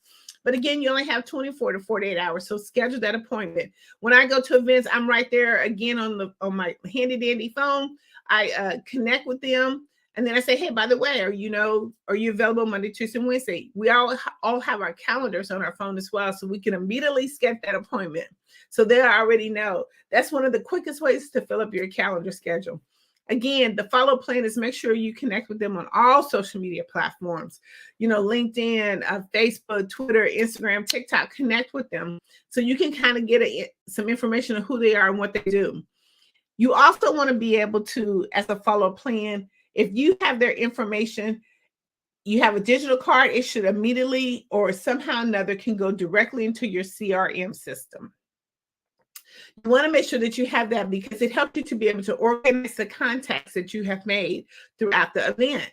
But again, you only have 24 to 48 hours. So schedule that appointment. When I go to events, I'm right there again on my handy dandy phone. I connect with them. And then I say, hey, by the way, are you available Monday, Tuesday, and Wednesday? We all have our calendars on our phone as well, so we can immediately schedule that appointment. So they already know. That's one of the quickest ways to fill up your calendar schedule. Again, the follow plan is make sure you connect with them on all social media platforms, LinkedIn, Facebook, Twitter, Instagram, TikTok, connect with them so you can kind of get some information on who they are and what they do. You also want to be able to, as a follow plan, if you have their information, you have a digital card, it should immediately or somehow or another can go directly into your CRM system. You want to make sure that you have that because it helps you to be able to organize the contacts that you have made throughout the event.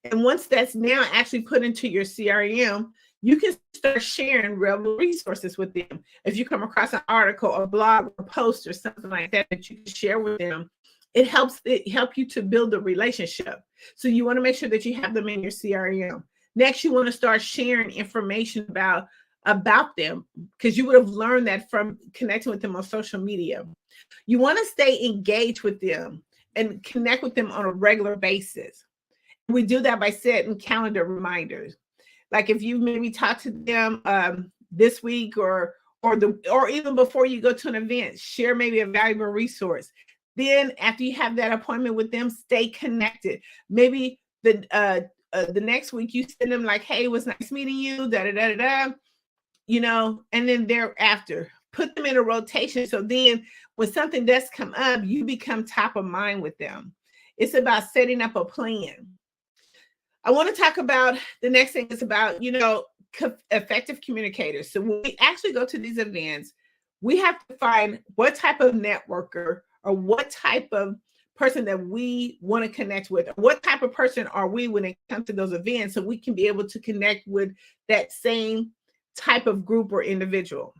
And once that's now actually put into your CRM, you can start sharing relevant resources with them. If you come across an article, a blog, a post, or something like that that you can share with them, it helps you to build a relationship. So you want to make sure that you have them in your CRM. Next, you want to start sharing information about them because you would have learned that from connecting with them on social media. You want to stay engaged with them and connect with them on a regular basis. We do that by setting calendar reminders. Like if you maybe talk to them this week or even before you go to an event, share maybe a valuable resource. Then after you have that appointment with them, stay connected. Maybe the next week you send them like, hey, it was nice meeting you, and then thereafter, put them in a rotation. So then when something does come up, you become top of mind with them. It's about setting up a plan. I want to talk about the next thing is about, effective communicators. So when we actually go to these events, we have to find what type of networker or what type of person that we want to connect with. What type of person are we when it comes to those events so we can be able to connect with that same type of group or individual.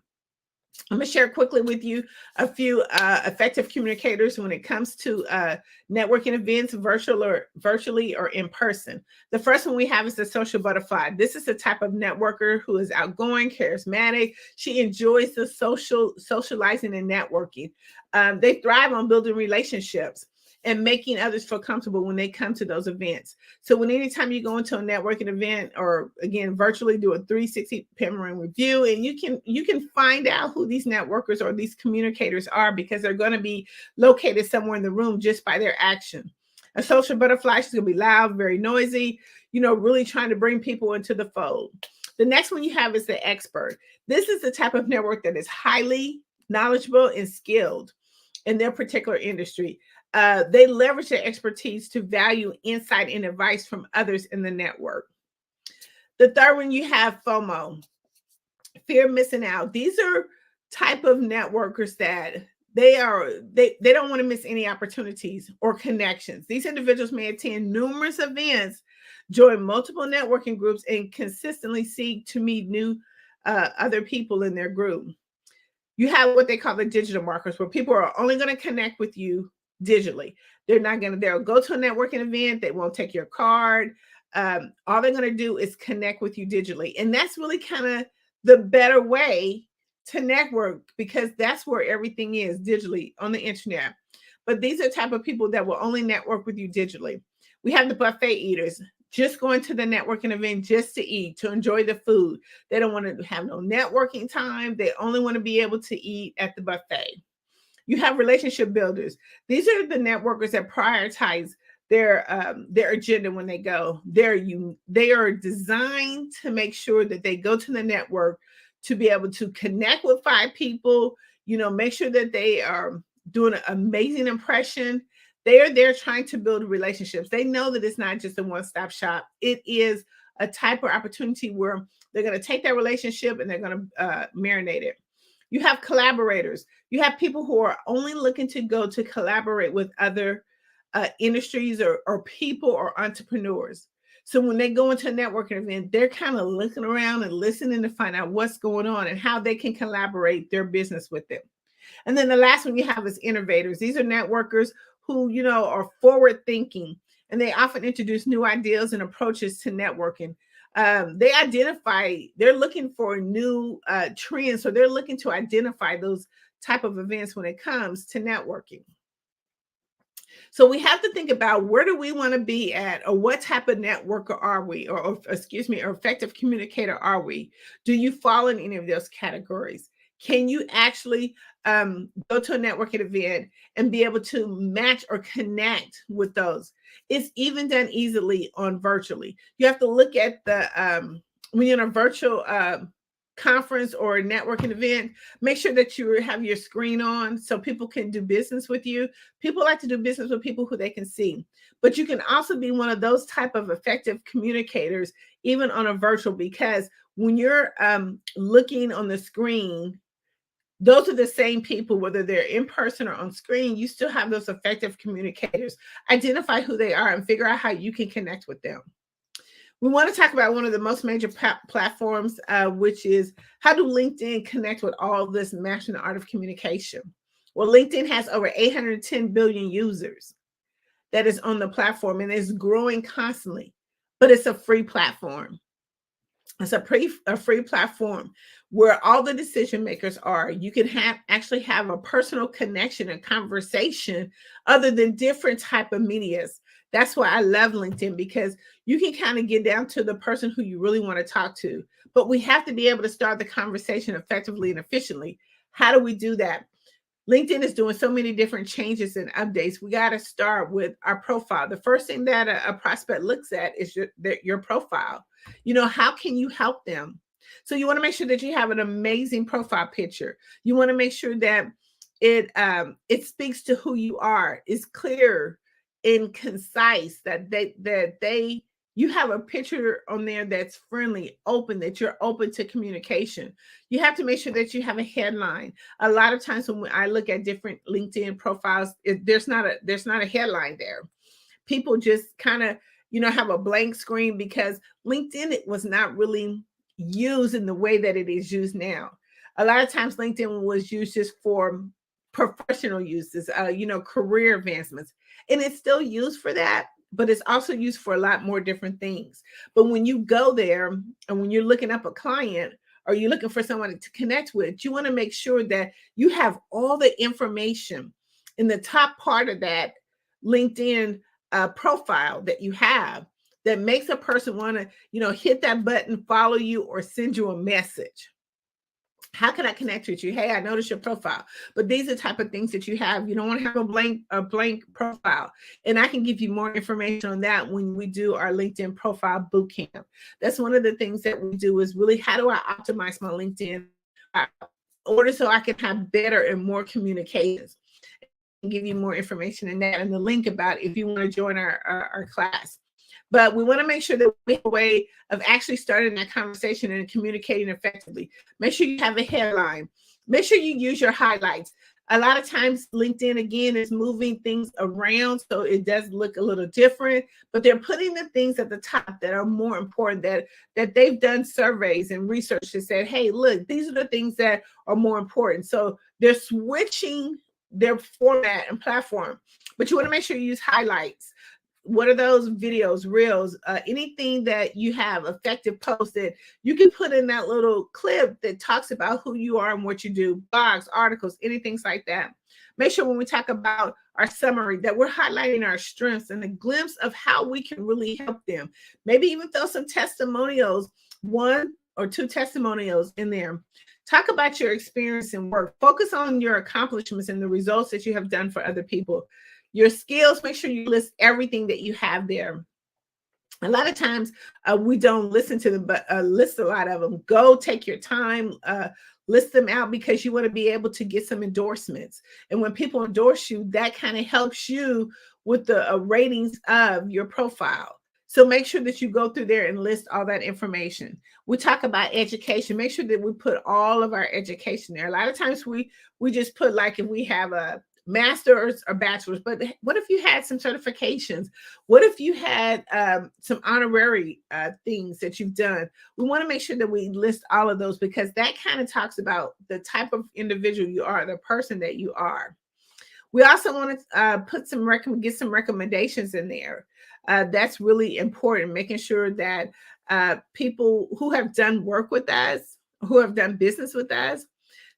I'm going to share quickly with you a few effective communicators when it comes to networking events, virtually or in person. The first one we have is the social butterfly. This is the type of networker who is outgoing, charismatic. She enjoys the socializing and networking. They thrive on building relationships. and making others feel comfortable when they come to those events. So when anytime you go into a networking event, or again, virtually do a 360 panoramic review, and you can find out who these networkers or these communicators are, because they're going to be located somewhere in the room just by their action. A social butterfly is going to be loud, very noisy, really trying to bring people into the fold. The next one you have is the expert. This is the type of network that is highly knowledgeable and skilled in their particular industry. They leverage their expertise to value insight and advice from others in the network. The third one you have FOMO, fear of missing out. These are type of networkers that they don't want to miss any opportunities or connections. These individuals may attend numerous events, join multiple networking groups, and consistently seek to meet new other people in their group. You have what they call the digital markers, where people are only going to connect with you digitally. They'll go to a networking event. They won't take your card. All they're going to do is connect with you digitally. And that's really kind of the better way to network, because that's where everything is, digitally on the internet. But these are the type of people that will only network with you digitally. We have the buffet eaters, just going to the networking event just to eat, to enjoy the food. They don't want to have no networking time. They only want to be able to eat at the buffet. You have relationship builders. These are the networkers that prioritize their agenda when they go. They are designed to make sure that they go to the network to be able to connect with 5 people, make sure that they are doing an amazing impression. They are there trying to build relationships. They know that it's not just a one-stop shop. It is a type of opportunity where they're going to take that relationship and they're going to marinate it. You have collaborators. You have people who are only looking to go to collaborate with other industries or people or entrepreneurs. So when they go into a networking event, they're kind of looking around and listening to find out what's going on and how they can collaborate their business with them. And then the last one you have is innovators. These are networkers who, are forward thinking, and they often introduce new ideas and approaches to networking. They're looking for new trends. So they're looking to identify those type of events when it comes to networking. So we have to think about, where do we want to be at, or what type of networker are we, or effective communicator are we? Do you fall in any of those categories? Can you actually go to a networking event and be able to match or connect with those? It's even done easily on virtually. You have to look at when you're in a virtual conference or a networking event, make sure that you have your screen on so people can do business with you. People like to do business with people who they can see. But you can also be one of those type of effective communicators, even on a virtual, because when you're looking on the screen, those are the same people, whether they're in person or on screen. You still have those effective communicators. Identify who they are and figure out how you can connect with them. We want to talk about one of the most major platforms, which is, how do LinkedIn connect with all this mastering the art of communication? Well, LinkedIn has over 810 billion users that is on the platform, and it's growing constantly, but it's a free platform. It's a free platform where all the decision makers are. You can actually have a personal connection and conversation other than different type of medias. That's why I love LinkedIn, because you can kind of get down to the person who you really want to talk to. But we have to be able to start the conversation effectively and efficiently. How do we do that? LinkedIn is doing so many different changes and updates. We got to start with our profile. The first thing that a prospect looks at is your profile. How can you help them? So you want to make sure that you have an amazing profile picture. You want to make sure that it speaks to who you are, is clear and concise, that you have a picture on there that's friendly, open, that you're open to communication. You have to make sure that you have a headline. A lot of times when I look at different LinkedIn profiles, there's not a headline there. People just kind of, have a blank screen, because LinkedIn was not really used in the way that it is used now. A lot of times LinkedIn was used just for professional uses, career advancements, and it's still used for that, but it's also used for a lot more different things. But when you go there and when you're looking up a client, or you're looking for someone to connect with, you want to make sure that you have all the information in the top part of that LinkedIn profile that you have that makes a person want to, hit that button, follow you, or send you a message? How can I connect with you? Hey, I noticed your profile, but these are the type of things that you have. You don't want to have a blank profile. And I can give you more information on that when we do our LinkedIn profile bootcamp. That's one of the things that we do is really, how do I optimize my LinkedIn in order so I can have better and more communications? And give you more information in that and the link about if you want to join our class. But we want to make sure that we have a way of actually starting that conversation and communicating effectively. Make sure you have a headline. Make sure you use your highlights. A lot of times LinkedIn, again, is moving things around, so it does look a little different, but they're putting the things at the top that are more important, that they've done surveys and research that said, hey, look, these are the things that are more important. So they're switching their format and platform, but you want to make sure you use highlights. What are those videos, reels, anything that you have effective posts that you can put in that little clip that talks about who you are and what you do, blogs, articles, anything like that. Make sure when we talk about our summary that we're highlighting our strengths and a glimpse of how we can really help them. Maybe even throw some testimonials, 1 or 2 testimonials in there. Talk about your experience and work. Focus on your accomplishments and the results that you have done for other people. Your skills, make sure you list everything that you have there. A lot of times we don't listen to them, but list a lot of them. Go take your time, list them out, because you want to be able to get some endorsements. And when people endorse you, that kind of helps you with the ratings of your profile. So make sure that you go through there and list all that information. We talk about education. Make sure that we put all of our education there. A lot of times we just put, like, if we have a master's or bachelor's, but what if you had some certifications? What if you had some honorary things that you've done? We want to make sure that we list all of those, because that kind of talks about the type of individual you are, the person that you are. We also want to get some recommendations in there. That's really important, making sure that people who have done work with us, who have done business with us,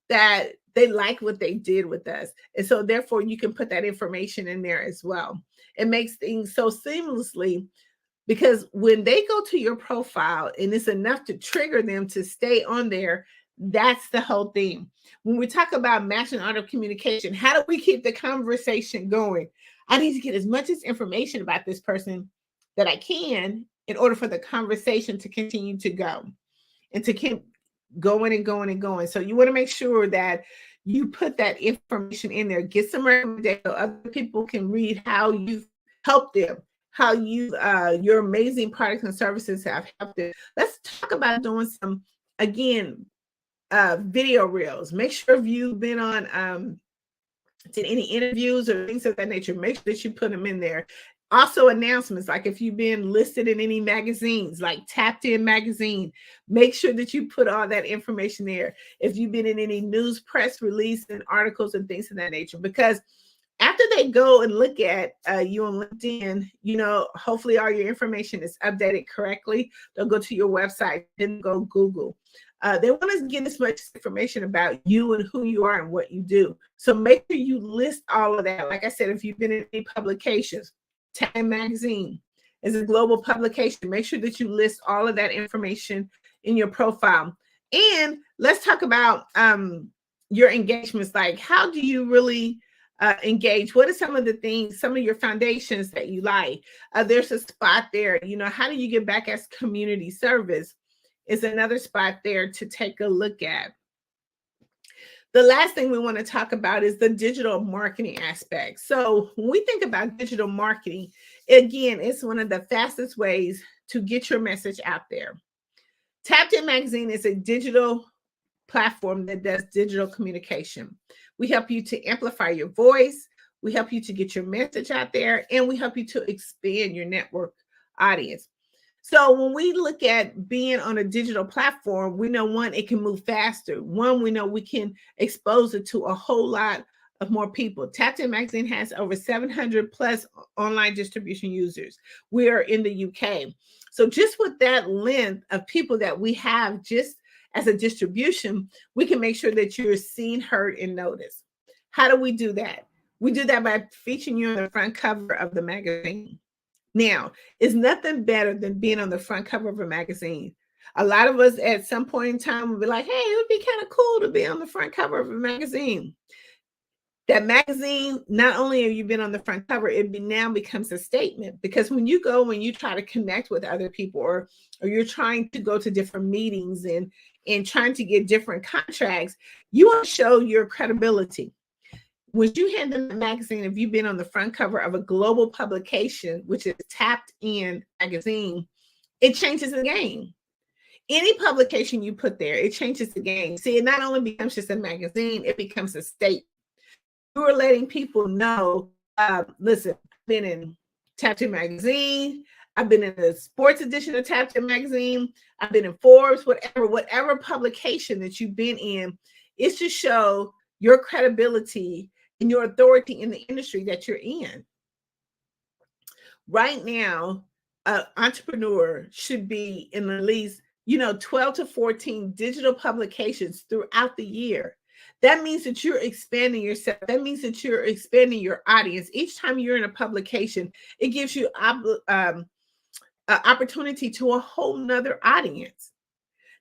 that they like what they did with us. And so therefore you can put that information in there as well. It makes things so seamlessly, because when they go to your profile and it's enough to trigger them to stay on there, that's the whole thing. When we talk about matching art of communication, how do we keep the conversation going? I need to get as much information about this person that I can in order for the conversation to continue to go and to keep going and going and going. So you want to make sure that you put that information in there. Get some recommendations so other people can read how you've helped them, how your amazing products and services have helped them. Let's talk about doing some, again, video reels. Make sure if you've been on did any interviews or things of that nature, make sure that you put them in there. Also announcements, like if you've been listed in any magazines, like Tapped In magazine, make sure that you put all that information there. If you've been in any news, press release, and articles and things of that nature, because after they go and look at you on LinkedIn, hopefully all your information is updated correctly. They'll go to your website, then go Google. They want to get as much information about you and who you are and what you do. So make sure you list all of that. Like I said, if you've been in any publications, Time Magazine is a global publication. Make sure that you list all of that information in your profile. And let's talk about your engagements. Like, how do you really engage? What are some of the things, some of your foundations that you like? There's a spot there. How do you get back as community service? Is another spot there to take a look at. The last thing we want to talk about is the digital marketing aspect. So when we think about digital marketing, again, it's one of the fastest ways to get your message out there. Tapped In Magazine is a digital platform that does digital communication. We help you to amplify your voice. We help you to get your message out there, and we help you to expand your network audience. So when we look at being on a digital platform, we know, one, it can move faster. One, we know we can expose it to a whole lot of more people. Tapped In Magazine has over 700 plus online distribution users. We are in the UK. So just with that length of people that we have just as a distribution, we can make sure that you're seen, heard, and noticed. How do we do that? We do that by featuring you on the front cover of the magazine. Now, it's nothing better than being on the front cover of a magazine. A lot of us at some point in time will be like, hey, it would be kind of cool to be on the front cover of a magazine. That magazine, not only have you been on the front cover, now becomes a statement, because when you try to connect with other people, or you're trying to go to different meetings and trying to get different contracts, you want to show your credibility. When you hand them the magazine, if you've been on the front cover of a global publication, which is Tapped In magazine, it changes the game. Any publication you put there, it changes the game. See, it not only becomes just a magazine, it becomes a statement. You are letting people know, listen, I've been in Tapped In magazine, I've been in the sports edition of Tapped In magazine, I've been in Forbes, whatever publication that you've been in. It's to show your credibility and your authority in the industry that you're in. Right now, an entrepreneur should be in at least 12 to 14 digital publications throughout the year. That means that you're expanding yourself. That means that you're expanding your audience. Each time you're in a publication, it gives you opportunity to a whole nother audience.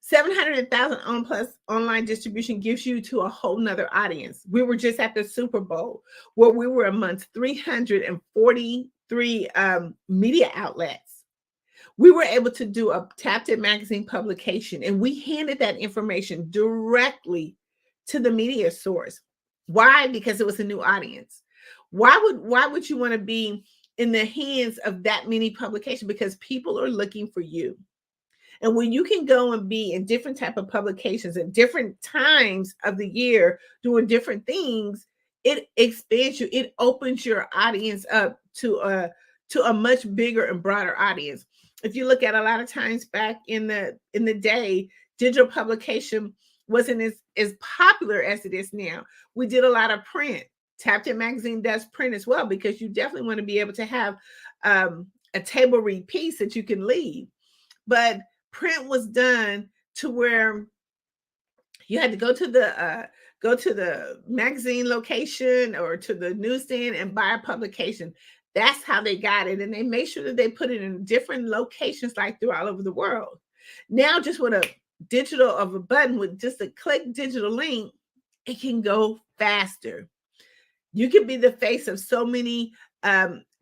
700,000 plus online distribution gives you to a whole nother audience. We were just at the Super Bowl, where we were amongst 343 media outlets. We were able to do a Tapped In magazine publication, and we handed that information directly to the media source. Why? Because it was a new audience. Why would you want to be in the hands of that many publications? Because people are looking for you. And when you can go and be in different type of publications at different times of the year doing different things, it expands you. It opens your audience up to a much bigger and broader audience. If you look at a lot of times back in the day, digital publication wasn't as popular as it is now. We did a lot of print. Tapped In magazine does print as well, because you definitely want to be able to have a table read piece that you can leave. But print was done to where you had to go to the magazine location or to the newsstand and buy a publication. That's how they got it. And they made sure that they put it in different locations, like through all over the world. Now, just with a digital of a button, with just a click digital link, it can go faster. You can be the face of so many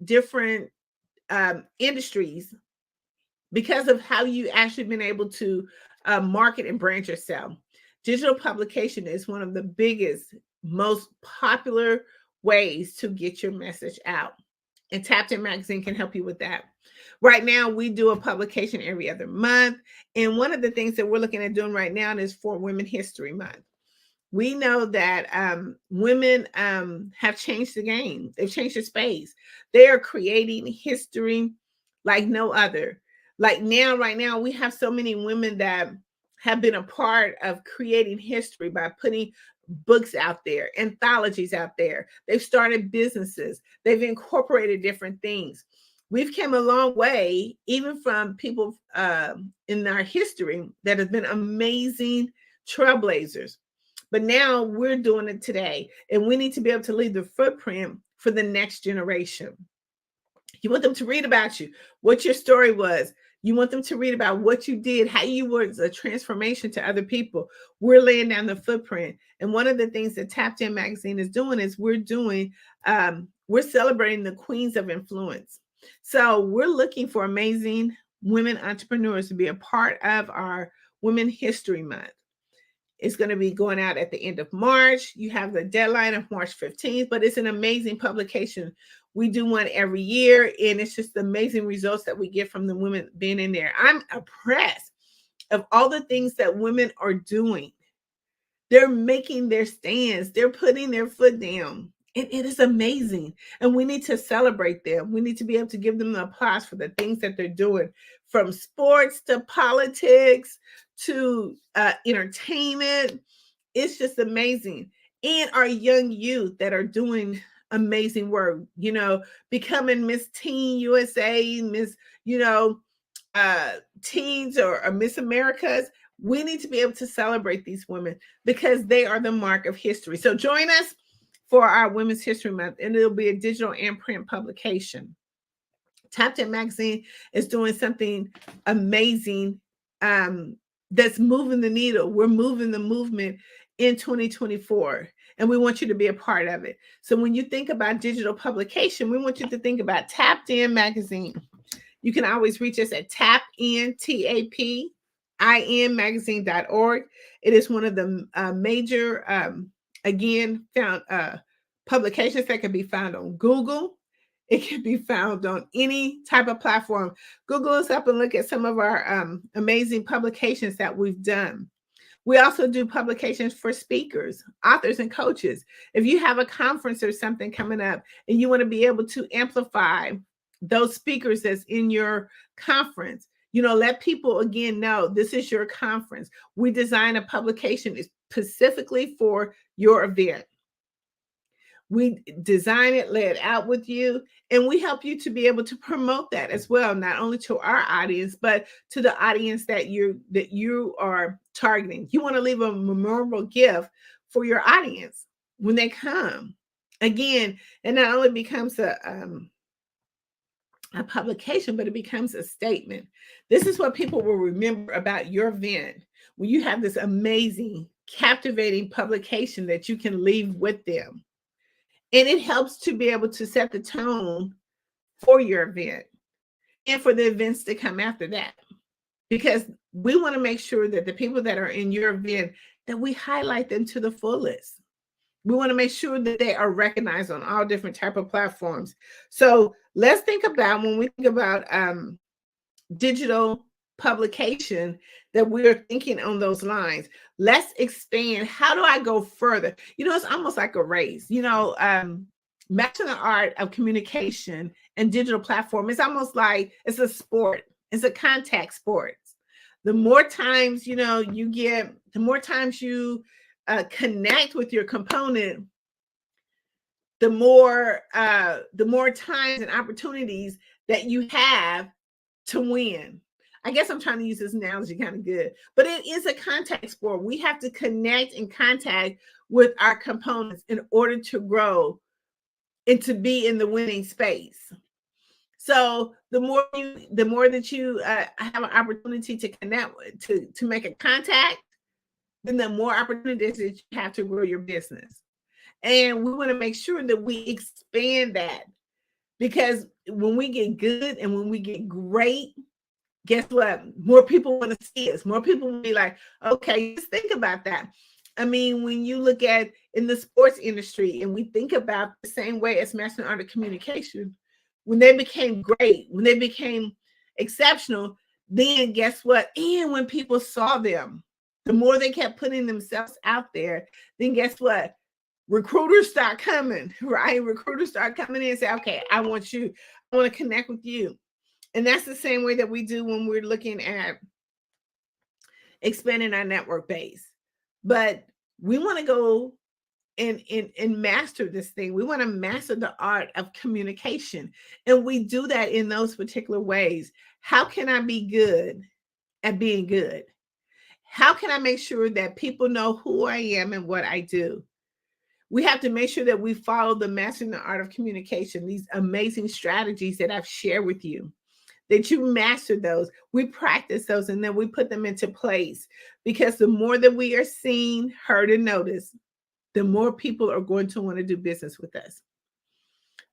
different industries because of how you actually been able to market and brand yourself. Digital publication is one of the biggest, most popular ways to get your message out. And Tapped In magazine can help you with that. Right now, we do a publication every other month. And one of the things that we're looking at doing right now is for Women History Month. We know that women have changed the game. They've changed the space. They are creating history like no other. Like now, right now, we have so many women that have been a part of creating history by putting books out there, anthologies out there. They've started businesses. They've incorporated different things. We've come a long way, even from people in our history that have been amazing trailblazers. But now we're doing it today, and we need to be able to leave the footprint for the next generation. You want them to read about you, what your story was. You want them to read about what you did, how you were a transformation to other people. We're laying down the footprint. And one of the things that Tapped In magazine is doing is we're celebrating the queens of influence. So we're looking for amazing women entrepreneurs to be a part of our Women History Month. It's going to be going out at the end of March. You have the deadline of March 15th, but it's an amazing publication. We do one every year, and it's just amazing results that we get from the women being in there. I'm impressed of all the things that women are doing. They're making their stands. They're putting their foot down. It is amazing. And we need to celebrate them. We need to be able to give them the applause for the things that they're doing, from sports to politics to entertainment. It's just amazing. And our young youth that are doing amazing work, becoming Miss Teen USA, Miss, Teens or Miss Americas. We need to be able to celebrate these women because they are the mark of history. So join us for our Women's History Month, and it'll be a digital and print publication. Tapped In Magazine is doing something amazing that's moving the needle. We're moving the movement in 2024, and we want you to be a part of it. So when you think about digital publication, we want you to think about Tapped In Magazine. You can always reach us at tapinmagazine.org. It is one of the major, publications that can be found on Google. It can be found on any type of platform. Google us up and look at some of our amazing publications that we've done. We also do publications for speakers, authors, and coaches. If you have a conference or something coming up and you want to be able to amplify those speakers that's in your conference, let people again know this is your conference. We design a publication specifically for your event. We design it, lay it out with you, and we help you to be able to promote that as well, not only to our audience, but to the audience that you are targeting. You want to leave a memorable gift for your audience when they come. Again, it not only becomes a publication, but it becomes a statement. This is what people will remember about your event when you have this amazing, captivating publication that you can leave with them. And it helps to be able to set the tone for your event and for the events to come after that. Because we want to make sure that the people that are in your event, that we highlight them to the fullest. We want to make sure that they are recognized on all different type of platforms. So let's think about, when we think about digital publication, that we're thinking on those lines. Let's expand. How do I go further? It's almost like a race. Mastering the art of communication and digital platform, it's almost like it's a sport. It's a contact sport. The more times you get, the more times you connect with your component, the more times and opportunities that you have to win. I guess I'm trying to use this analogy kind of good, but it is a contact sport. We have to connect and contact with our components in order to grow and to be in the winning space. So the more that you have an opportunity to connect, to make a contact, then the more opportunities that you have to grow your business. And we want to make sure that we expand that, because when we get good and when we get great, guess what? More people want to see us. More people will be like, okay, just think about that. I mean, when you look at in the sports industry, and we think about the same way as Mastering Art of Communication, when they became great, when they became exceptional, then guess what? And when people saw them, the more they kept putting themselves out there, then guess what? Recruiters start coming, right? Recruiters start coming in and say, okay, I want to connect with you. And that's the same way that we do when we're looking at expanding our network base. But we want to go and master this thing. We want to master the art of communication. And we do that in those particular ways. How can I be good at being good? How can I make sure that people know who I am and what I do? We have to make sure that we follow the Mastering the Art of Communication, these amazing strategies that I've shared with you, that you master those. We practice those, and then we put them into place, because the more that we are seen, heard, and noticed, the more people are going to want to do business with us.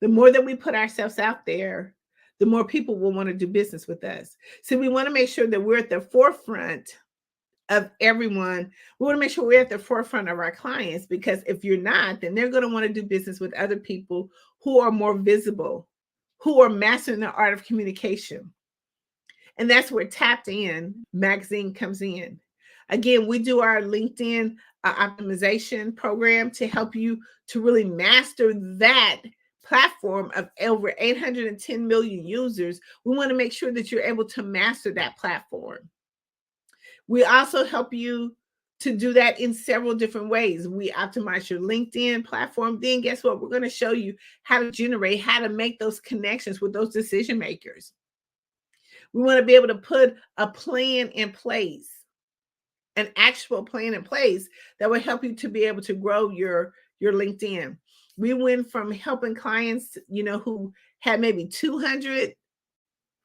The more that we put ourselves out there, the more people will want to do business with us. So we want to make sure that we're at the forefront of everyone. We want to make sure we're at the forefront of our clients, because if you're not, then they're going to want to do business with other people who are more visible, who are mastering the art of communication. And that's where Tapped In Magazine comes in. Again, we do our LinkedIn optimization program to help you to really master that platform of over 810 million users. We want to make sure that you're able to master that platform. We also help you to do that in several different ways. We optimize your LinkedIn platform. Then guess what? We're going to show you how to make those connections with those decision makers. We want to be able to put a plan in place, an actual plan in place that will help you to be able to grow your LinkedIn. We went from helping clients, who had maybe 200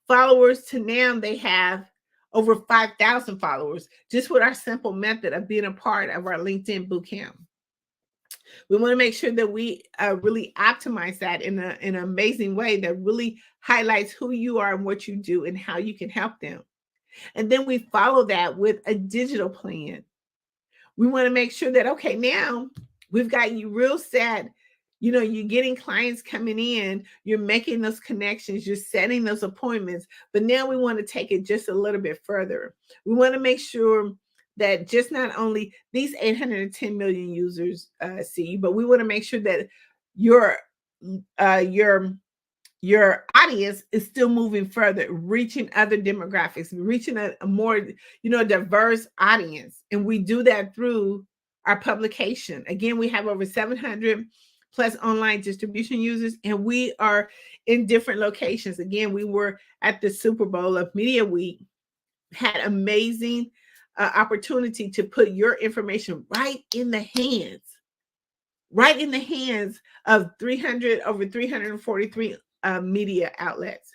followers to now they have over 5,000 followers just with our simple method of being a part of our LinkedIn bootcamp. We want to make sure that we really optimize that in an amazing way that really highlights who you are and what you do and how you can help them. And then we follow that with a digital plan. We want to make sure that, okay, now we've got you real set. You're getting clients coming in, you're making those connections, you're setting those appointments. But now we want to take it just a little bit further. We want to make sure that just not only these 810 million users see you, but we want to make sure that your audience is still moving further, reaching other demographics, reaching a more, diverse audience. And we do that through our publication. Again, we have over 700 plus online distribution users, and we are in different locations. Again, we were at the Super Bowl of Media Week, had amazing opportunity to put your information right in the hands of over 343 media outlets.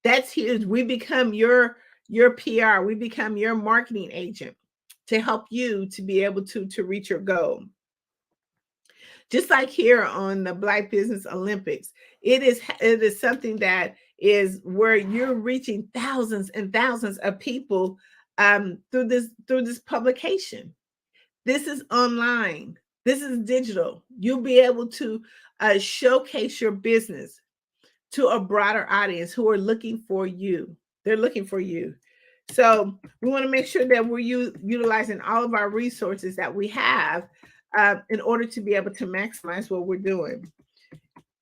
That's huge. We become your PR. We become your marketing agent to help you to be able to reach your goal. Just like here on the Black Business Olympics, it is something that is where you're reaching thousands and thousands of people through this publication. This is online. This is digital. You'll be able to showcase your business to a broader audience who are looking for you. They're looking for you. So we want to make sure that we're utilizing all of our resources that we have in order to be able to maximize what we're doing.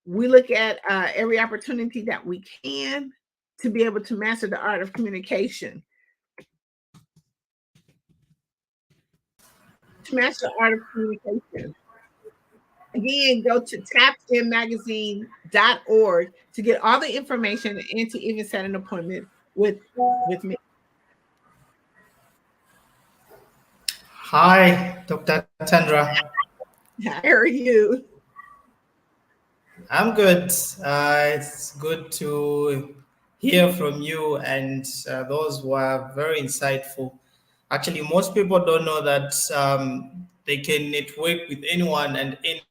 We look at every opportunity that we can to be able to master the art of communication. To master the art of communication. Again, go to tapinmagazine.org to get all the information and to even set an appointment with me. Hi, Dr. Tendra. How are you? I'm good. It's good to hear from you and those who are very insightful. Actually, most people don't know that they can network with anyone and any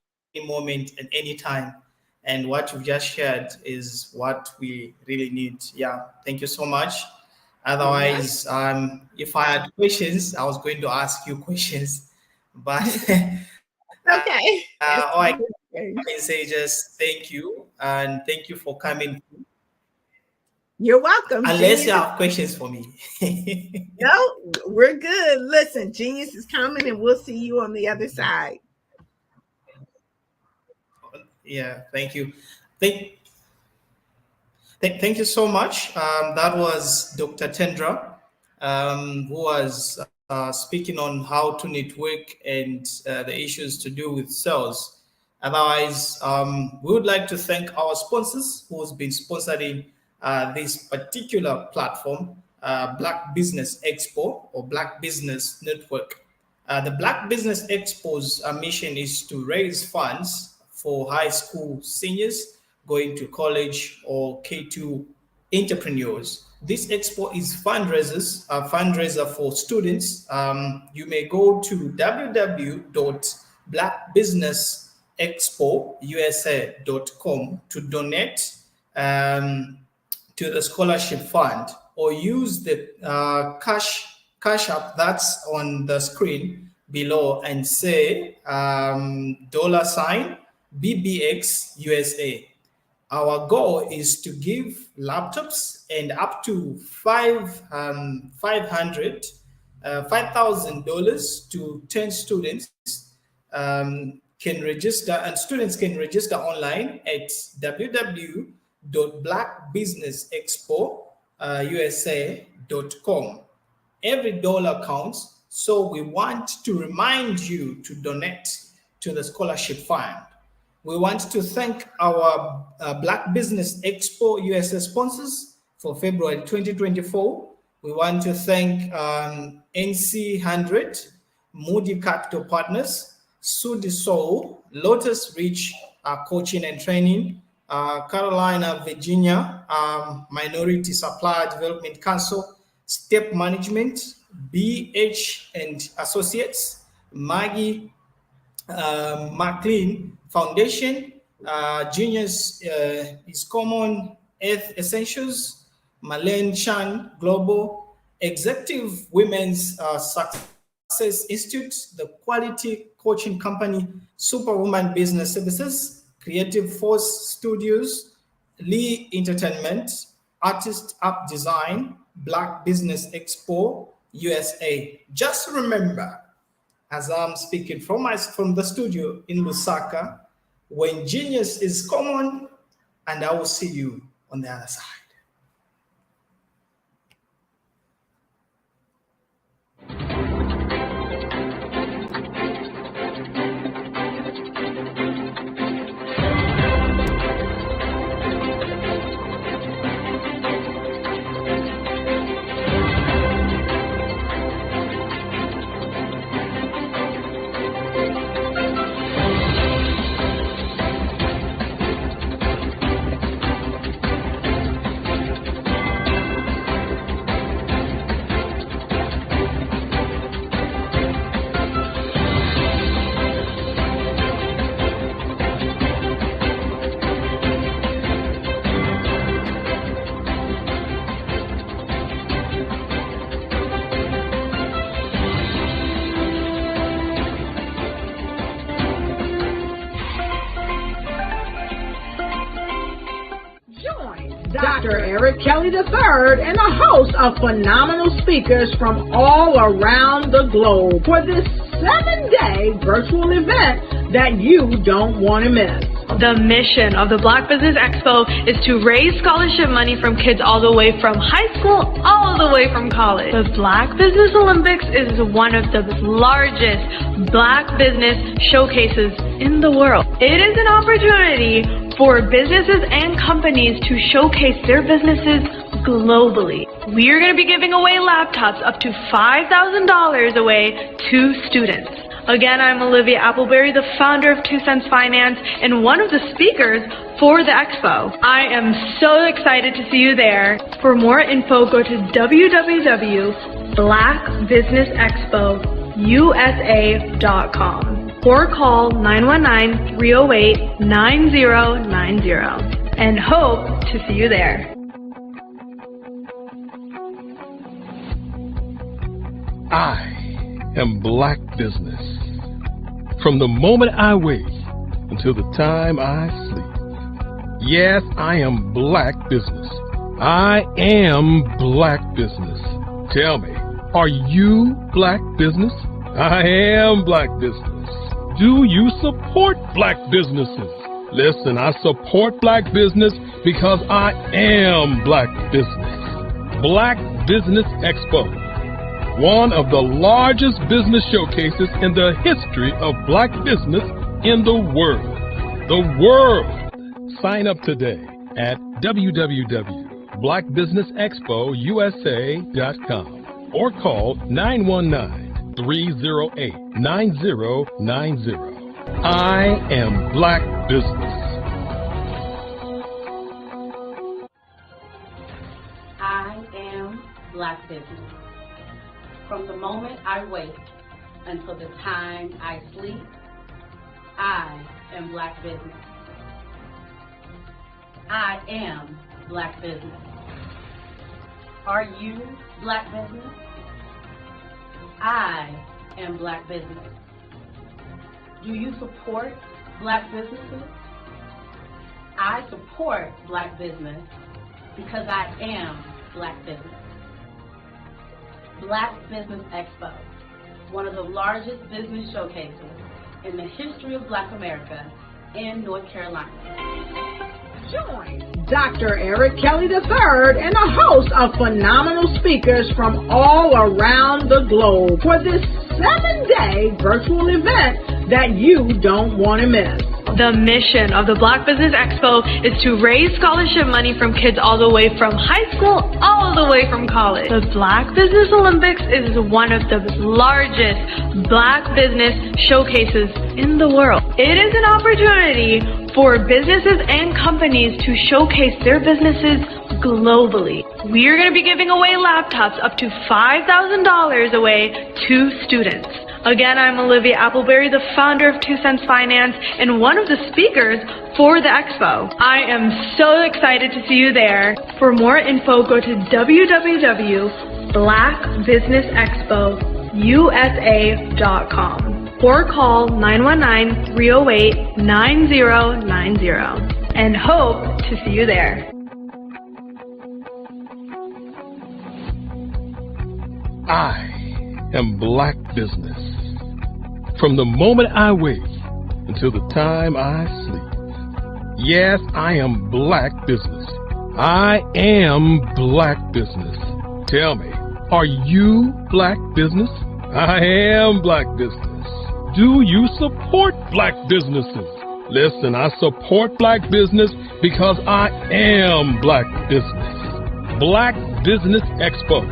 moment at any time. And what you've just shared is what we really need. Yeah, thank you so much. Otherwise, if I had questions, I was going to ask you questions. But okay. All I can say just thank you and thank you for coming. You're welcome. Unless you have questions for me. No, we're good. Listen, Genius is coming and we'll see you on the other side. Yeah, thank you. Thank you so much. That was Dr. Tendra, who was speaking on how to network and the issues to do with sales. Otherwise, we would like to thank our sponsors who's been sponsoring this particular platform, Black Business Expo or Black Business Network. The Black Business Expo's mission is to raise funds for high school seniors going to college or K2 entrepreneurs. This expo is a fundraiser for students. You may go to www.blackbusinessexpousa.com to donate to the scholarship fund, or use the cash app that's on the screen below and say $BBX USA. Our goal is to give laptops and up to $5,000 to 10 students can register, and students can register online at www.blackbusinessexpousa.com. Every dollar counts, so we want to remind you to donate to the scholarship fund. We want to thank our Black Business Expo USA sponsors for February 2024. We want to thank NC100, Moody Capital Partners, Sudi Soul, Lotus Reach coaching and training. Carolina, Virginia, Minority Supply Development Council, Step Management, BH and Associates, Maggie McLean Foundation, Genius is Common, Earth Essentials, Marlene Chan Global, Executive Women's Success Institute, the Quality Coaching Company, Superwoman Business Services, Creative Force Studios, Lee Entertainment, Artist App Design, Black Business Expo USA. Just remember, as I'm speaking from the studio in Lusaka, when genius is common, and I will see you on the other side. Dr. Eric Kelly III and a host of phenomenal speakers from all around the globe for this 7-day virtual event that you don't want to miss. The mission of the Black Business Expo is to raise scholarship money from kids all the way from high school, all the way from college. The Black Business Olympics is one of the largest Black business showcases in the world. It is an opportunity for businesses and companies to showcase their businesses globally. We are going to be giving away laptops up to $5,000 away to students. Again, I'm Olivia Appleberry, the founder of 2 Cents Finance and one of the speakers for the expo. I am so excited to see you there. For more info, go to www.blackbusinessexpousa.com or call 919-308-9090 and hope to see you there. I am Black Business. From the moment I wake until the time I sleep. Yes, I am Black Business. I am Black Business. Tell me, are you Black Business? I am Black Business. Do you support Black businesses? Listen, I support Black business because I am Black Business. Black Business Expo, one of the largest business showcases in the history of Black business in the world. The world! Sign up today at www.blackbusinessexpousa.com or call 919-308-9090. I am Black Business. I am Black Business. From the moment I wake until the time I sleep, I am Black Business. I am Black Business. Are you Black Business? I am Black Business. Do you support Black businesses? I support Black business because I am Black Business. Black Business Expo, one of the largest business showcases in the history of Black America in North Carolina. Join Dr. Eric Kelly III and a host of phenomenal speakers from all around the globe for this 7-day virtual event that you don't want to miss. The mission of the Black Business Expo is to raise scholarship money from kids all the way from high school, all the way from college. The Black Business Olympics is one of the largest Black business showcases in the world. It is an opportunity for businesses and companies to showcase their businesses globally. We are going to be giving away laptops up to $5,000 away to students. Again, I'm Olivia Appleberry, the founder of 2 Cents Finance and one of the speakers for the expo. I am so excited to see you there. For more info, go to www.blackbusinessexpousa.com or call 919-308-9090 and hope to see you there. I am Black Business. From the moment I wake until the time I sleep. Yes, I am Black Business. I am Black Business. Tell me, are you Black Business? I am Black Business. Do you support Black businesses? Listen, I support Black business because I am Black Business. Black Business Expo,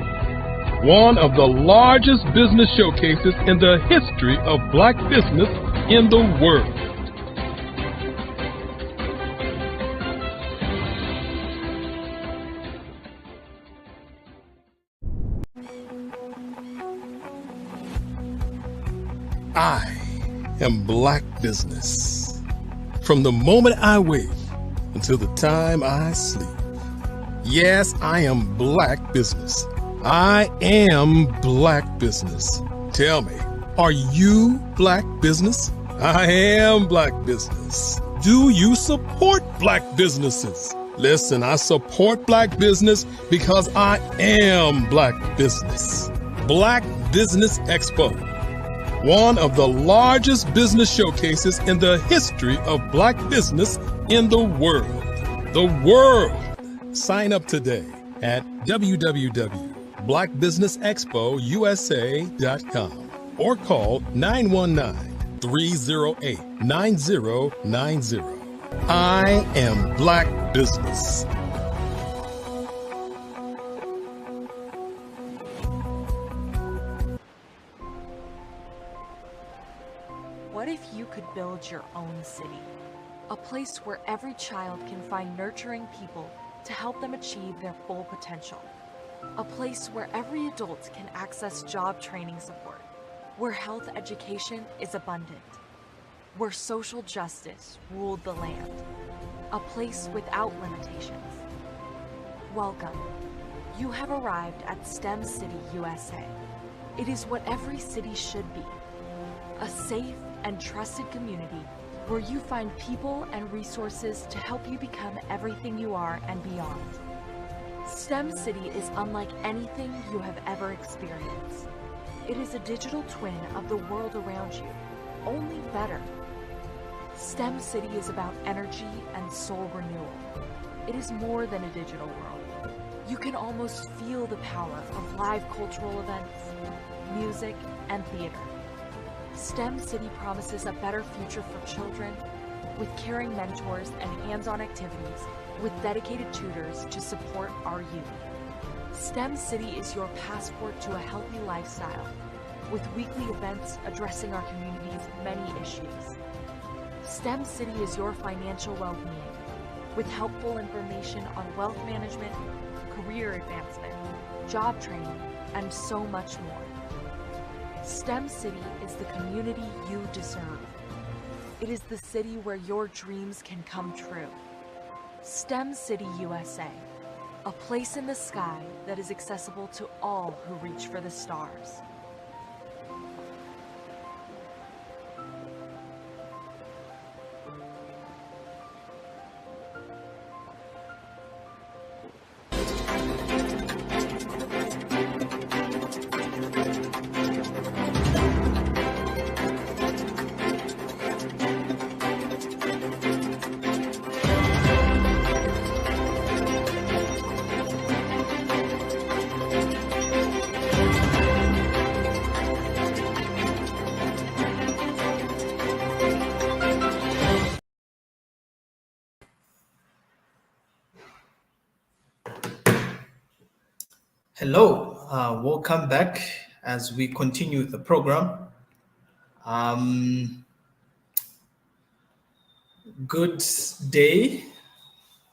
one of the largest business showcases in the history of Black business in the world. I am Black Business. From the moment I wake until the time I sleep. Yes, I am Black Business. I am Black Business. Tell me, are you Black Business? I am Black Business. Do you support Black businesses? Listen, I support Black business because I am Black Business. Black Business Expo, one of the largest business showcases in the history of Black business in the world. The world! Sign up today at www.blackbusinessexpousa.com or call 919-308-9090. I am Black Business. What if you could build your own city? A place where every child can find nurturing people to help them achieve their full potential. A place where every adult can access job training support, where health education is abundant, where social justice ruled the land. A place without limitations. Welcome. You have arrived at STEM City USA. It is what every city should be. A safe and trusted community where you find people and resources to help you become everything you are and beyond. STEM City is unlike anything you have ever experienced. It is a digital twin of the world around you, only better. STEM City is about energy and soul renewal. It is more than a digital world. You can almost feel the power of live cultural events, music, and theater. STEM City promises a better future for children with caring mentors and hands-on activities with dedicated tutors to support our youth. STEM City is your passport to a healthy lifestyle with weekly events addressing our community's many issues. STEM City is your financial well-being with helpful information on wealth management, career advancement, job training, and so much more. STEM City is the community you deserve. It is the city where your dreams can come true. STEM City USA, a place in the sky that is accessible to all who reach for the stars. Hello, welcome back as we continue the program. Good day,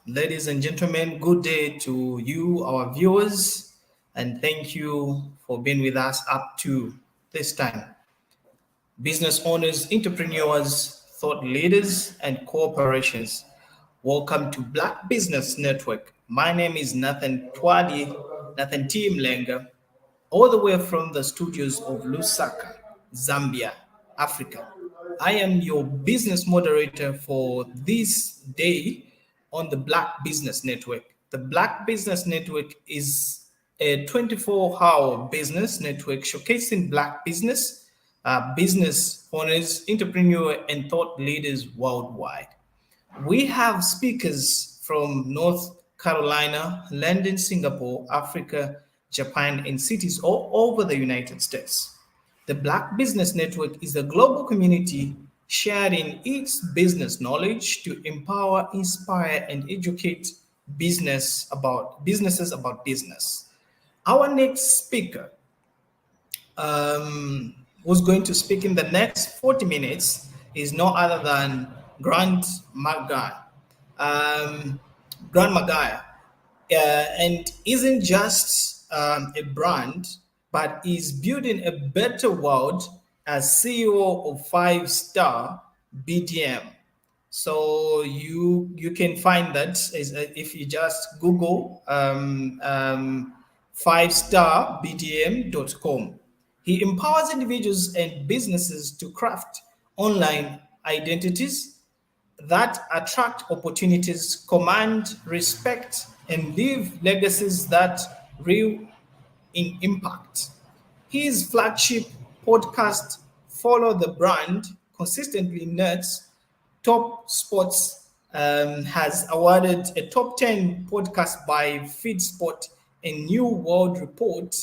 ladies and gentlemen. Good day to you, our viewers, and thank you for being with us up to this time. Business owners, entrepreneurs, thought leaders, and corporations. Welcome to Black Business Network. My name is Nathan T. Mlenga, all the way from the studios of Lusaka, Zambia, Africa. I am your business moderator for this day on the Black Business Network. The Black Business Network is a 24-hour business network showcasing Black business owners, entrepreneurs, and thought leaders worldwide. We have speakers from North Carolina, London, Singapore, Africa, Japan, and cities all over the United States. The Black Business Network is a global community sharing its business knowledge to empower, inspire, and educate businesses about business. Our next speaker who's going to speak in the next 40 minutes is no other than Grant McGuire. Grant McGuire and isn't just a brand, but is building a better world as CEO of 5-Star BDM. So you can find that if you just Google 5starbdm.com. He empowers individuals and businesses to craft online identities that attract opportunities, command respect, and leave legacies that real in impact. His flagship podcast, Follow the Brand, consistently nerds top sports, has awarded a top 10 podcast by FeedSpot and New World Report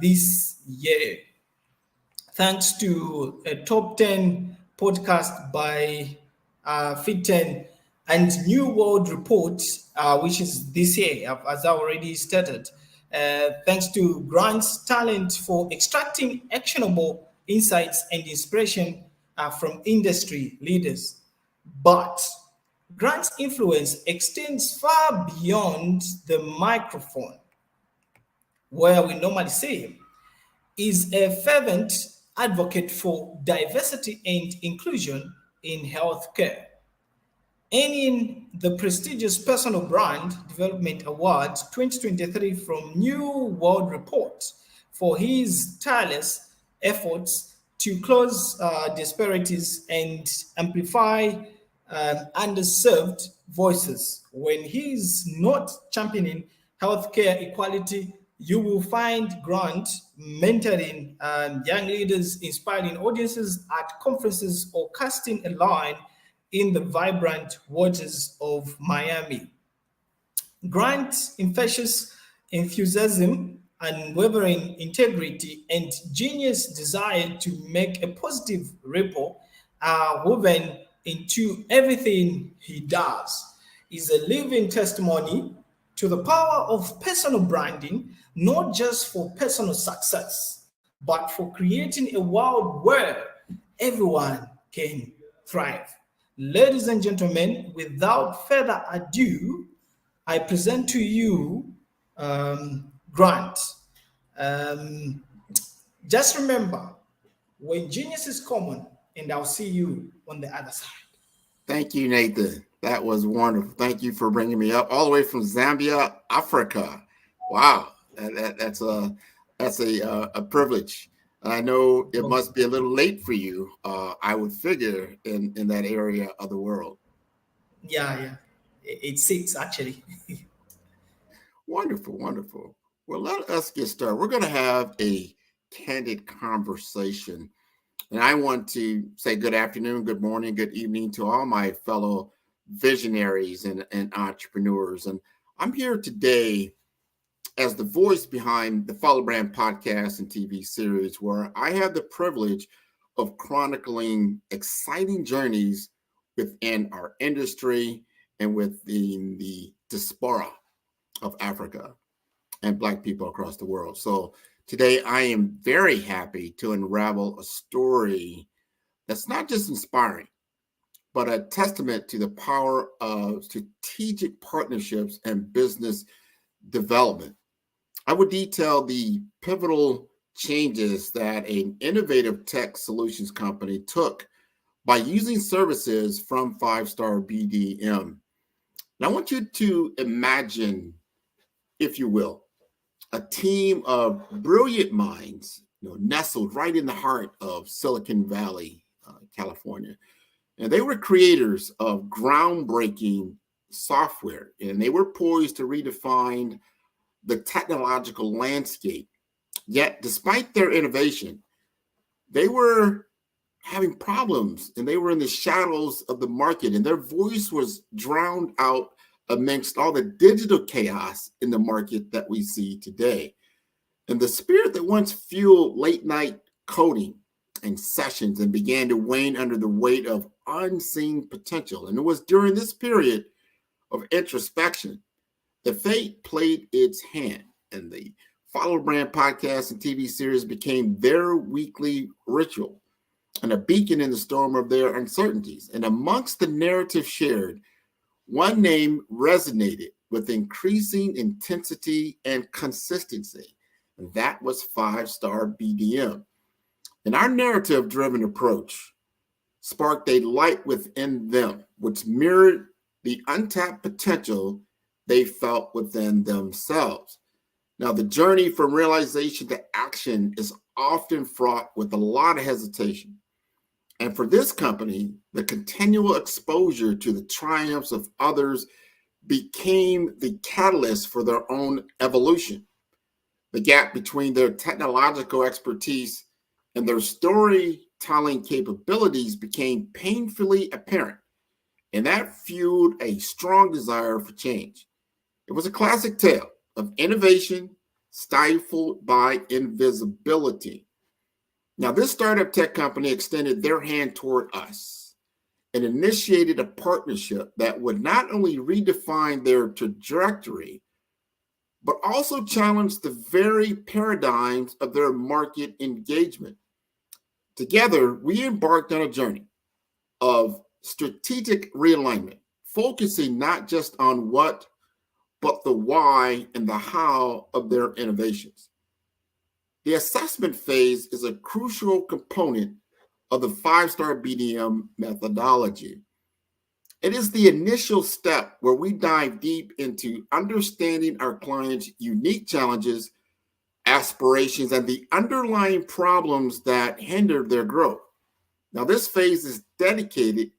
this year. Thanks to a top 10 podcast by Fit10 and New World Report, which is this year, as I already stated. Thanks to Grant's talent for extracting actionable insights and inspiration from industry leaders. But Grant's influence extends far beyond the microphone, where we normally see him. Is a fervent advocate for diversity and inclusion in healthcare, earning the prestigious Personal Brand Development Award 2023 from New World Report for his tireless efforts to close disparities and amplify underserved voices. When he's not championing healthcare equality, you will find Grant mentoring young leaders, inspiring audiences at conferences, or casting a line in the vibrant waters of Miami. Grant's infectious enthusiasm, unwavering integrity, and genius desire to make a positive ripple are woven into everything he does. Is a living testimony to the power of personal branding, not just for personal success, but for creating a world where everyone can thrive. Ladies and gentlemen, without further ado, I present to you Grant. Just remember, when genius is common, and I'll see you on the other side. Thank you, Nathan. That was wonderful. Thank you for bringing me up all the way from Zambia, Africa. Wow, that's a privilege. I know it must be a little late for you. I would figure in that area of the world. Yeah, it's 6 actually. Wonderful, wonderful. Well, let us get started. We're going to have a candid conversation. And I want to say good afternoon, good morning, good evening to all my fellow visionaries and entrepreneurs. And I'm here today as the voice behind the Follow Brand podcast and TV series, where I have the privilege of chronicling exciting journeys within our industry and within the diaspora of Africa and Black people across the world. So today, I am very happy to unravel a story that's not just inspiring, but a testament to the power of strategic partnerships and business development. I would detail the pivotal changes that an innovative tech solutions company took by using services from 5-Star BDM. And I want you to imagine, if you will, a team of brilliant minds, nestled right in the heart of Silicon Valley, California. And they were creators of groundbreaking software, and they were poised to redefine the technological landscape. Yet, despite their innovation, they were having problems, and they were in the shadows of the market, and their voice was drowned out amongst all the digital chaos in the market that we see today. And the spirit that once fueled late night coding and sessions and began to wane under the weight of unseen potential. And it was during this period of introspection that fate played its hand, and the Follow Brand podcast and TV series became their weekly ritual and a beacon in the storm of their uncertainties. And amongst the narrative shared, one name resonated with increasing intensity and consistency, and that was 5-Star BDM. And our narrative-driven approach sparked a light within them, which mirrored the untapped potential they felt within themselves. Now, the journey from realization to action is often fraught with a lot of hesitation. And for this company, the continual exposure to the triumphs of others became the catalyst for their own evolution. The gap between their technological expertise and their storytelling capabilities became painfully apparent, and that fueled a strong desire for change. It was a classic tale of innovation stifled by invisibility. Now, this startup tech company extended their hand toward us and initiated a partnership that would not only redefine their trajectory, but also challenge the very paradigms of their market engagement. Together, we embarked on a journey of strategic realignment, focusing not just on what, but the why and the how of their innovations. The assessment phase is a crucial component of the 5-Star BDM methodology. It is the initial step where we dive deep into understanding our clients' unique challenges, aspirations, and the underlying problems that hinder their growth. Now, this phase is dedicated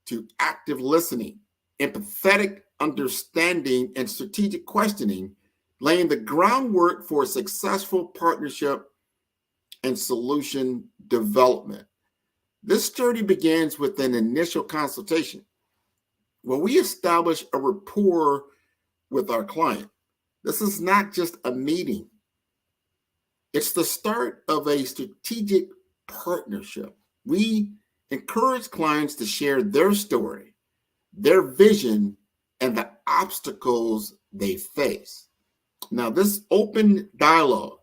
to active listening, empathetic understanding, and strategic questioning, laying the groundwork for successful partnership and solution development. This journey begins with an initial consultation, where we establish a rapport with our client. This is not just a meeting. It's the start of a strategic partnership. We encourage clients to share their story, their vision, and the obstacles they face. Now, this open dialogue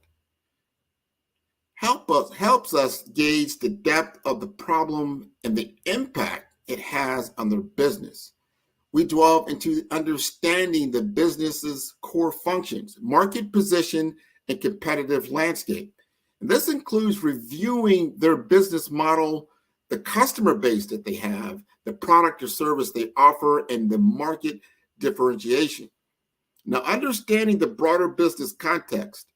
helps us gauge the depth of the problem and the impact it has on their business. We delve into understanding the business's core functions, market position, and competitive landscape. And this includes reviewing their business model, the customer base that they have, the product or service they offer, and the market differentiation. Now, understanding the broader business context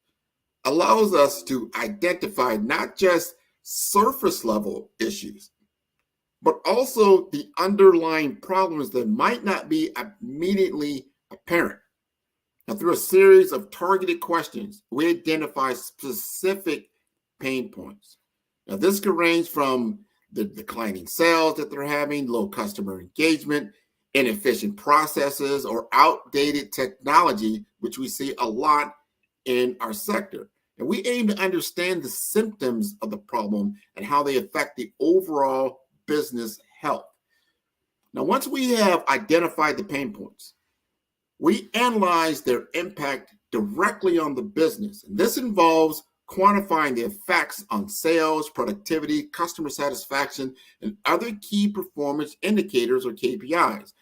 allows us to identify not just surface level issues, but also the underlying problems that might not be immediately apparent. Now, through a series of targeted questions, we identify specific pain points. Now, this could range from the declining sales that they're having, low customer engagement, inefficient processes, or outdated technology, which we see a lot in our sector. And we aim to understand the symptoms of the problem and how they affect the overall business health. Now, once we have identified the pain points, we analyze their impact directly on the business. And this involves quantifying the effects on sales, productivity, customer satisfaction, and other key performance indicators or KPIs.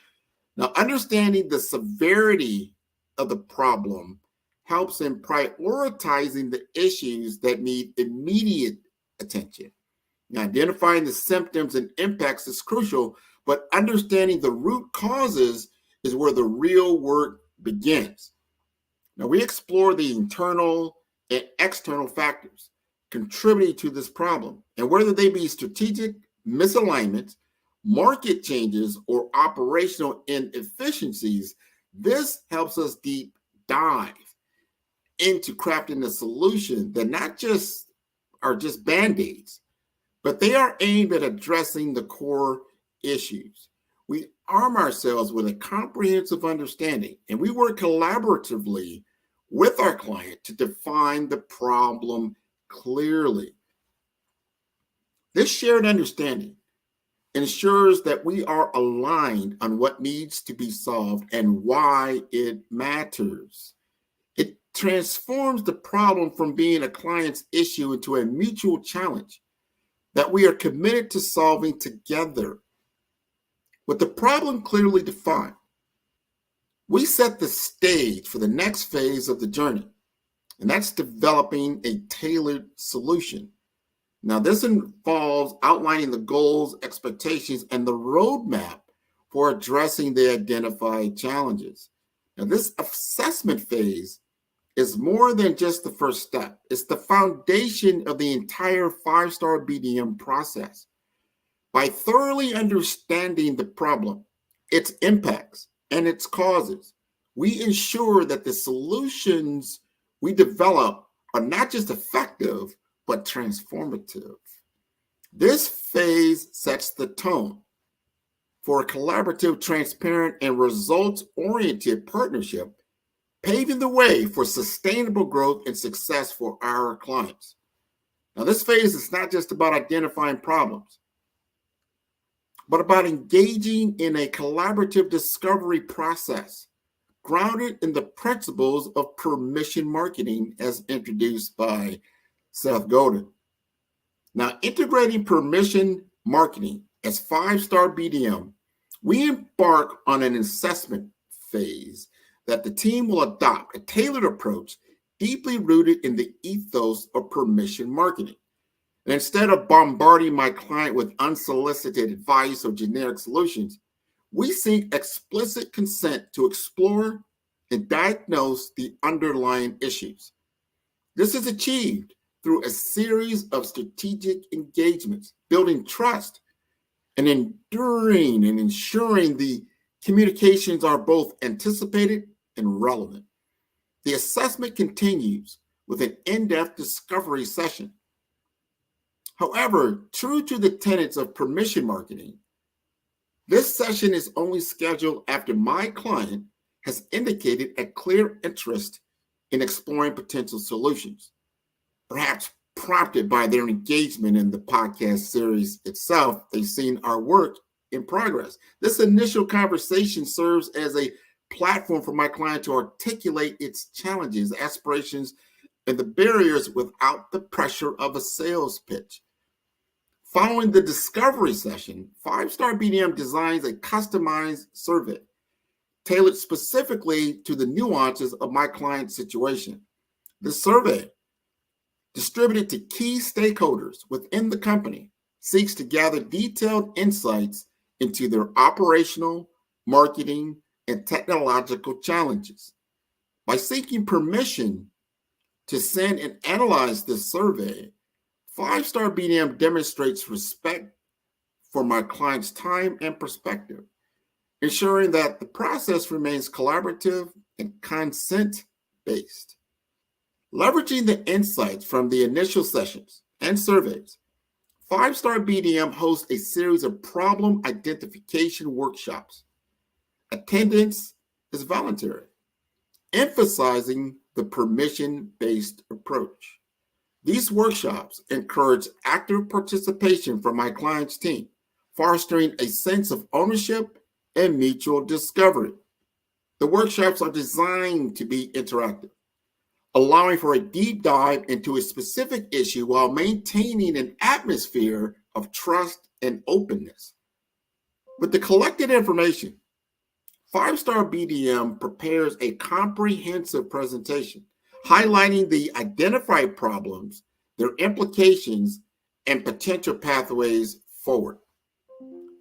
Now, understanding the severity of the problem helps in prioritizing the issues that need immediate attention. Now, identifying the symptoms and impacts is crucial, but understanding the root causes is where the real work begins. Now, we explore the internal and external factors contributing to this problem, and whether they be strategic misalignments, market changes, or operational inefficiencies, this helps us deep dive into crafting a solution that not just are just band-aids, but they are aimed at addressing the core issues. We arm ourselves with a comprehensive understanding, and we work collaboratively with our client to define the problem clearly. This shared understanding ensures that we are aligned on what needs to be solved and why it matters. It transforms the problem from being a client's issue into a mutual challenge that we are committed to solving together. With the problem clearly defined, we set the stage for the next phase of the journey, and that's developing a tailored solution. Now, this involves outlining the goals, expectations, and the roadmap for addressing the identified challenges. Now, this assessment phase is more than just the first step. It's the foundation of the entire 5-star BDM process. By thoroughly understanding the problem, its impacts, and its causes, we ensure that the solutions we develop are not just effective, but transformative. This phase sets the tone for a collaborative, transparent, and results-oriented partnership, paving the way for sustainable growth and success for our clients. Now, this phase is not just about identifying problems, but about engaging in a collaborative discovery process grounded in the principles of permission marketing as introduced by Seth Godin. Now, integrating permission marketing as 5-star BDM, we embark on an assessment phase that the team will adopt a tailored approach deeply rooted in the ethos of permission marketing. And instead of bombarding my client with unsolicited advice or generic solutions, we seek explicit consent to explore and diagnose the underlying issues. This is achieved through a series of strategic engagements, building trust and enduring and ensuring the communications are both anticipated and relevant. The assessment continues with an in-depth discovery session. However, true to the tenets of permission marketing, this session is only scheduled after my client has indicated a clear interest in exploring potential solutions, perhaps prompted by their engagement in the podcast series itself. They've seen our work in progress. This initial conversation serves as a platform for my client to articulate its challenges, aspirations, and the barriers without the pressure of a sales pitch. Following the discovery session, 5-star BDM designs a customized survey tailored specifically to the nuances of my client's situation. The survey, distributed to key stakeholders within the company, seeks to gather detailed insights into their operational, marketing, and technological challenges. By seeking permission to send and analyze this survey, 5-star BDM demonstrates respect for my client's time and perspective, ensuring that the process remains collaborative and consent-based. Leveraging the insights from the initial sessions and surveys, 5-star BDM hosts a series of problem identification workshops. Attendance is voluntary, emphasizing the permission-based approach. These workshops encourage active participation from my client's team, fostering a sense of ownership and mutual discovery. The workshops are designed to be interactive, allowing for a deep dive into a specific issue while maintaining an atmosphere of trust and openness. With the collected information, 5-Star BDM prepares a comprehensive presentation highlighting the identified problems, their implications, and potential pathways forward.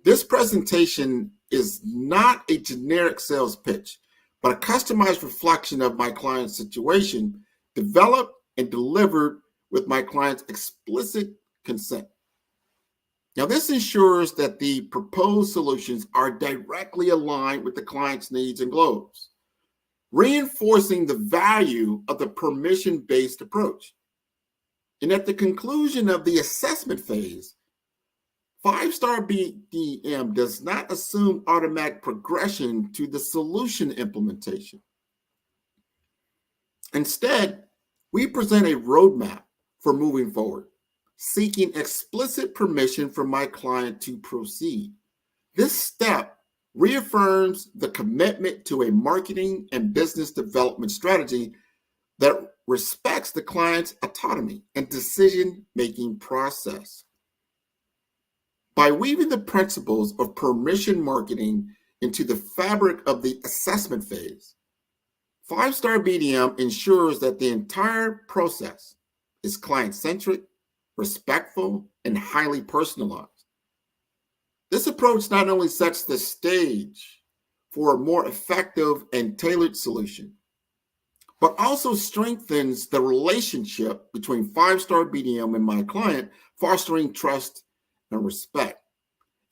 This presentation is not a generic sales pitch, but a customized reflection of my client's situation, developed and delivered with my client's explicit consent. Now, this ensures that the proposed solutions are directly aligned with the client's needs and goals, reinforcing the value of the permission-based approach. And at the conclusion of the assessment phase, 5-Star BDM does not assume automatic progression to the solution implementation. Instead, we present a roadmap for moving forward, seeking explicit permission from my client to proceed. This step reaffirms the commitment to a marketing and business development strategy that respects the client's autonomy and decision-making process. By weaving the principles of permission marketing into the fabric of the assessment phase, 5-Star BDM ensures that the entire process is client-centric, respectful, and highly personalized. This approach not only sets the stage for a more effective and tailored solution, but also strengthens the relationship between 5-Star BDM and my client, fostering trust and respect.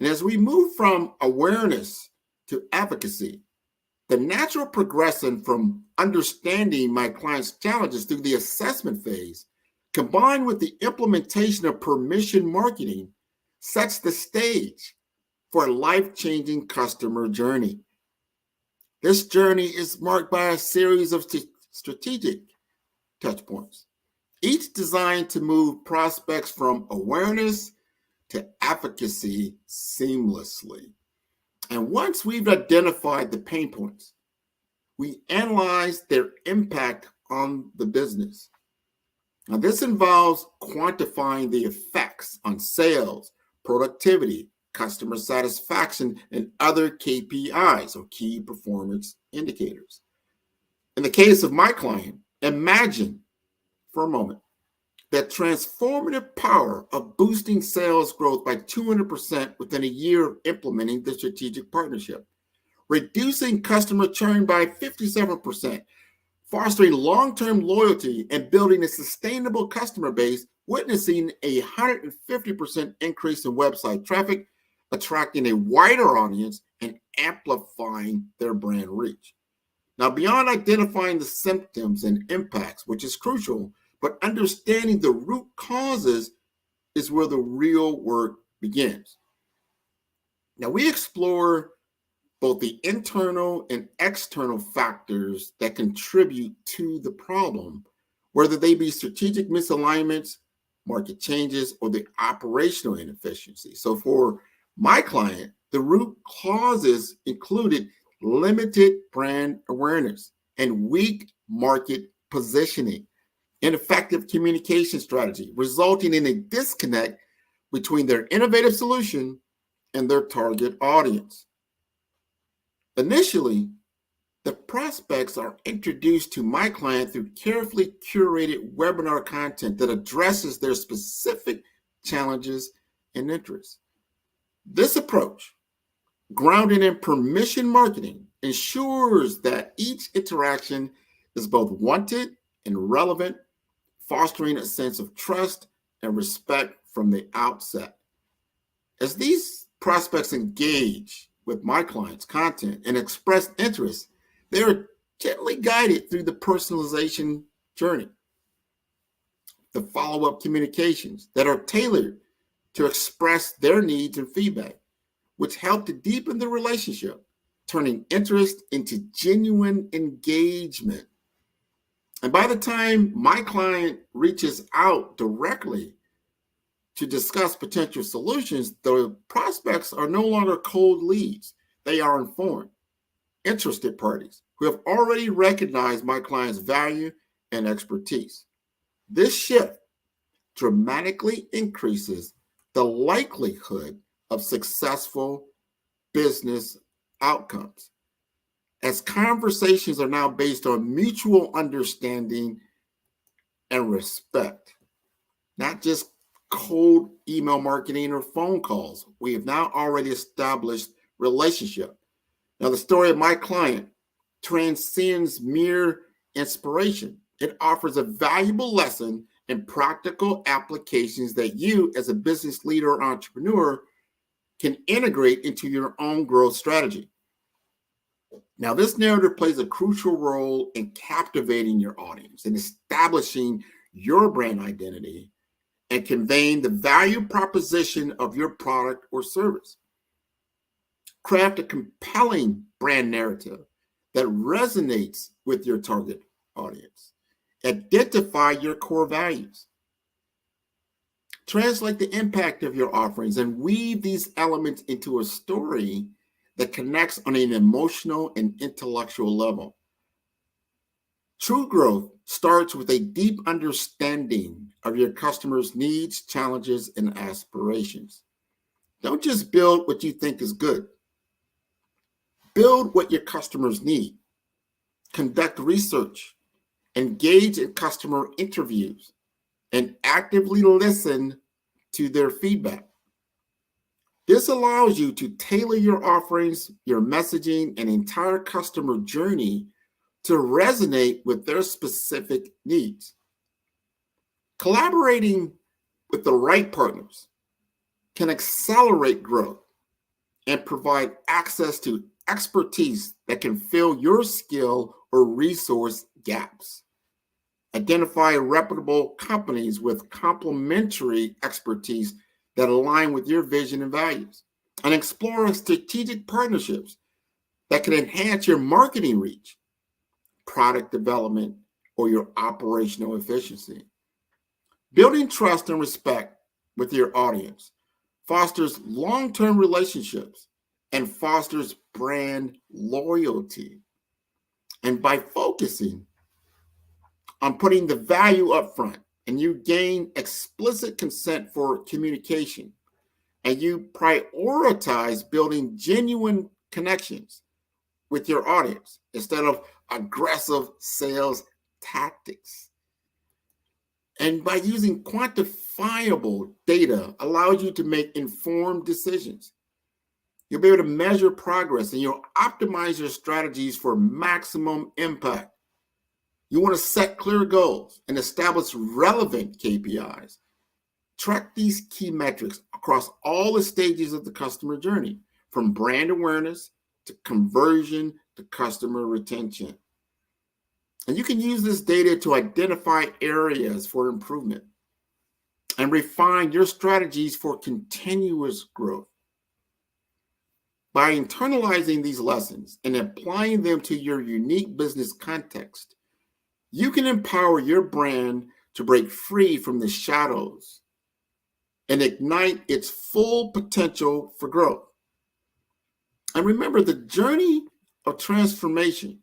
And as we move from awareness to advocacy, the natural progression from understanding my client's challenges through the assessment phase, combined with the implementation of permission marketing, sets the stage for a life-changing customer journey. This journey is marked by a series of strategic touchpoints, each designed to move prospects from awareness to advocacy seamlessly. And once we've identified the pain points, we analyze their impact on the business. Now, this involves quantifying the effects on sales, productivity, customer satisfaction, and other KPIs, or key performance indicators. In the case of my client, imagine for a moment that transformative power of boosting sales growth by 200% within a year of implementing the strategic partnership, reducing customer churn by 57%, fostering long-term loyalty, and building a sustainable customer base, witnessing a 150% increase in website traffic, attracting a wider audience, and amplifying their brand reach. Now, beyond identifying the symptoms and impacts, which is crucial, but understanding the root causes is where the real work begins. Now, we explore both the internal and external factors that contribute to the problem, whether they be strategic misalignments, market changes, or the operational inefficiency. So for my client, the root causes included limited brand awareness and weak market positioning, ineffective communication strategy, resulting in a disconnect between their innovative solution and their target audience. Initially, the prospects are introduced to my client through carefully curated webinar content that addresses their specific challenges and interests. This approach, grounded in permission marketing, ensures that each interaction is both wanted and relevant, fostering a sense of trust and respect from the outset. As these prospects engage with my client's content and express interest, they are gently guided through the personalization journey, the follow-up communications that are tailored to express their needs and feedback, which help to deepen the relationship, turning interest into genuine engagement. And by the time my client reaches out directly to discuss potential solutions, the prospects are no longer cold leads. They are informed, interested parties who have already recognized my client's value and expertise. This shift dramatically increases the likelihood of successful business outcomes, as conversations are now based on mutual understanding and respect, not just cold email marketing or phone calls. We have now already established relationship. Now, the story of my client transcends mere inspiration. It offers a valuable lesson and practical applications that you, as a business leader or entrepreneur, can integrate into your own growth strategy. Now, this narrative plays a crucial role in captivating your audience and establishing your brand identity and conveying the value proposition of your product or service. Craft a compelling brand narrative that resonates with your target audience. Identify your core values. Translate the impact of your offerings and weave these elements into a story that connects on an emotional and intellectual level. True growth starts with a deep understanding of your customers' needs, challenges, and aspirations. Don't just build what you think is good. Build what your customers need. Conduct research, engage in customer interviews, and actively listen to their feedback. This allows you to tailor your offerings, your messaging, and entire customer journey to resonate with their specific needs. Collaborating with the right partners can accelerate growth and provide access to expertise that can fill your skill or resource gaps. Identify reputable companies with complementary expertise that align with your vision and values, and explore strategic partnerships that can enhance your marketing reach, product development, or your operational efficiency. Building trust and respect with your audience fosters long-term relationships and fosters brand loyalty. And by focusing on putting the value up front, and you gain explicit consent for communication, and you prioritize building genuine connections with your audience instead of aggressive sales tactics. And by using quantifiable data allows you to make informed decisions. You'll be able to measure progress and you'll optimize your strategies for maximum impact. You want to set clear goals and establish relevant KPIs. Track these key metrics across all the stages of the customer journey, from brand awareness to conversion to customer retention. And you can use this data to identify areas for improvement and refine your strategies for continuous growth. By internalizing these lessons and applying them to your unique business context, you can empower your brand to break free from the shadows and ignite its full potential for growth. And remember, the journey of transformation,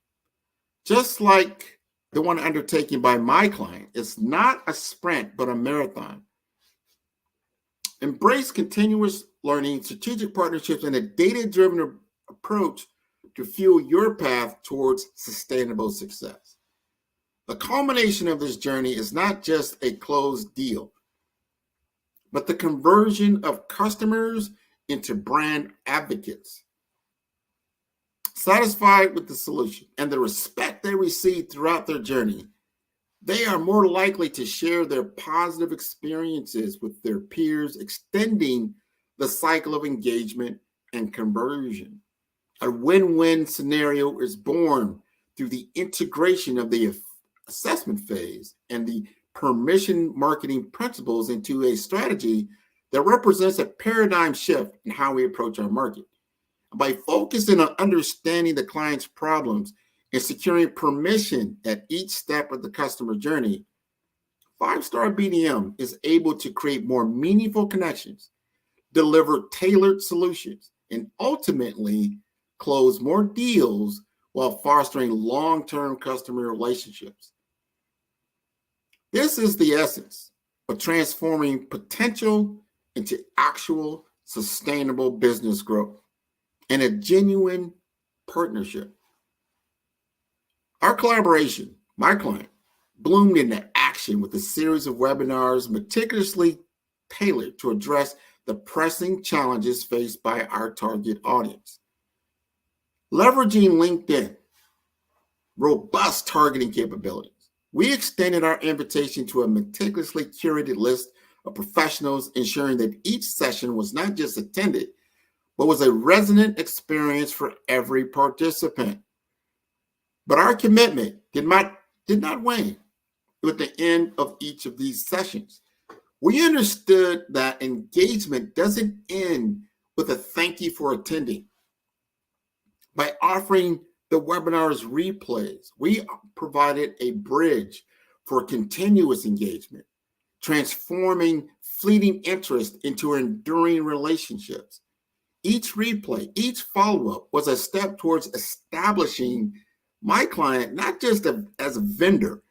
just like the one undertaken by my client, is not a sprint, but a marathon. Embrace continuous learning, strategic partnerships, and a data-driven approach to fuel your path towards sustainable success. The culmination of this journey is not just a closed deal, but the conversion of customers into brand advocates. Satisfied with the solution and the respect they receive throughout their journey, they are more likely to share their positive experiences with their peers, extending the cycle of engagement and conversion. A win-win scenario is born through the integration of the assessment phase and the permission marketing principles into a strategy that represents a paradigm shift in how we approach our market. By focusing on understanding the client's problems and securing permission at each step of the customer journey, 5-Star BDM is able to create more meaningful connections, deliver tailored solutions, and ultimately close more deals while fostering long-term customer relationships. This is the essence of transforming potential into actual sustainable business growth and a genuine partnership. Our collaboration, my client, bloomed into action with a series of webinars meticulously tailored to address the pressing challenges faced by our target audience. Leveraging LinkedIn, robust targeting capabilities, we extended our invitation to a meticulously curated list of professionals, ensuring that each session was not just attended, but was a resonant experience for every participant. But our commitment did not wane with the end of each of these sessions. We understood that engagement doesn't end with a thank you for attending. By offering the webinar's replays, we provided a bridge for continuous engagement, transforming fleeting interest into enduring relationships. Each replay, each follow-up was a step towards establishing my client not just as a vendor,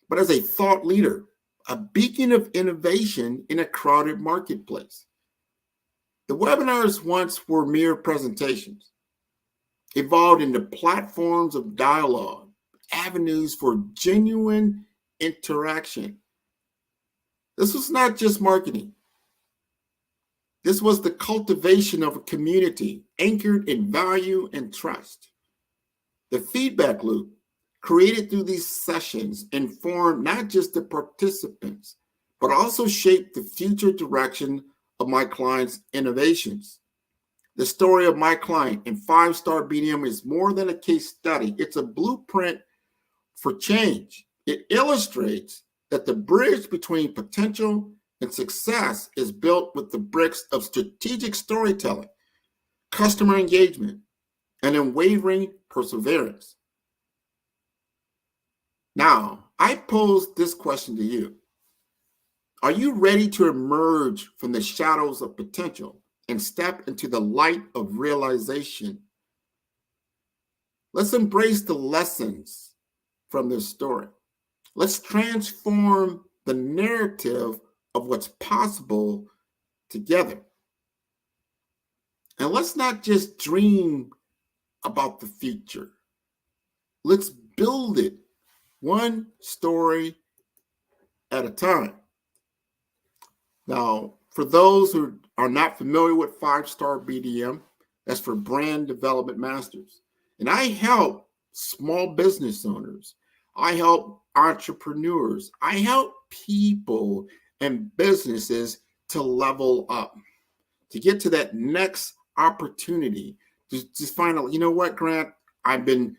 but as a thought leader, a beacon of innovation in a crowded marketplace. The webinars once were mere presentations, evolved into platforms of dialogue, avenues for genuine interaction. This was not just marketing. This was the cultivation of a community anchored in value and trust. The feedback loop created through these sessions informed not just the participants, but also shaped the future direction of my client's innovations. The story of my client in 5-Star BDM is more than a case study. It's a blueprint for change. It illustrates that the bridge between potential and success is built with the bricks of strategic storytelling, customer engagement, and unwavering perseverance. Now, I pose this question to you. Are you ready to emerge from the shadows of potential and step into the light of realization? Let's embrace the lessons from this story. Let's transform the narrative of what's possible together. And let's not just dream about the future. Let's build it one story at a time. Now, for those who are not familiar with 5-Star BDM, that's for Brand Development Masters. And I help small business owners. I help entrepreneurs. I help people and businesses to level up, to get to that next opportunity, to find out, you know what, Grant, I've been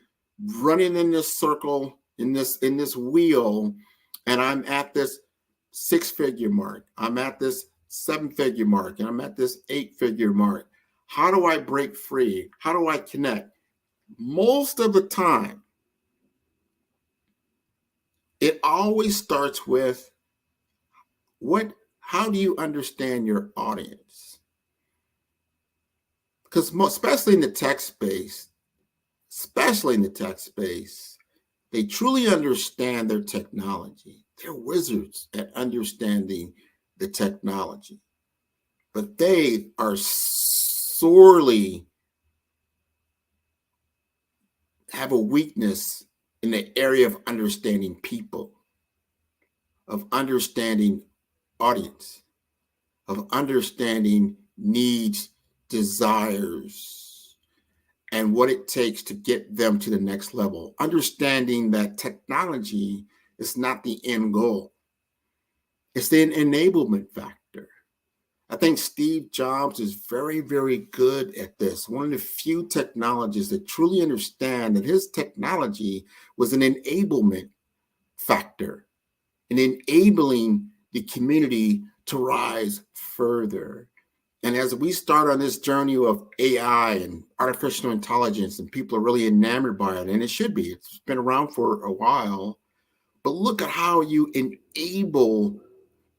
running in this circle, in this wheel, and I'm at this 6-figure mark. I'm at this 7-figure mark, and I'm at this 8-figure mark. How do I break free? How do I connect? Most of the time, it always starts with how do you understand your audience? Because especially in the tech space, they truly understand their technology. They're wizards at understanding the technology, but they are sorely have a weakness in the area of understanding people, of understanding audience, of understanding needs, desires, and what it takes to get them to the next level. Understanding that technology is not the end goal. It's the enablement factor. I think Steve Jobs is very, very good at this. One of the few technologists that truly understand that his technology was an enablement factor, in enabling the community to rise further. And as we start on this journey of AI and artificial intelligence, and people are really enamored by it, and it should be, it's been around for a while, but look at how you enable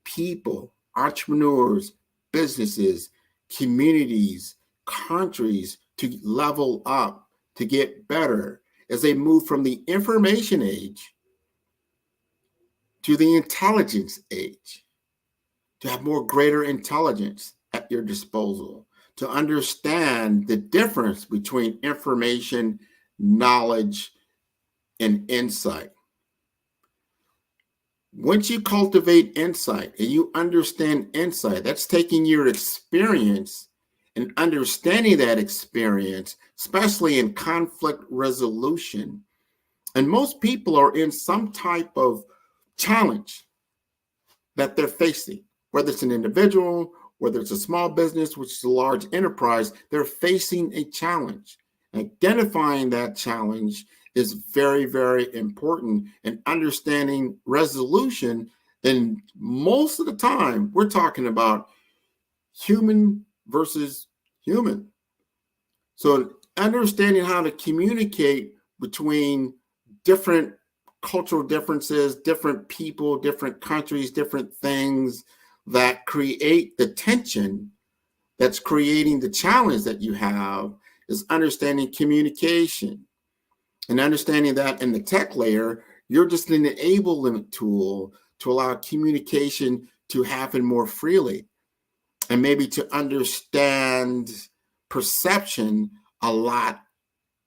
people, entrepreneurs, businesses, communities, countries to level up, to get better as they move from the information age to the intelligence age, to have more greater intelligence at your disposal, to understand the difference between information, knowledge, and insight. Once you cultivate insight and you understand insight, that's taking your experience and understanding that experience, especially in conflict resolution. And most people are in some type of challenge that they're facing, whether it's an individual, whether it's a small business, which is a large enterprise, they're facing a challenge. Identifying that challenge is very, very important, and understanding resolution. And most of the time, we're talking about human versus human. So understanding how to communicate between different cultural differences, different people, different countries, different things that create the tension that's creating the challenge that you have is understanding communication. And understanding that in the tech layer, you're just an enablement tool to allow communication to happen more freely, and maybe to understand perception a lot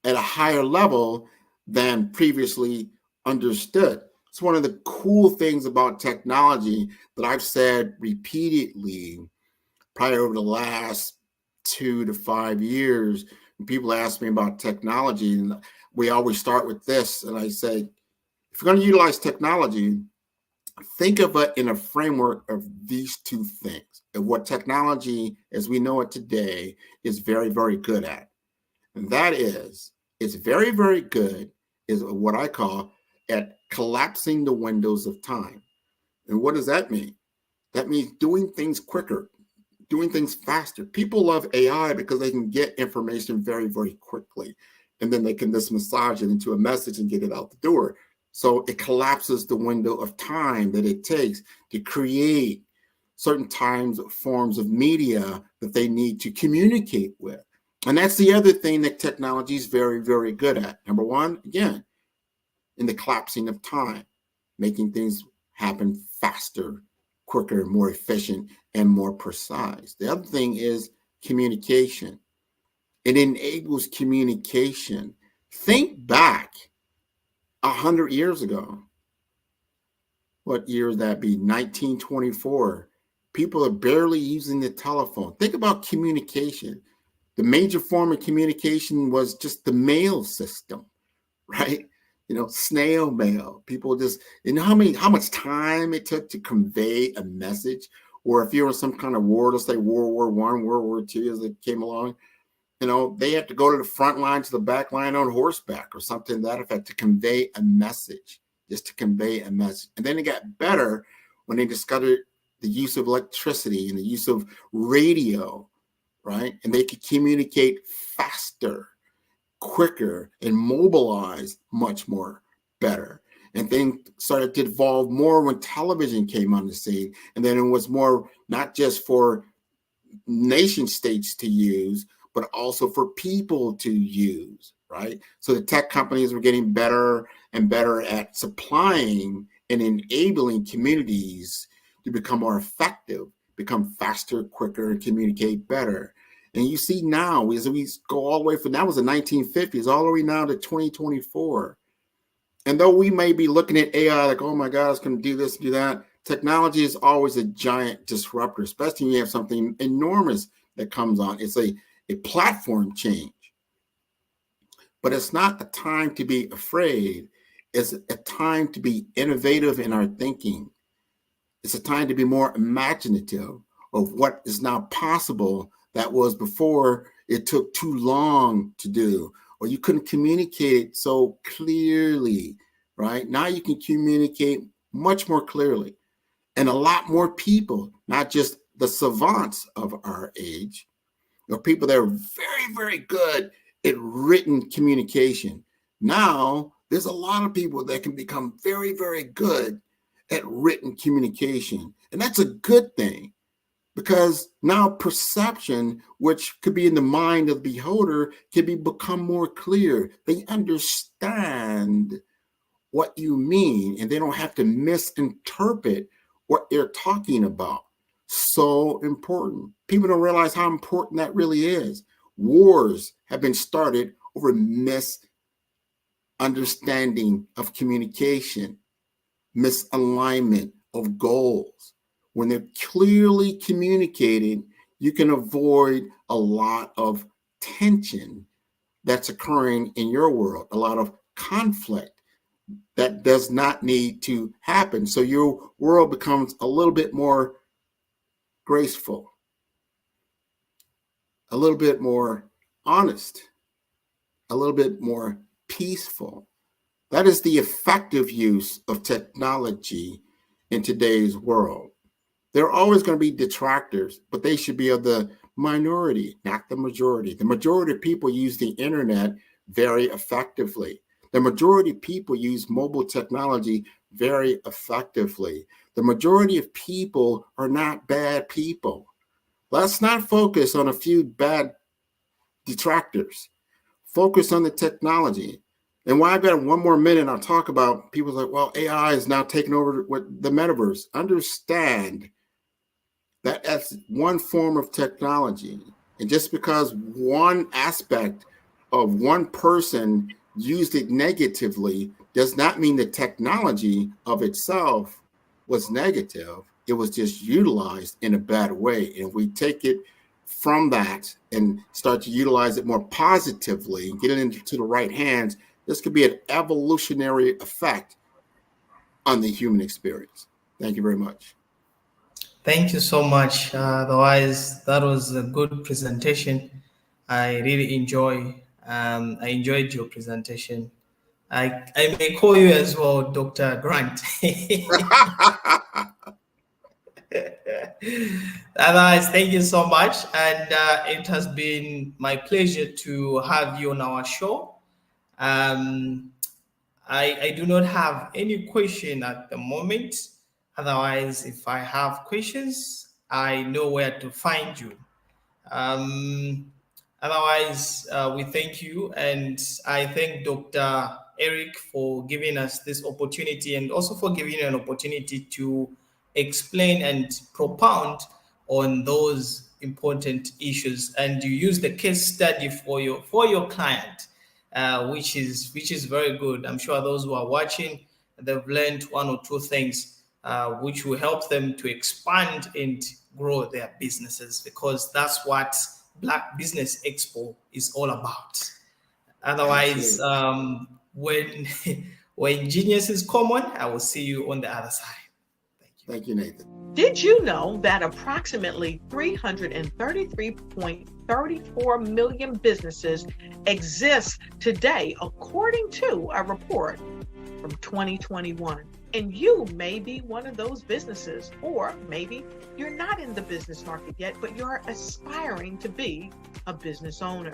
at a higher level than previously understood. It's one of the cool things about technology that I've said repeatedly, probably over the last 2 to 5 years. When people ask me about technology, and we always start with this, and I say, if you're going to utilize technology, think of it in a framework of these two things, and what technology as we know it today is very, very good at. And that is, it's very, very good is what I call at collapsing the windows of time. And what does that mean? That means doing things quicker, doing things faster. People love AI because they can get information very, very quickly. And then they can just massage it into a message and get it out the door. So it collapses the window of time that it takes to create certain forms of media that they need to communicate with. And that's the other thing that technology is very, very good at. Number one, again, in the collapsing of time, making things happen faster, quicker, more efficient, and more precise. The other thing is communication. It enables communication. Think back 100 years ago. What year would that be? 1924. People are barely using the telephone. Think about communication. The major form of communication was just the mail system, right? Snail mail. People just, how much time it took to convey a message? Or if you were some kind of war, let's say World War I, World War II as it came along, they had to go to the front line to the back line on horseback or something to that effect to convey a message, just to convey a message. And then it got better when they discovered the use of electricity and the use of radio, right? And they could communicate faster, quicker, and mobilize much more better. And things started to evolve more when television came on the scene. And then it was more not just for nation states to use, but also for people to use, right? So the tech companies were getting better and better at supplying and enabling communities to become more effective, become faster, quicker, and communicate better. And you see now, as we go all the way from, that was the 1950s, all the way now to 2024. And though we may be looking at AI like, oh my God, it's going to do this, do that, technology is always a giant disruptor, especially when you have something enormous that comes on. It's a platform change. But it's not a time to be afraid. It's a time to be innovative in our thinking. It's a time to be more imaginative of what is now possible that was before it took too long to do, or you couldn't communicate it so clearly, right? Now you can communicate much more clearly. And a lot more people, not just the savants of our age, or people that are very, very good at written communication. Now, there's a lot of people that can become very, very good at written communication. And that's a good thing, because now perception, which could be in the mind of the beholder, can become more clear. They understand what you mean, and they don't have to misinterpret what they're talking about. So important. People don't realize how important that really is. Wars have been started over misunderstanding of communication, misalignment of goals. When they're clearly communicated, you can avoid a lot of tension that's occurring in your world, a lot of conflict that does not need to happen. So your world becomes a little bit more graceful, a little bit more honest, a little bit more peaceful. That is the effective use of technology in today's world. There are always going to be detractors, but they should be of the minority, not the majority. The majority of people use the internet very effectively. The majority of people use mobile technology very effectively. The majority of people are not bad people. Let's not focus on a few bad detractors. Focus on the technology. And while I've got 1 more minute, I'll talk about people like, well, AI is now taking over with the metaverse. Understand that that's one form of technology. And just because one aspect of one person used it negatively does not mean the technology of itself was negative. It was just utilized in a bad way. And if we take it from that and start to utilize it more positively, get it into the right hands, this could be an evolutionary effect on the human experience. Thank you very much. Thank you so much. Otherwise, that was a good presentation. I really I enjoyed your presentation. I may call you as well, Dr. Grant. Otherwise, thank you so much. And it has been my pleasure to have you on our show. I do not have any question at the moment. Otherwise, if I have questions, I know where to find you. Otherwise, we thank you. And I thank Dr. Eric for giving us this opportunity and also for giving you an opportunity to explain and propound on those important issues. And you use the case study for your client, which is very good. I'm sure those who are watching, they've learned 1 or 2 things which will help them to expand and grow their businesses, because that's what Black Business Expo is all about. Otherwise, when genius is common, I will see you on the other side. Thank you, Nathan. Did you know that approximately 333.34 million businesses exist today, according to a report from 2021? And you may be one of those businesses, or maybe you're not in the business market yet, but you're aspiring to be a business owner.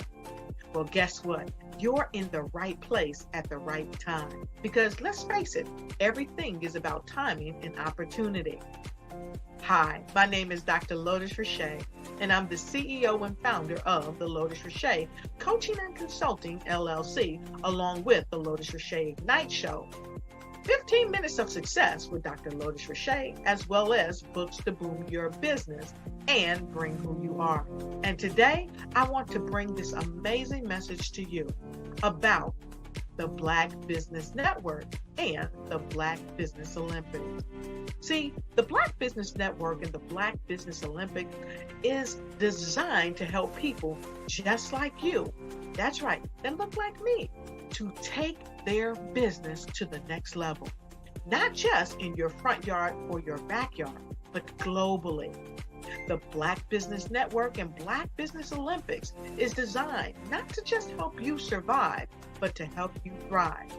Well, guess what? You're in the right place at the right time. Because let's face it, everything is about timing and opportunity. Hi, my name is Dr. Lotus Richey, and I'm the CEO and founder of the Lotus Richey Coaching and Consulting LLC, along with the Lotus Richey Ignite Show. 15 minutes of success with Dr. Lotus Richey, as well as books to boom your business and bring who you are. And today, I want to bring this amazing message to you about the Black Business Network and the Black Business Olympics. See, the Black Business Network and the Black Business Olympic is designed to help people just like you, that's right, that look like me, to take their business to the next level. Not just in your front yard or your backyard, but globally. The Black Business Network and Black Business Olympics is designed not to just help you survive, but to help you thrive.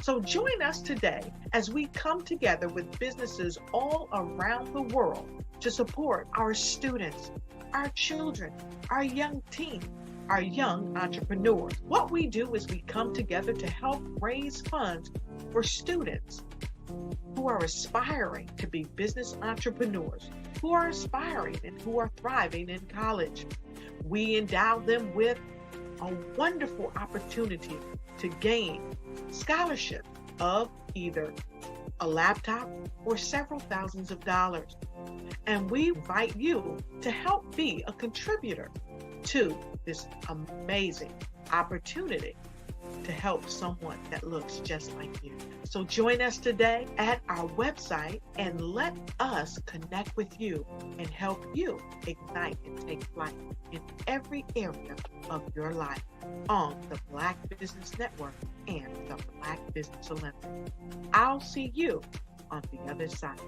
So join us today as we come together with businesses all around the world to support our students, our children, our young teens, our young entrepreneurs. What we do is we come together to help raise funds for students who are aspiring to be business entrepreneurs, who are aspiring and who are thriving in college. We endow them with a wonderful opportunity to gain scholarships of either a laptop or several thousands of dollars. And we invite you to help be a contributor to this amazing opportunity to help someone that looks just like you. So join us today at our website and let us connect with you and help you ignite and take flight in every area of your life on the Black Business Network and the Black Business Olympics. I'll see you on the other side.